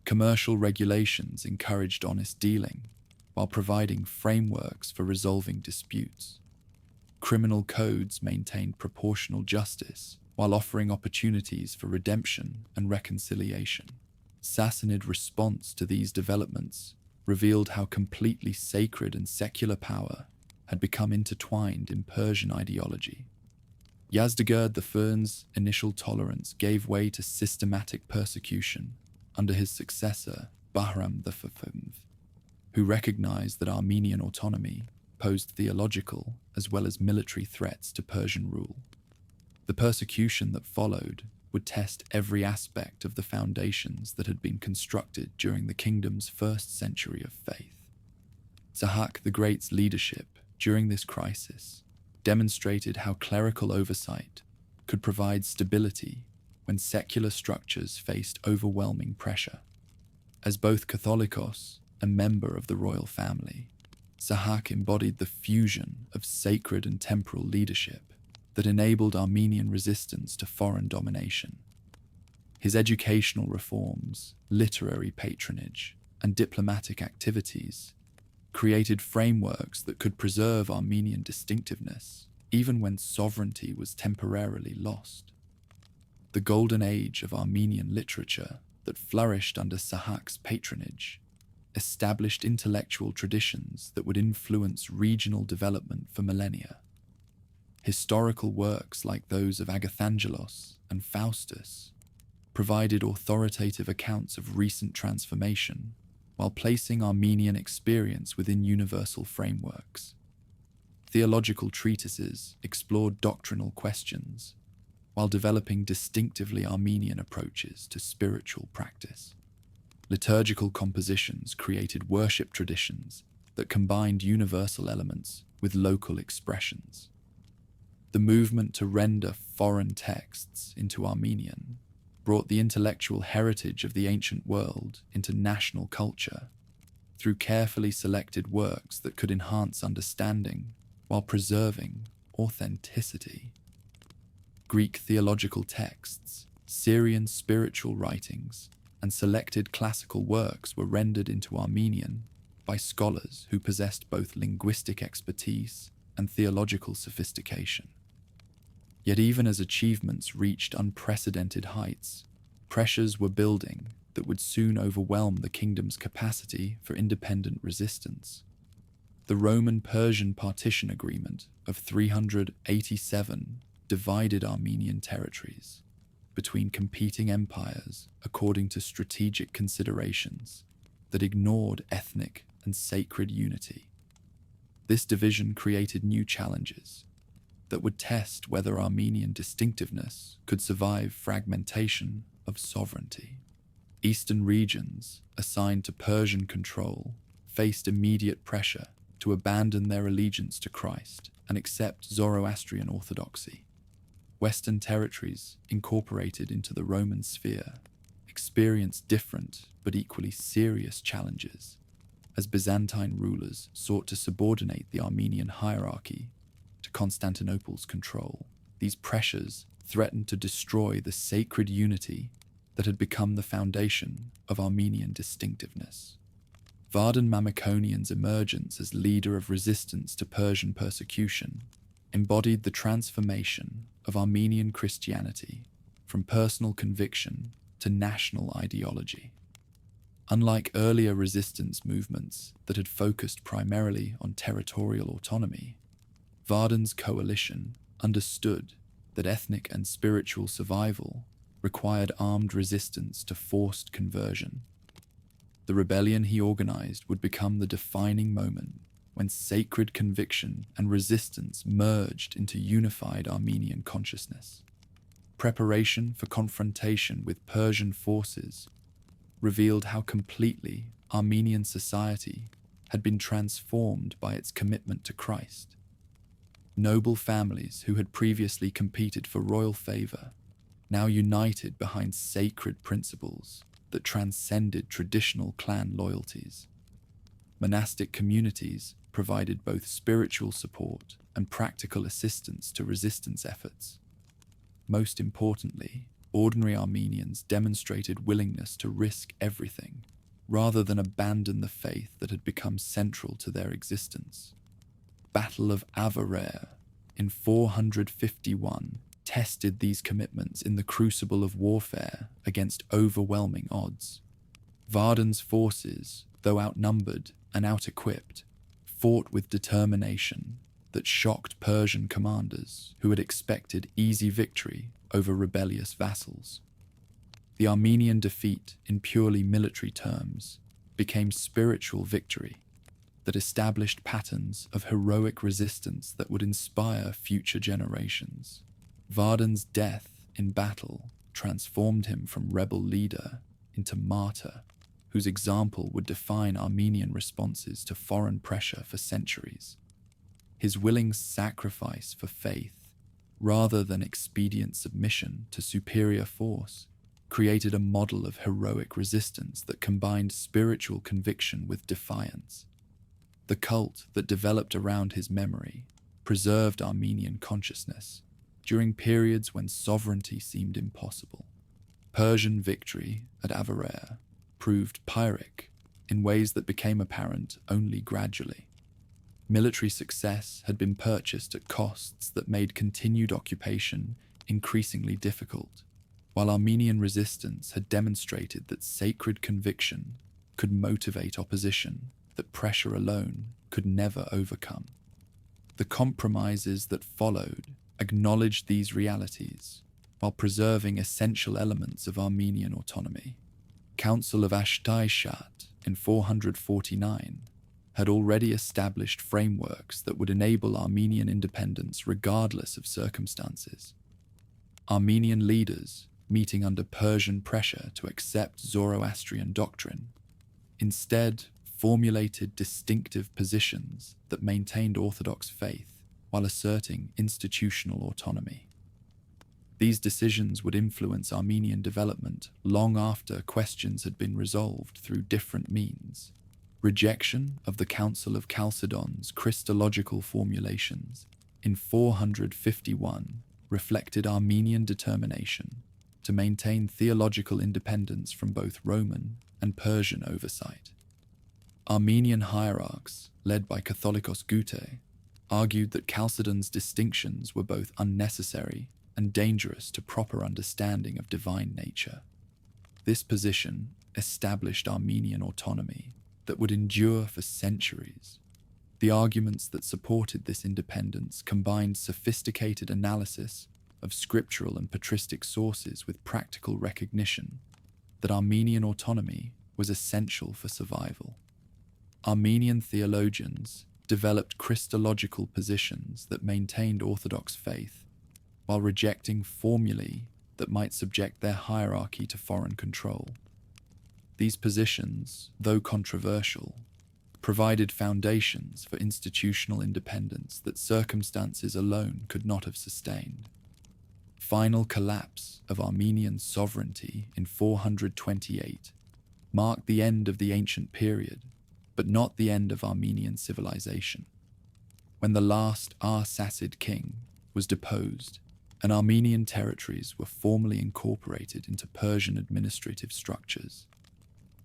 Commercial regulations encouraged honest dealing while providing frameworks for resolving disputes. Criminal codes maintained proportional justice while offering opportunities for redemption and reconciliation. Sassanid response to these developments revealed how completely sacred and secular power had become intertwined in Persian ideology. Yazdegerd I's initial tolerance gave way to systematic persecution under his successor, Bahram V, who recognized that Armenian autonomy posed theological as well as military threats to Persian rule. The persecution that followed would test every aspect of the foundations that had been constructed during the kingdom's first century of faith. Sahak the Great's leadership during this crisis demonstrated how clerical oversight could provide stability when secular structures faced overwhelming pressure. As both Catholicos and member of the royal family, Sahak embodied the fusion of sacred and temporal leadership that enabled Armenian resistance to foreign domination. His educational reforms, literary patronage, and diplomatic activities created frameworks that could preserve Armenian distinctiveness even when sovereignty was temporarily lost. The golden age of Armenian literature that flourished under Sahak's patronage established intellectual traditions that would influence regional development for millennia. Historical works like those of Agathangelos and Faustus provided authoritative accounts of recent transformation while placing Armenian experience within universal frameworks. Theological treatises explored doctrinal questions while developing distinctively Armenian approaches to spiritual practice. Liturgical compositions created worship traditions that combined universal elements with local expressions. The movement to render foreign texts into Armenian brought the intellectual heritage of the ancient world into national culture through carefully selected works that could enhance understanding while preserving authenticity. Greek theological texts, Syrian spiritual writings, and selected classical works were rendered into Armenian by scholars who possessed both linguistic expertise and theological sophistication. Yet even as achievements reached unprecedented heights, pressures were building that would soon overwhelm the kingdom's capacity for independent resistance. The Roman-Persian partition agreement of 387 divided Armenian territories between competing empires according to strategic considerations that ignored ethnic and sacred unity. This division created new challenges that would test whether Armenian distinctiveness could survive fragmentation of sovereignty. Eastern regions, assigned to Persian control, faced immediate pressure to abandon their allegiance to Christ and accept Zoroastrian orthodoxy. Western territories, incorporated into the Roman sphere, experienced different but equally serious challenges as Byzantine rulers sought to subordinate the Armenian hierarchy to Constantinople's control. These pressures threatened to destroy the sacred unity that had become the foundation of Armenian distinctiveness. Vardan Mamikonian's emergence as leader of resistance to Persian persecution embodied the transformation of Armenian Christianity from personal conviction to national ideology. Unlike earlier resistance movements that had focused primarily on territorial autonomy, Vardan's coalition understood that ethnic and spiritual survival required armed resistance to forced conversion. The rebellion he organized would become the defining moment when sacred conviction and resistance merged into unified Armenian consciousness. Preparation for confrontation with Persian forces revealed how completely Armenian society had been transformed by its commitment to Christ. Noble families who had previously competed for royal favor now united behind sacred principles that transcended traditional clan loyalties. Monastic communities provided both spiritual support and practical assistance to resistance efforts. Most importantly, ordinary Armenians demonstrated willingness to risk everything rather than abandon the faith that had become central to their existence. Battle of Avarer in 451 tested these commitments in the crucible of warfare against overwhelming odds. Vardan's forces, though outnumbered and out-equipped, fought with determination that shocked Persian commanders who had expected easy victory over rebellious vassals. The Armenian defeat, in purely military terms, became spiritual victory that established patterns of heroic resistance that would inspire future generations. Vardan's death in battle transformed him from rebel leader into martyr, whose example would define Armenian responses to foreign pressure for centuries. His willing sacrifice for faith, rather than expedient submission to superior force, created a model of heroic resistance that combined spiritual conviction with defiance. The cult that developed around his memory preserved Armenian consciousness during periods when sovereignty seemed impossible. Persian victory at Avarer proved Pyrrhic in ways that became apparent only gradually. Military success had been purchased at costs that made continued occupation increasingly difficult, while Armenian resistance had demonstrated that sacred conviction could motivate opposition that pressure alone could never overcome. The compromises that followed acknowledged these realities while preserving essential elements of Armenian autonomy. Council of Artaxiad in 449 had already established frameworks that would enable Armenian independence regardless of circumstances. Armenian leaders, meeting under Persian pressure to accept Zoroastrian doctrine, instead formulated distinctive positions that maintained Orthodox faith while asserting institutional autonomy. These decisions would influence Armenian development long after questions had been resolved through different means. Rejection of the Council of Chalcedon's Christological formulations in 451 reflected Armenian determination to maintain theological independence from both Roman and Persian oversight. Armenian hierarchs, led by Catholicos Gute, argued that Chalcedon's distinctions were both unnecessary and dangerous to proper understanding of divine nature. This position established Armenian autonomy that would endure for centuries. The arguments that supported this independence combined sophisticated analysis of scriptural and patristic sources with practical recognition that Armenian autonomy was essential for survival. Armenian theologians developed Christological positions that maintained Orthodox faith while rejecting formulae that might subject their hierarchy to foreign control. These positions, though controversial, provided foundations for institutional independence that circumstances alone could not have sustained. Final collapse of Armenian sovereignty in 428 marked the end of the ancient period, but not the end of Armenian civilization. When the last Arsacid king was deposed, and Armenian territories were formally incorporated into Persian administrative structures,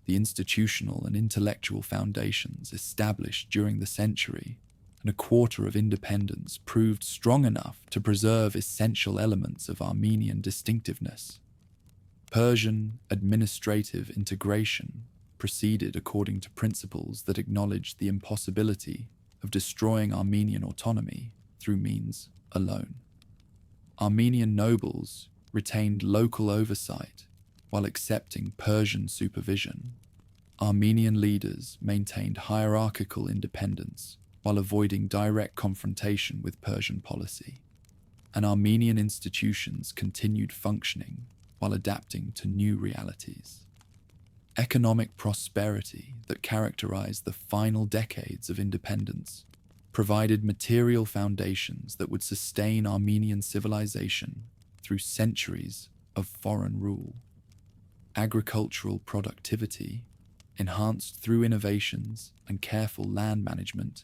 the institutional and intellectual foundations established during the century and a quarter of independence proved strong enough to preserve essential elements of Armenian distinctiveness. Persian administrative integration proceeded according to principles that acknowledged the impossibility of destroying Armenian autonomy through means alone. Armenian nobles retained local oversight while accepting Persian supervision. Armenian leaders maintained hierarchical independence while avoiding direct confrontation with Persian policy, and Armenian institutions continued functioning while adapting to new realities. Economic prosperity that characterized the final decades of independence provided material foundations that would sustain Armenian civilization through centuries of foreign rule. Agricultural productivity, enhanced through innovations and careful land management,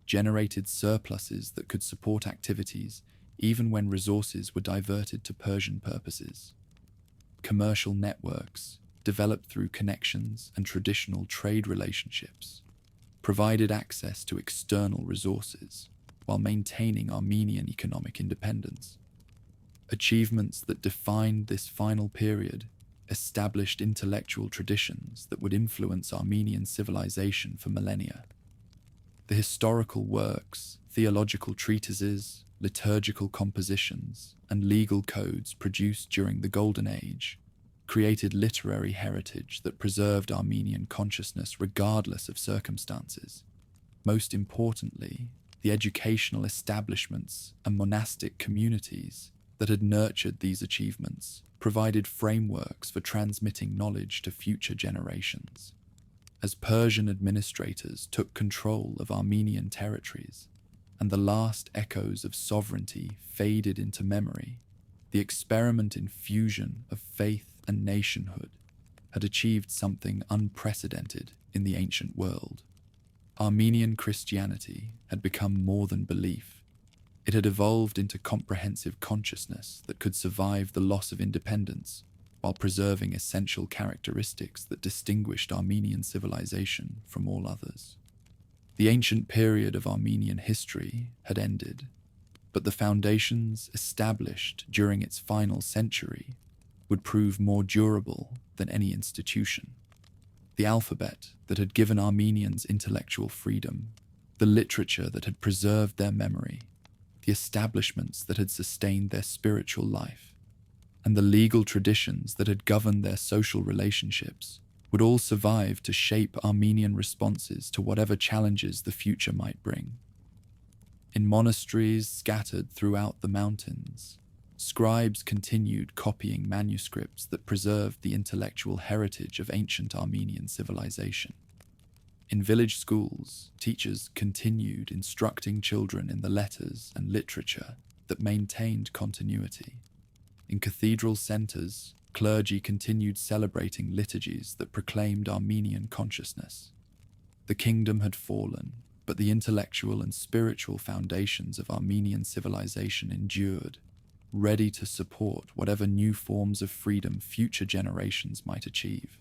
generated surpluses that could support activities even when resources were diverted to Persian purposes. Commercial networks, developed through connections and traditional trade relationships, provided access to external resources while maintaining Armenian economic independence. Achievements that defined this final period established intellectual traditions that would influence Armenian civilization for millennia. The historical works, theological treatises, liturgical compositions, and legal codes produced during the Golden Age created literary heritage that preserved Armenian consciousness regardless of circumstances. Most importantly, the educational establishments and monastic communities that had nurtured these achievements provided frameworks for transmitting knowledge to future generations. As Persian administrators took control of Armenian territories, and the last echoes of sovereignty faded into memory, the experiment in fusion of faith and nationhood had achieved something unprecedented in the ancient world. Armenian Christianity had become more than belief. It had evolved into comprehensive consciousness that could survive the loss of independence while preserving essential characteristics that distinguished Armenian civilization from all others. The ancient period of Armenian history had ended, but the foundations established during its final century would prove more durable than any institution. The alphabet that had given Armenians intellectual freedom, the literature that had preserved their memory, the establishments that had sustained their spiritual life, and the legal traditions that had governed their social relationships would all survive to shape Armenian responses to whatever challenges the future might bring. In monasteries scattered throughout the mountains, scribes continued copying manuscripts that preserved the intellectual heritage of ancient Armenian civilization. In village schools, teachers continued instructing children in the letters and literature that maintained continuity. In cathedral centers, clergy continued celebrating liturgies that proclaimed Armenian consciousness. The kingdom had fallen, but the intellectual and spiritual foundations of Armenian civilization endured, ready to support whatever new forms of freedom future generations might achieve.